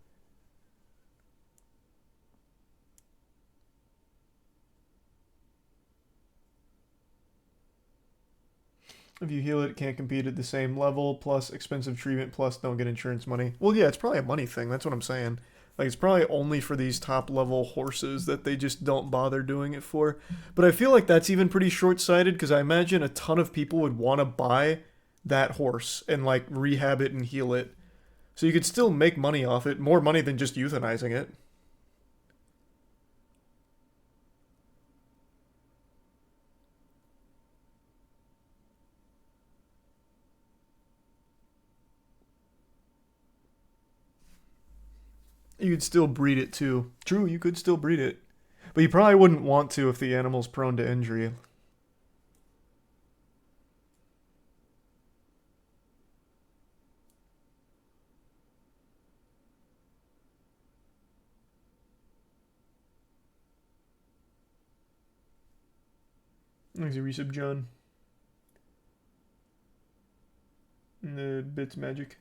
If you heal it, it can't compete at the same level, plus expensive treatment, plus don't get insurance money. Well, yeah, it's probably a money thing. That's what I'm saying. Like, it's probably only for these top-level horses that they just don't bother doing it for. But I feel like that's even pretty short-sighted, because I imagine a ton of people would want to buy that horse and, like, rehab it and heal it. So you could still make money off it, more money than just euthanizing it. You could still breed it too. True, you could still breed it. But you probably wouldn't want to if the animal's prone to injury. Thanks, Resub John. And the bits magic.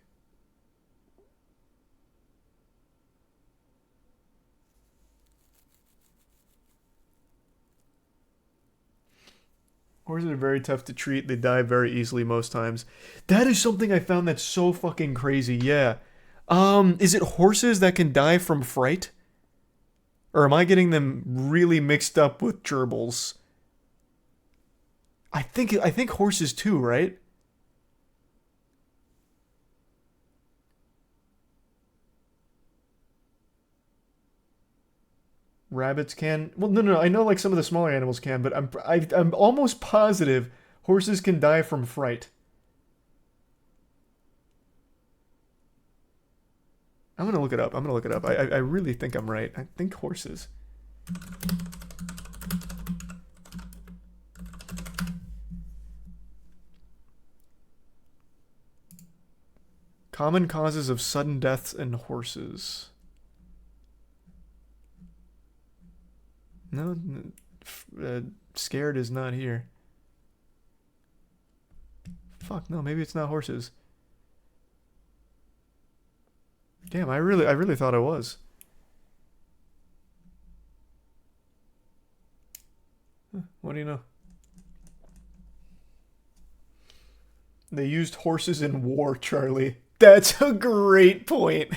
Horses are very tough to treat. They die very easily most times. That is something I found that's so fucking crazy. Yeah. Is it horses that can die from fright? Or am I getting them really mixed up with gerbils? I think horses too, right? Rabbits can. Well, no. I know like some of the smaller animals can, but I'm almost positive horses can die from fright. I'm gonna look it up. I really think I'm right. I think horses. Common causes of sudden deaths in horses. No, scared is not here. Fuck, no, maybe it's not horses. Damn, I really thought it was. Huh, what do you know? They used horses in war, Charlie. That's a great point.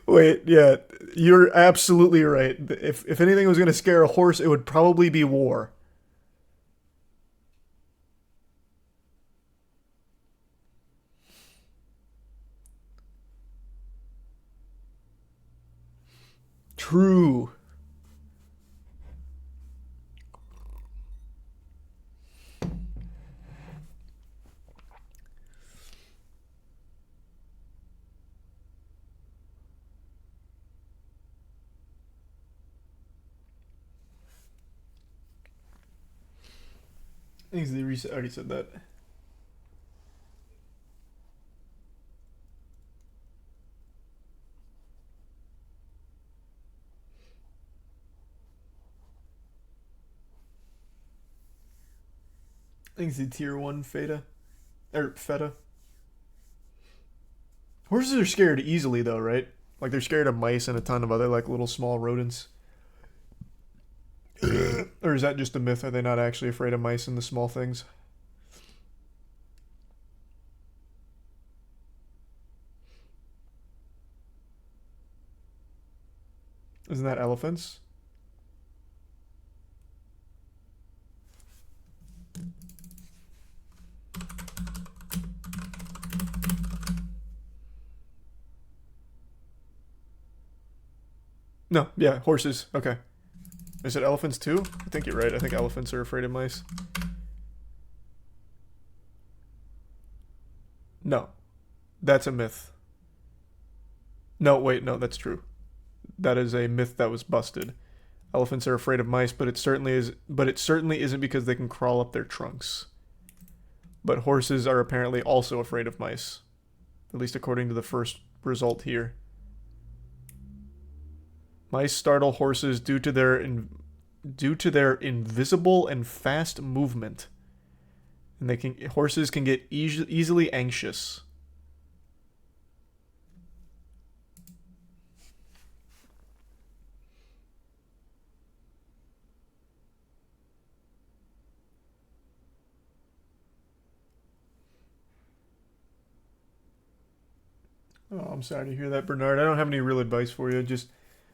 Wait, yeah, you're absolutely right. If anything was going to scare a horse, it would probably be war. True. I think the reset already said that. I think it's the tier 1 feta. Or feta. Horses are scared easily though, right? Like they're scared of mice and a ton of other like little small rodents. Or is that just a myth? Are they not actually afraid of mice and the small things? Isn't that elephants? No, yeah, horses. Okay. Is it elephants too? I think you're right. I think elephants are afraid of mice. No. That's a myth. No, wait, no, that's true. That is a myth that was busted. Elephants are afraid of mice, but it certainly isn't because they can crawl up their trunks. But horses are apparently also afraid of mice. At least according to the first result here. Mice startle horses due to their invisible and fast movement. And horses can get easily anxious. Oh, I'm sorry to hear that, Bernard. I don't have any real advice for you. Just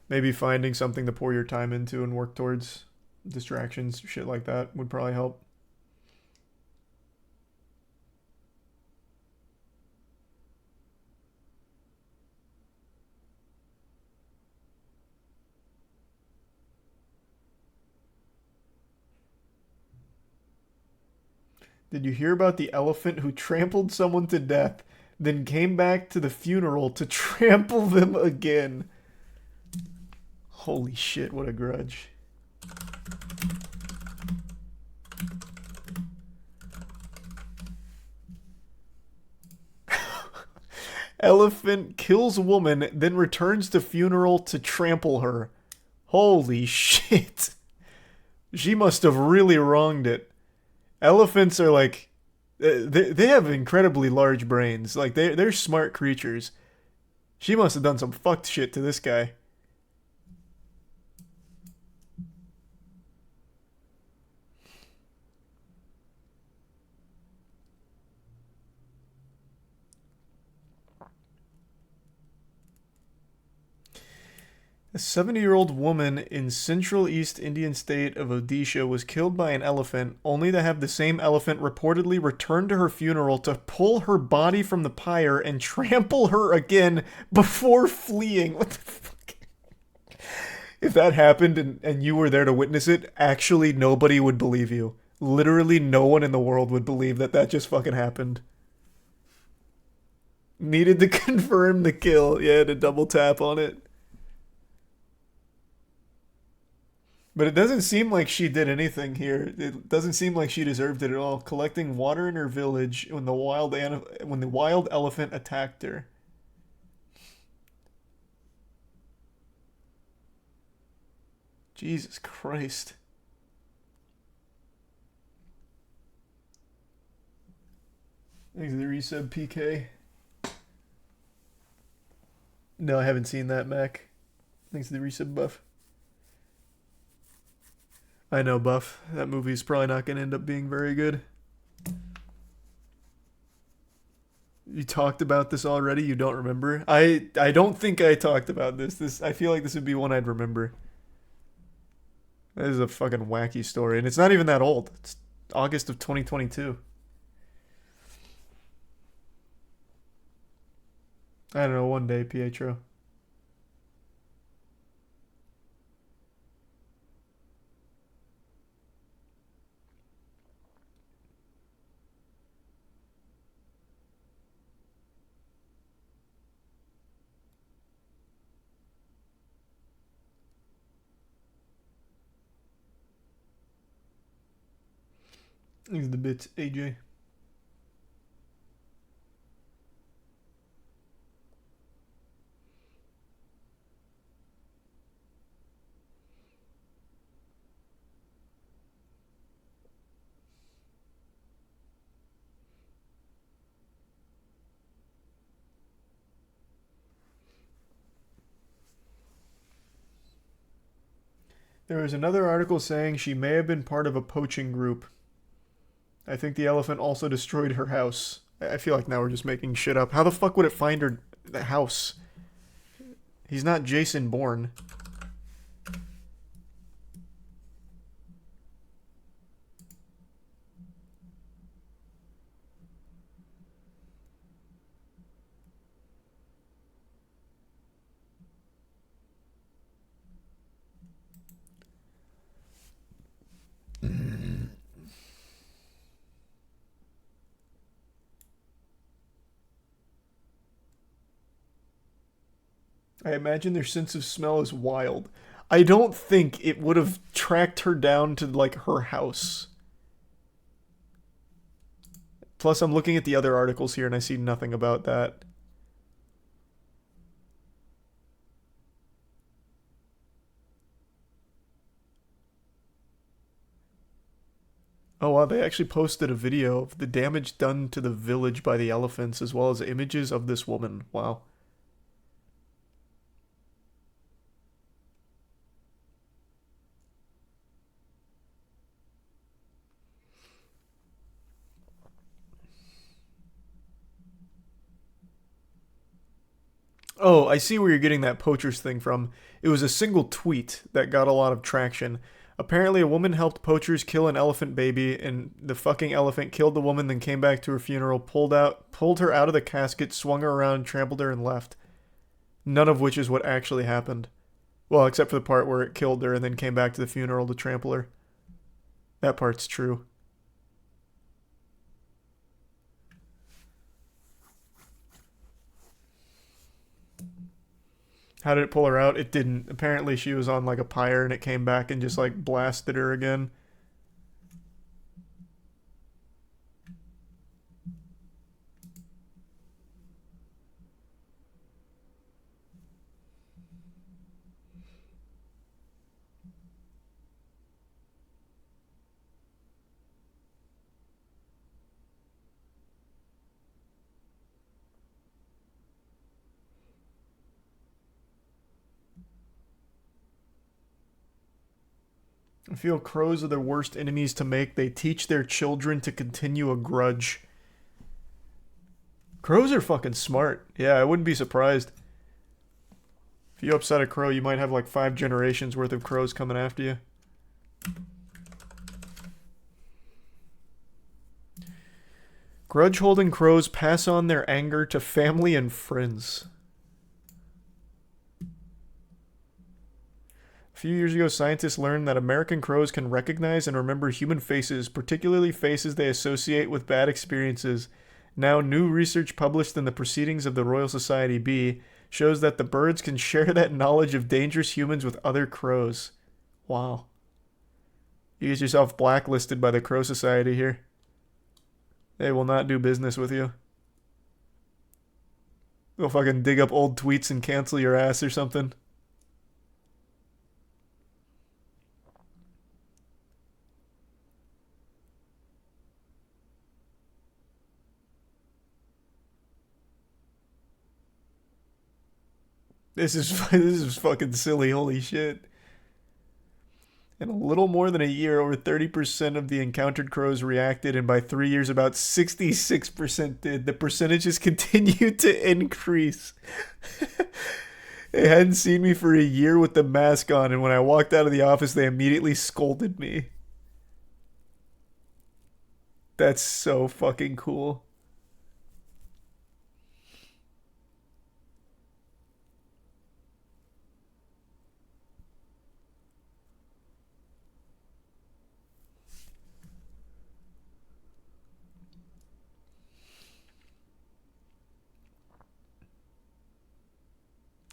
maybe finding something to pour your time into and work towards. Distractions, shit like that would probably help. Did you hear about the elephant who trampled someone to death, then came back to the funeral to trample them again? Holy shit, what a grudge. Elephant kills woman, then returns to funeral to trample her. Holy shit. She must have really wronged it. Elephants are like... They have incredibly large brains. Like, they're smart creatures. She must have done some fucked shit to this guy. A 70-year-old woman in central east Indian state of Odisha was killed by an elephant, only to have the same elephant reportedly return to her funeral to pull her body from the pyre and trample her again before fleeing. What the fuck? If that happened and you were there to witness it, actually nobody would believe you. Literally no one in the world would believe that that just fucking happened. Needed to confirm the kill. Yeah, to double tap on it. But it doesn't seem like she did anything here. It doesn't seem like she deserved it at all. Collecting water in her village when the wild elephant attacked her. Jesus Christ. Thanks for the resub, PK. No, I haven't seen that, Mac. Thanks for the resub, Buff. I know, Buff. That movie's probably not going to end up being very good. You talked about this already? You don't remember? I don't think I talked about this. I feel like this would be one I'd remember. This is a fucking wacky story, and it's not even that old. It's August of 2022. I don't know, one day, Pietro. Thanks the bits, AJ. There was another article saying she may have been part of a poaching group. I think the elephant also destroyed her house. I feel like now we're just making shit up. How the fuck would it find her the house? He's not Jason Bourne. I imagine their sense of smell is wild. I don't think it would have tracked her down to, like, her house. Plus, I'm looking at the other articles here and I see nothing about that. Oh wow, they actually posted a video of the damage done to the village by the elephants as well as images of this woman. Wow. Oh, I see where you're getting that poachers thing from. It was a single tweet that got a lot of traction. Apparently, a woman helped poachers kill an elephant baby, and the fucking elephant killed the woman, then came back to her funeral, pulled her out of the casket, swung her around, trampled her, and left. None of which is what actually happened. Well, except for the part where it killed her and then came back to the funeral to trample her. That part's true. How did it pull her out? It didn't. Apparently she was on like a pyre and it came back and just like blasted her again. I feel crows are the worst enemies to make. They teach their children to continue a grudge. Crows are fucking smart. Yeah, I wouldn't be surprised. If you upset a crow, you might have like 5 generations worth of crows coming after you. Grudge-holding crows pass on their anger to family and friends. A few years ago, scientists learned that American crows can recognize and remember human faces, particularly faces they associate with bad experiences. Now, new research published in the Proceedings of the Royal Society B shows that the birds can share that knowledge of dangerous humans with other crows. Wow. You get yourself blacklisted by the Crow Society here. They will not do business with you. They'll fucking dig up old tweets and cancel your ass or something. This is fucking silly, holy shit. In a little more than a year, over 30% of the encountered crows reacted, and by 3 years, about 66% did. The percentages continued to increase. They hadn't seen me for a year with the mask on, and when I walked out of the office, they immediately scolded me. That's so fucking cool.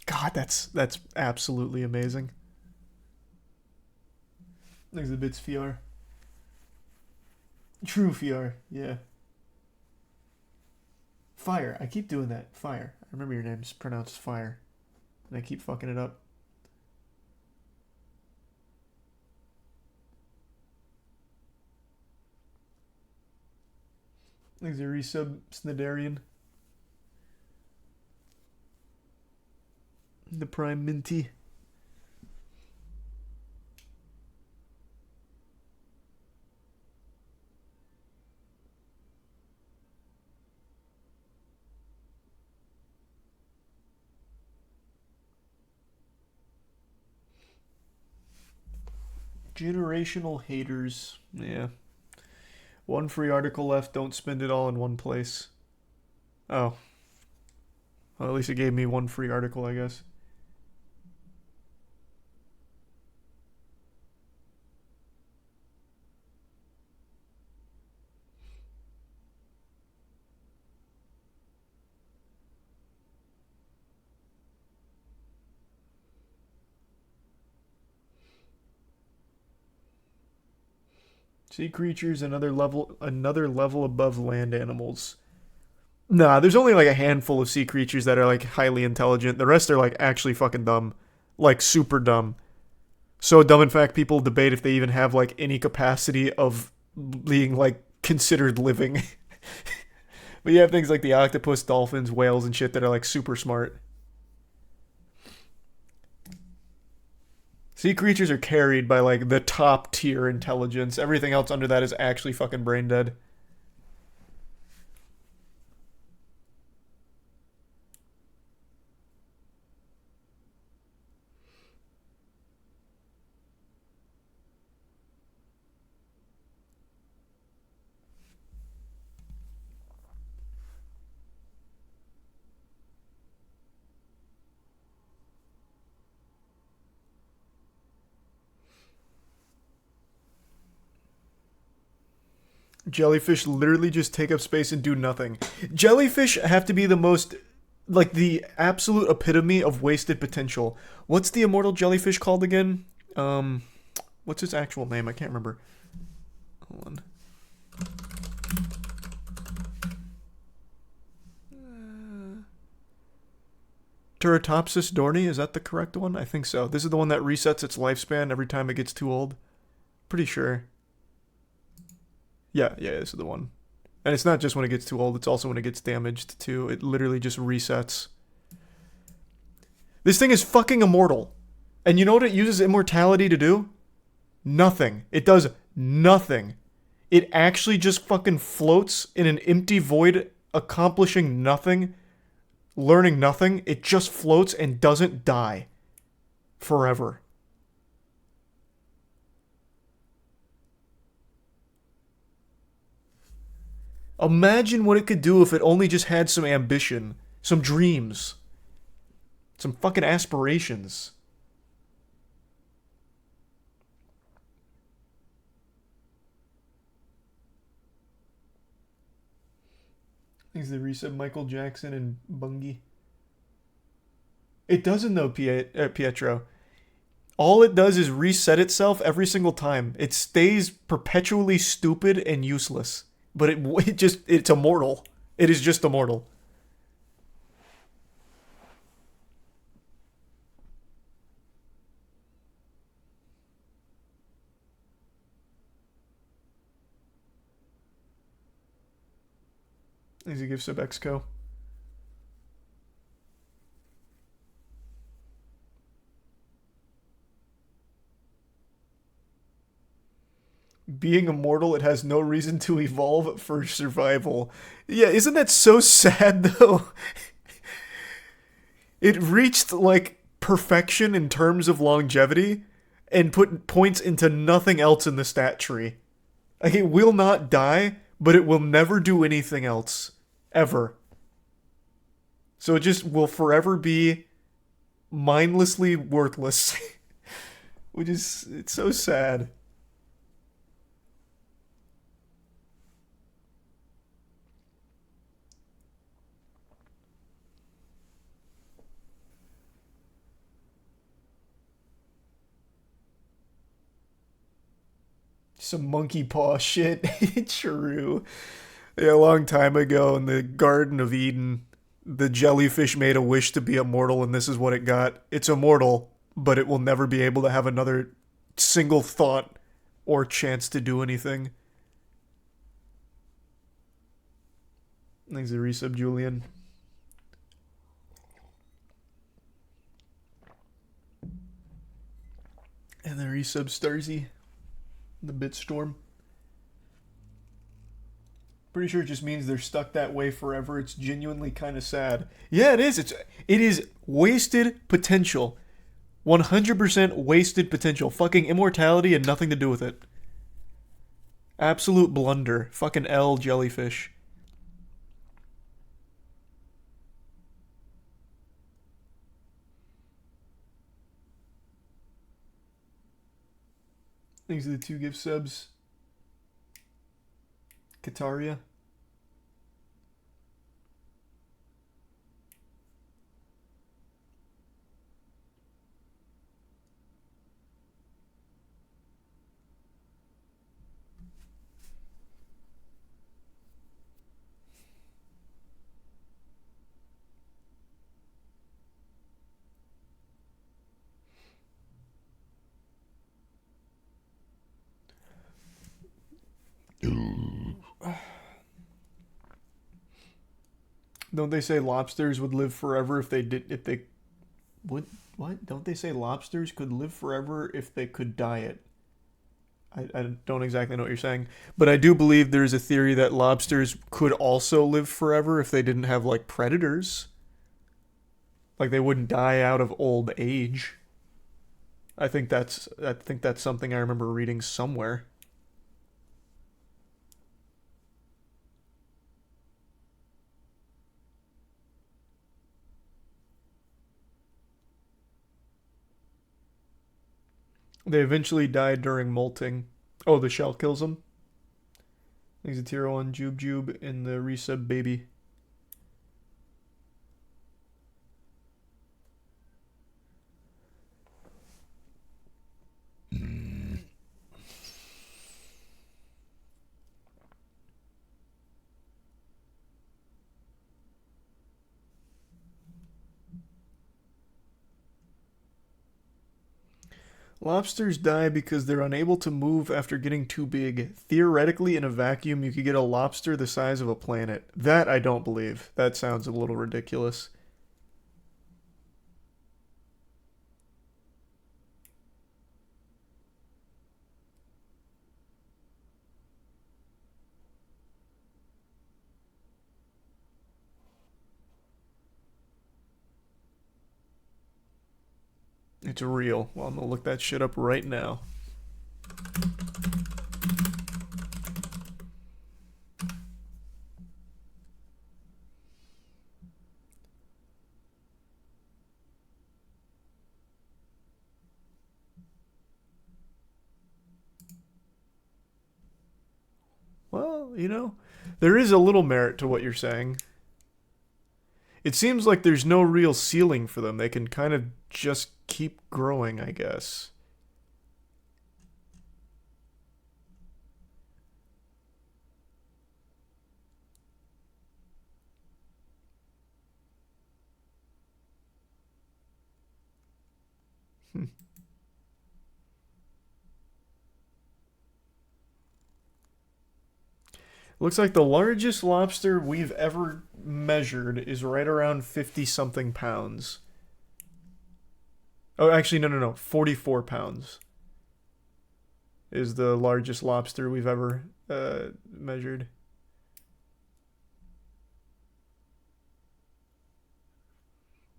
God, that's absolutely amazing. There's the bits VR. True VR, yeah. Fire. I keep doing that. Fire. I remember your name's pronounced Fire. And I keep fucking it up. There's a resub Snidarian. The Prime Minty. Generational haters. Yeah. One free article left. Don't spend it all in one place. Oh. Well, at least it gave me one free article, I guess. Sea creatures, another level above land animals. Nah, there's only like a handful of sea creatures that are like highly intelligent. The rest are like actually fucking dumb. Like super dumb. So dumb in fact people debate if they even have like any capacity of being like considered living. But you have things like the octopus, dolphins, whales and shit that are like super smart. Sea creatures are carried by, like, the top tier intelligence. Everything else under that is actually fucking brain dead. Jellyfish literally just take up space and do nothing. Jellyfish have to be the most, like, the absolute epitome of wasted potential. What's the immortal jellyfish called again? What's its actual name? I can't remember. Hold on. Teratopsis dorni, is that the correct one? I think so. This is the one that resets its lifespan every time it gets too old. Pretty sure. Yeah, this is the one. And it's not just when it gets too old, it's also when it gets damaged too. It literally just resets. This thing is fucking immortal. And you know what it uses immortality to do? Nothing. It does nothing. It actually just fucking floats in an empty void, accomplishing nothing, learning nothing. It just floats and doesn't die. Forever. Imagine what it could do if it only just had some ambition, some dreams, some fucking aspirations. Things that reset Michael Jackson and Bungie. It doesn't though, Pietro. All it does is reset itself every single time. It stays perpetually stupid and useless. But it's immortal. It is just immortal. Easy gift sub Exco. Being immortal, it has no reason to evolve for survival. Yeah, isn't that so sad, though? It reached, like, perfection in terms of longevity and put points into nothing else in the stat tree. Like, it will not die, but it will never do anything else. Ever. So it just will forever be mindlessly worthless. Which is, it's so sad. Some monkey paw shit. True. Yeah, a long time ago in the Garden of Eden, the jellyfish made a wish to be immortal, and this is what it got. It's immortal, but it will never be able to have another single thought or chance to do anything. Thanks to resub, Julian. And the resub, Starzy. The Bitstorm. Pretty sure it just means they're stuck that way forever. It's genuinely kind of sad. Yeah, it is. It is wasted potential. 100% wasted potential. Fucking immortality and nothing to do with it. Absolute blunder. Fucking L jellyfish. Thanks to the 2 gift subs. Kataria. Don't they say lobsters would live forever if they what? Don't they say lobsters could live forever if they could diet? I don't exactly know what you're saying, but I do believe there's a theory that lobsters could also live forever if they didn't have, like, predators. Like, they wouldn't die out of old age. I think that's something I remember reading somewhere. They eventually die during molting. Oh, the shell kills them? Thanks a tier 1 Jube in the resub baby. Lobsters die because they're unable to move after getting too big. Theoretically, in a vacuum, you could get a lobster the size of a planet. That I don't believe. That sounds a little ridiculous. It's real. Well, I'm gonna look that shit up right now. Well, you know, there is a little merit to what you're saying. It seems like there's no real ceiling for them. They can kind of just keep growing, I guess. Looks like the largest lobster we've ever measured is right around 50-something pounds. Oh, actually, no. 44 pounds is the largest lobster we've ever measured.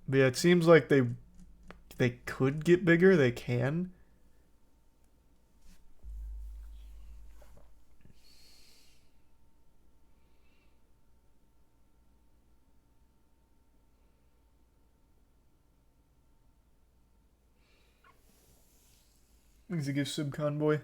But yeah, it seems like they could get bigger. They can. Thanks a gift sub convoy.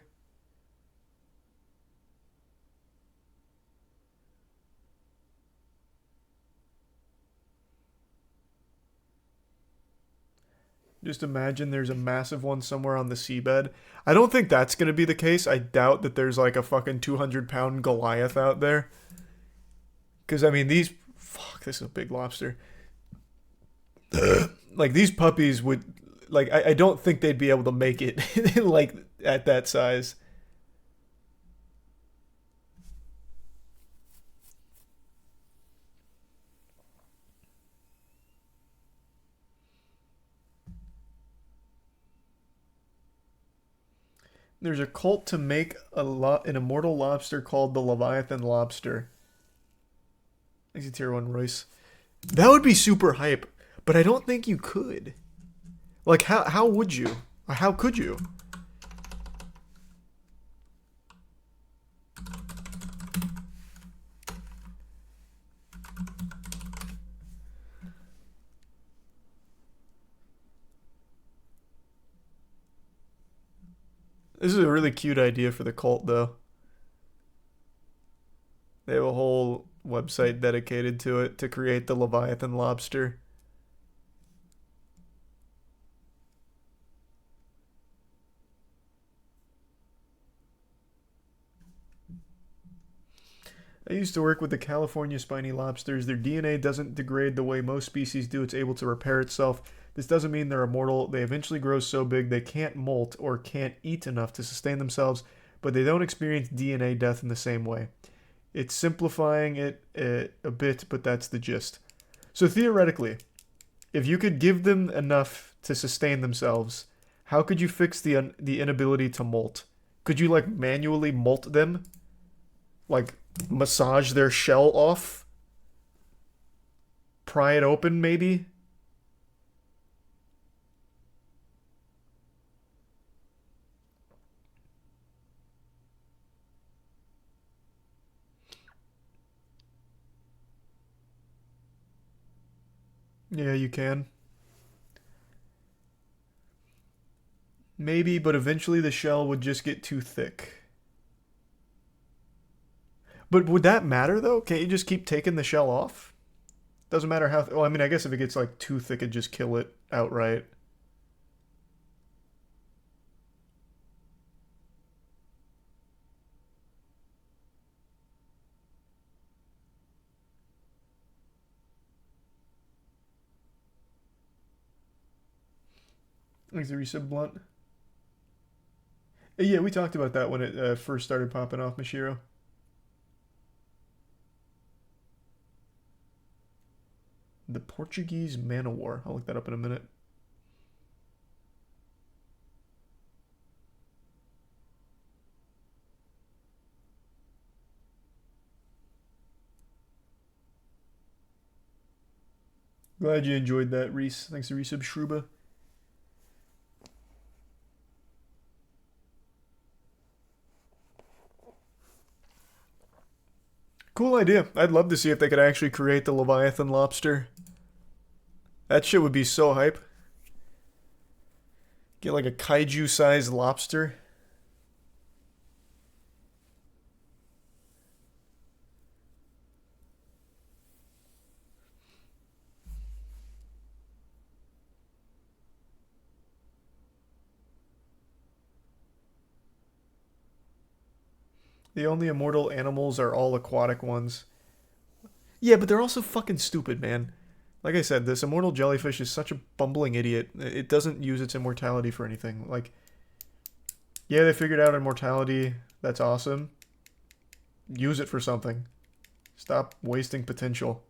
Just imagine there's a massive one somewhere on the seabed. I don't think that's going to be the case. I doubt that there's like a fucking 200-pound Goliath out there. Because, I mean, these... Fuck, this is a big lobster. Like, these puppies would... Like, I don't think they'd be able to make it, like, at that size. There's a cult to make an immortal lobster called the Leviathan Lobster. Thanks to tier 1 Royce. That would be super hype, but I don't think you could. Like, how would you? How could you? This is a really cute idea for the cult, though. They have a whole website dedicated to it to create the Leviathan Lobster. I used to work with the California spiny lobsters. Their DNA doesn't degrade the way most species do. It's able to repair itself. This doesn't mean they're immortal. They eventually grow so big they can't molt or can't eat enough to sustain themselves, but they don't experience DNA death in the same way. It's simplifying it a bit, but that's the gist. So theoretically, if you could give them enough to sustain themselves, how could you fix the inability to molt? Could you, like, manually molt them? Like, massage their shell off? Pry it open, maybe? Yeah, you can. Maybe, but eventually the shell would just get too thick. But would that matter though? Can't you just keep taking the shell off? Doesn't matter how. Well, I mean, I guess if it gets like too thick, it'd just kill it outright. Thanks, the resub blunt. Yeah, we talked about that when it first started popping off, Mashiro. The Portuguese man o' war. I'll look that up in a minute. Glad you enjoyed that, Reese. Thanks to resub Shruba. Cool idea. I'd love to see if they could actually create the Leviathan lobster. That shit would be so hype. Get like a kaiju-sized lobster. The only immortal animals are all aquatic ones. Yeah, but they're also fucking stupid, man. Like I said, this immortal jellyfish is such a bumbling idiot. It doesn't use its immortality for anything. Like, yeah, they figured out immortality. That's awesome. Use it for something. Stop wasting potential.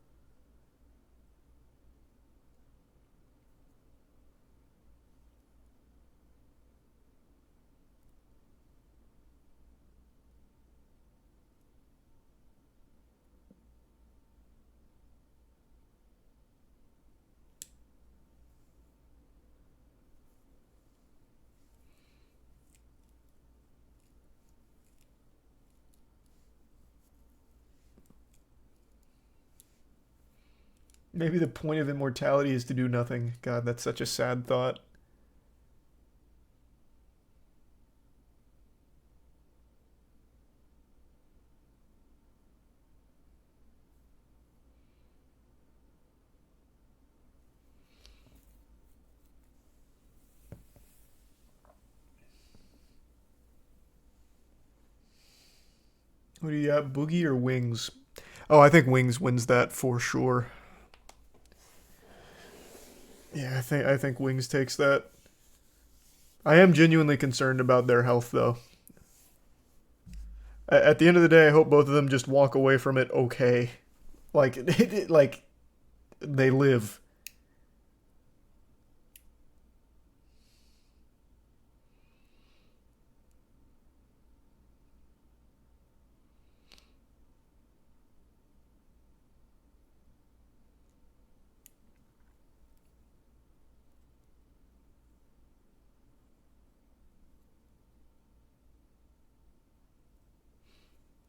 Maybe the point of immortality is to do nothing. God, that's such a sad thought. What do you got, Boogie or Wings? Oh, I think Wings wins that for sure. Yeah, I think Wings takes that. I am genuinely concerned about their health, though. At the end of the day, I hope both of them just walk away from it okay. Like, like they live.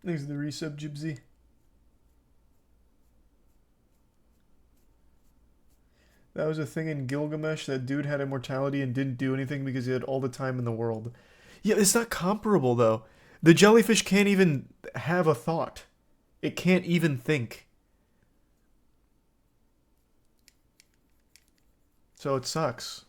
Thanks to the resub, Gypsy. That was a thing in Gilgamesh. That dude had immortality and didn't do anything because he had all the time in the world. Yeah, it's not comparable, though. The jellyfish can't even have a thought. It can't even think. So it sucks.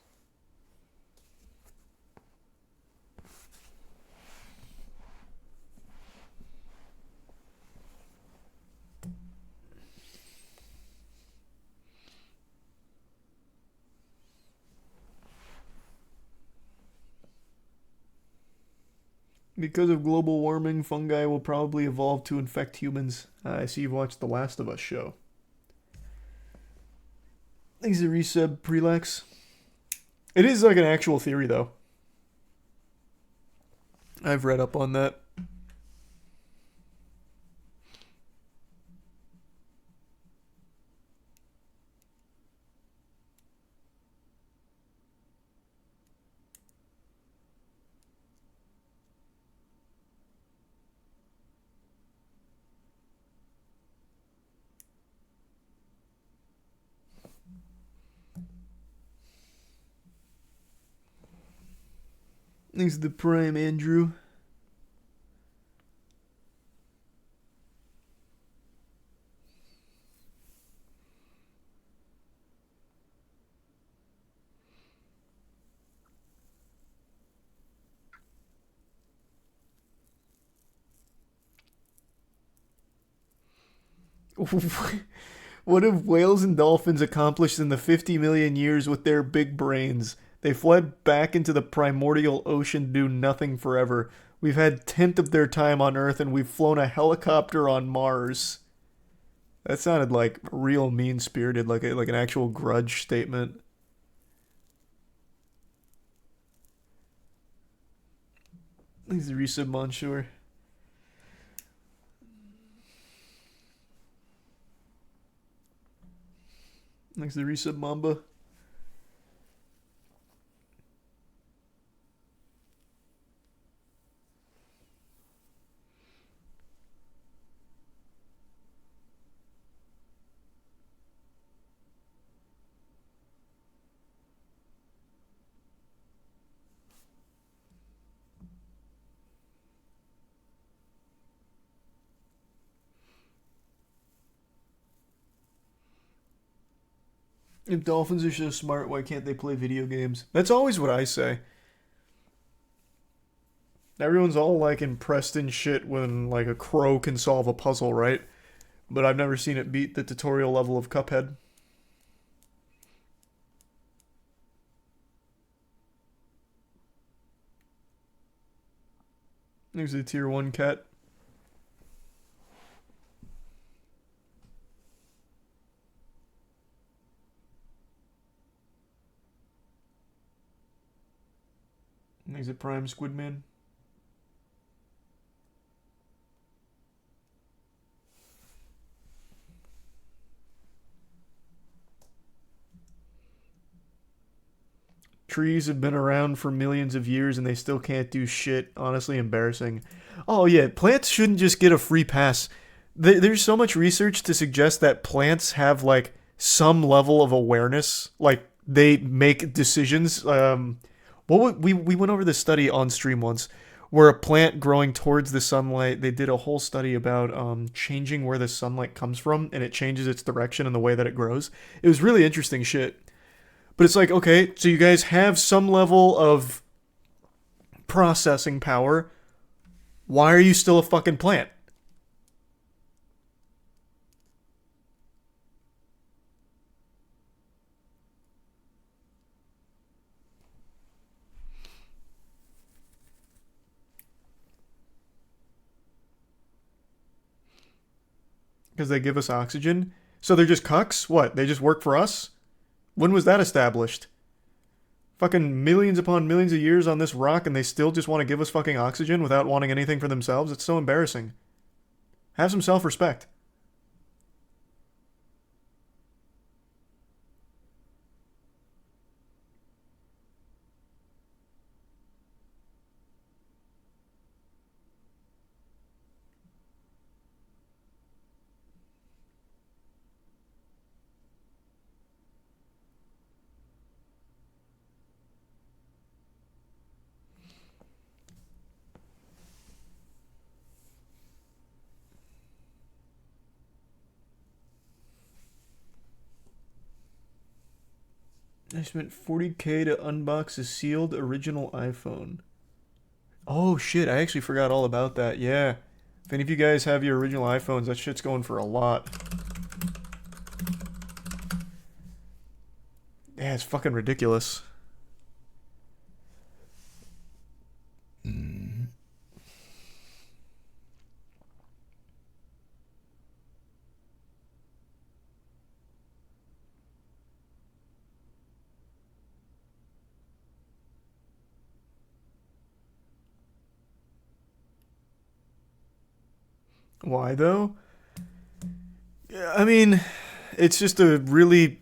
Because of global warming, fungi will probably evolve to infect humans. I see you've watched the Last of Us show. Thanks to resub, Prelex. It is like an actual theory, though. I've read up on that. Thanks to the Prime, Andrew. What have whales and dolphins accomplished in the 50 million years with their big brains? They fled back into the primordial ocean to do nothing forever. We've had 10th of their time on Earth and we've flown a helicopter on Mars. That sounded like real mean-spirited, like an actual grudge statement. Thanks to resub Monsieur. Thanks to resub Mamba. If dolphins are so smart, why can't they play video games? That's always what I say. Everyone's all like impressed and shit when like a crow can solve a puzzle, right? But I've never seen it beat the tutorial level of Cuphead. There's a tier 1 cat. There's a prime Squidman. Trees have been around for millions of years and they still can't do shit. Honestly embarrassing. Oh yeah, plants shouldn't just get a free pass. There's so much research to suggest that plants have like some level of awareness. Like they make decisions. We went over this study on stream once where a plant growing towards the sunlight, they did a whole study about changing where the sunlight comes from and it changes its direction and the way that it grows. It was really interesting shit. But it's like, okay, so you guys have some level of processing power. Why are you still a fucking plant? Because they give us oxygen? So they're just cucks? What, they just work for us? When was that established? Fucking millions upon millions of years on this rock and they still just want to give us fucking oxygen without wanting anything for themselves? It's so embarrassing. Have some self-respect. I spent $40K to unbox a sealed original iPhone. Oh shit, I actually forgot all about that. Yeah. If any of you guys have your original iPhones, that shit's going for a lot. Yeah, it's fucking ridiculous. Why though? Yeah, I mean, it's just a really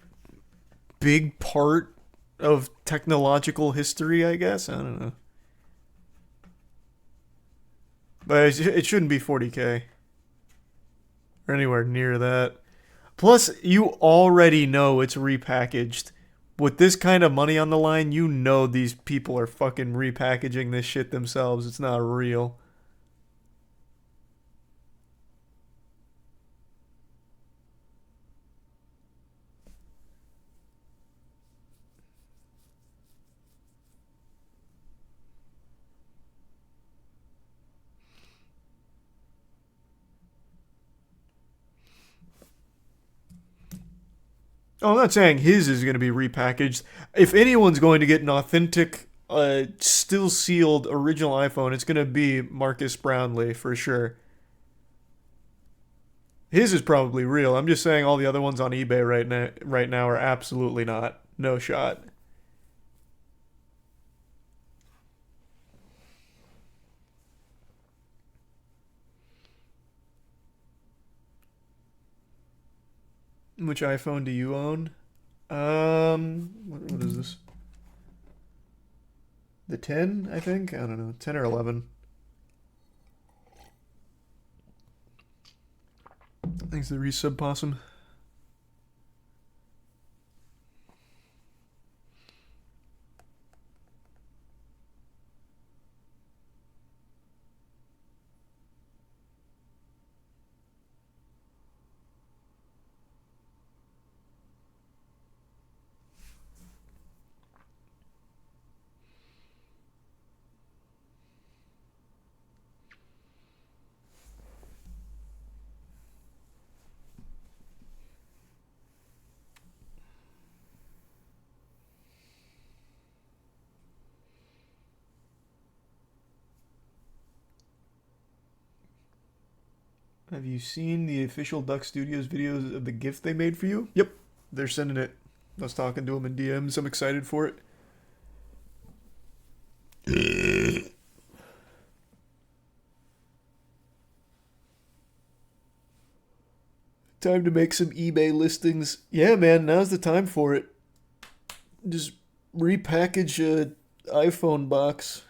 big part of technological history, I guess. I don't know. But it shouldn't be 40K. Or anywhere near that. Plus, you already know it's repackaged. With this kind of money on the line, you know these people are fucking repackaging this shit themselves. It's not real. Oh, I'm not saying his is going to be repackaged. If anyone's going to get an authentic, still sealed original iPhone, it's going to be Marcus Brownlee for sure. His is probably real. I'm just saying all the other ones on eBay right now are absolutely not. No shot. Which iPhone do you own? What is this? The 10, I think? I don't know. 10 or 11. Thanks to the resub possum. Have you seen the official Duck Studios videos of the gift they made for you? Yep, they're sending it. I was talking to them in DMs. I'm excited for it. Time to make some eBay listings. Yeah, man, now's the time for it. Just repackage a iPhone box.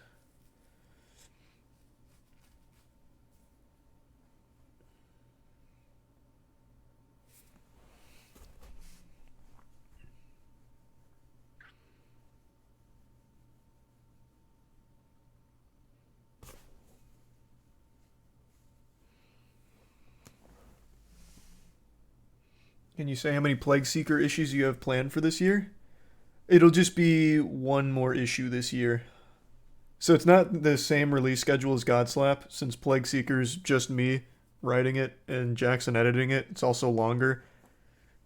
Can you say how many Plague Seeker issues you have planned for this year? It'll just be one more issue this year. So it's not the same release schedule as Godslap, since Plague Seeker's just me writing it and Jackson editing it. It's also longer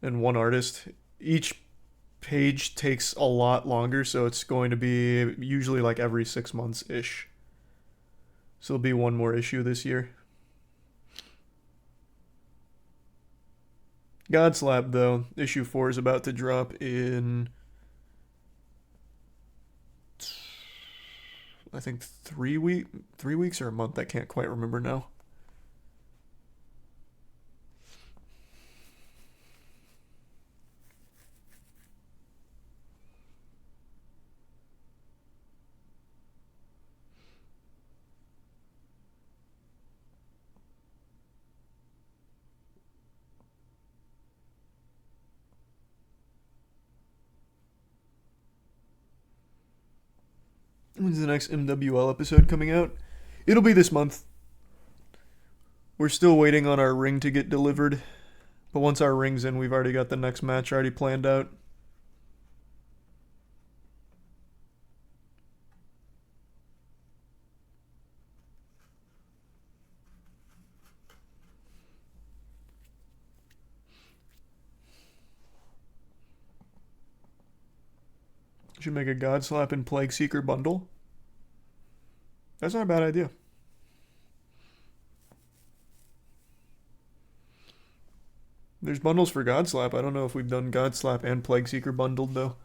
and one artist. Each page takes a lot longer, so it's going to be usually like every 6 months-ish. So it'll be one more issue this year. Godslap, though, issue 4 is about to drop in, I think 3 weeks or a month. I can't quite remember now. When's the next MWL episode coming out? It'll be this month. We're still waiting on our ring to get delivered. But once our ring's in, we've already got the next match already planned out. Should make a Godslap and Plague Seeker bundle. That's not a bad idea. There's bundles for Godslap. I don't know if we've done Godslap and Plague Seeker bundled, though.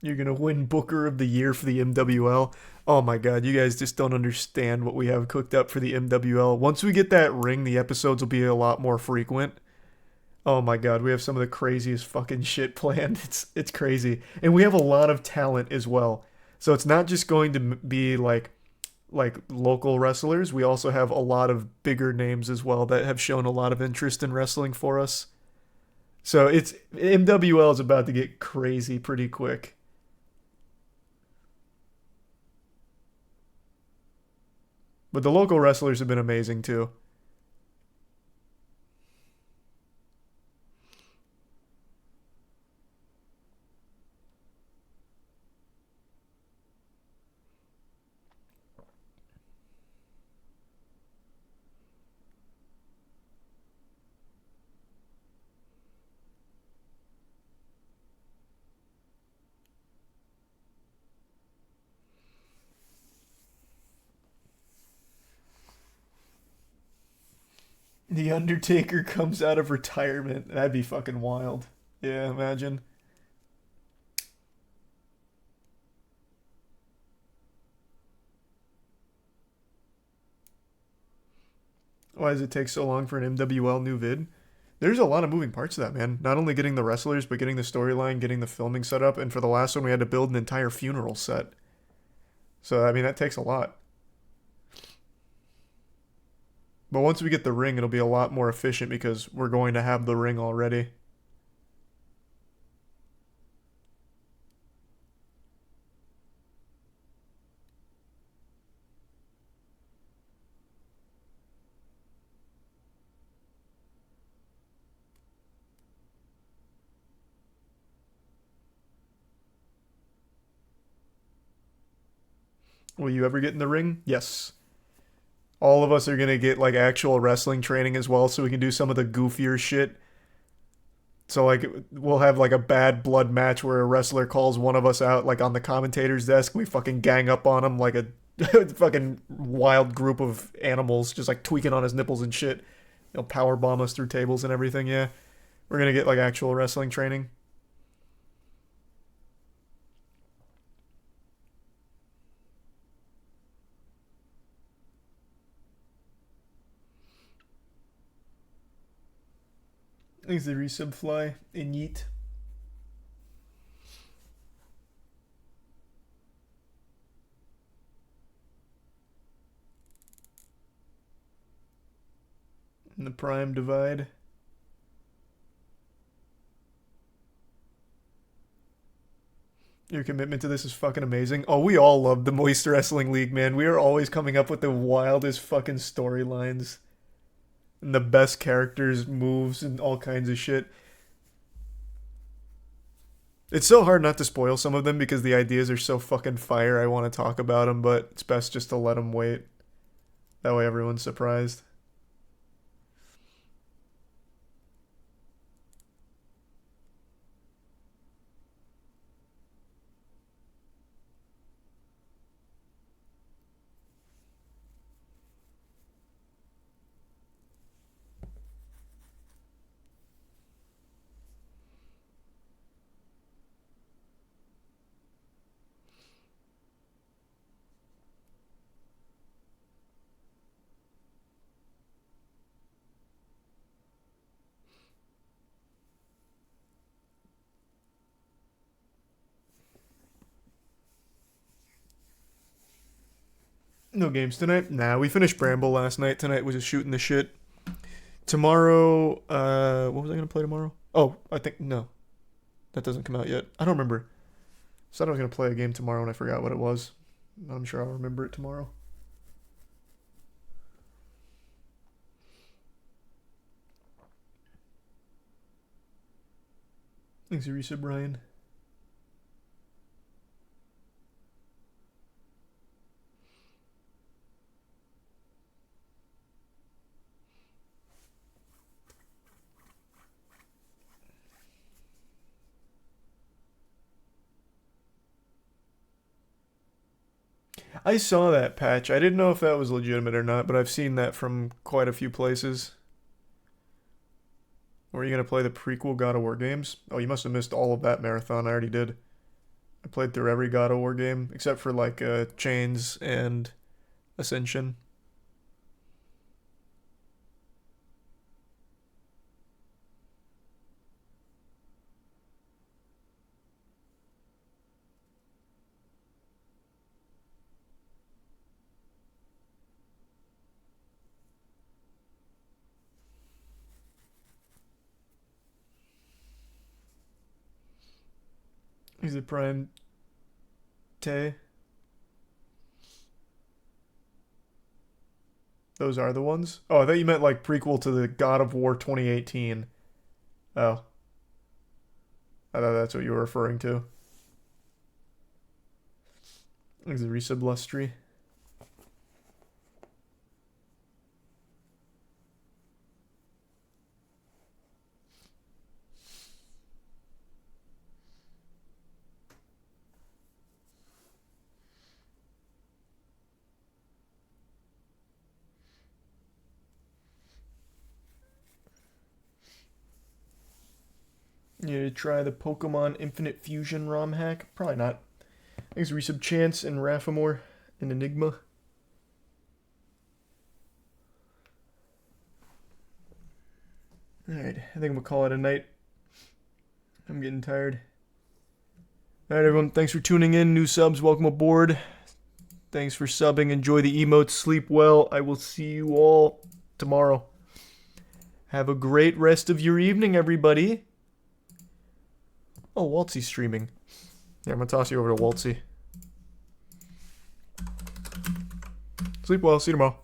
You're going to win Booker of the Year for the MWL. Oh my god, you guys just don't understand what we have cooked up for the MWL. Once we get that ring, the episodes will be a lot more frequent. Oh my god, we have some of the craziest fucking shit planned. It's crazy. And we have a lot of talent as well. So it's not just going to be like local wrestlers. We also have a lot of bigger names as well that have shown a lot of interest in wrestling for us. So it's MWL is about to get crazy pretty quick. But the local wrestlers have been amazing too. The Undertaker comes out of retirement. That'd be fucking wild. Yeah, imagine. Why does it take so long for an MWL new vid? There's a lot of moving parts to that, man. Not only getting the wrestlers, but getting the storyline, getting the filming set up, and for the last one, we had to build an entire funeral set. So, I mean, that takes a lot. But once we get the ring, it'll be a lot more efficient because we're going to have the ring already. Will you ever get in the ring? Yes. All of us are going to get like actual wrestling training as well so we can do some of the goofier shit. So like we'll have like a bad blood match where a wrestler calls one of us out like on the commentator's desk. We fucking gang up on him like a fucking wild group of animals just like tweaking on his nipples and shit. They'll power bomb us through tables and everything, yeah. We're going to get like actual wrestling training. Thanks the resub fly and yeet. And the prime divide. Your commitment to this is fucking amazing. Oh, we all love the Moist Wrestling League, man. We are always coming up with the wildest fucking storylines. And the best characters, moves, and all kinds of shit. It's so hard not to spoil some of them because the ideas are so fucking fire. I want to talk about them, but it's best just to let them wait. That way everyone's surprised. No games tonight? Nah, we finished Bramble last night. Tonight was just shooting the shit. Tomorrow, what was I gonna play tomorrow? Oh, I think, no. That doesn't come out yet. I don't remember. Said I was gonna play a game tomorrow and I forgot what it was. I'm sure I'll remember it tomorrow. Thanks, Arisa Brian. I saw that patch. I didn't know if that was legitimate or not, but I've seen that from quite a few places. Or are you going to play the prequel God of War games? Oh, you must have missed all of that marathon. I already did. I played through every God of War game, except for like Chains and Ascension. He's a prime Tay. Those are the ones? Oh, I thought you meant like prequel to the God of War 2018. Oh. I thought that's what you were referring to. He's a resub lustry. You need to try the Pokemon Infinite Fusion ROM hack? Probably not. Thanks, Resub Chance and Raffamore and Enigma. Alright, I think we'll call it a night. I'm getting tired. Alright, everyone, thanks for tuning in. New subs, welcome aboard. Thanks for subbing. Enjoy the emotes. Sleep well. I will see you all tomorrow. Have a great rest of your evening, everybody. Oh, Waltzy's streaming. Yeah, I'm going to toss you over to Waltzy. Sleep well. See you tomorrow.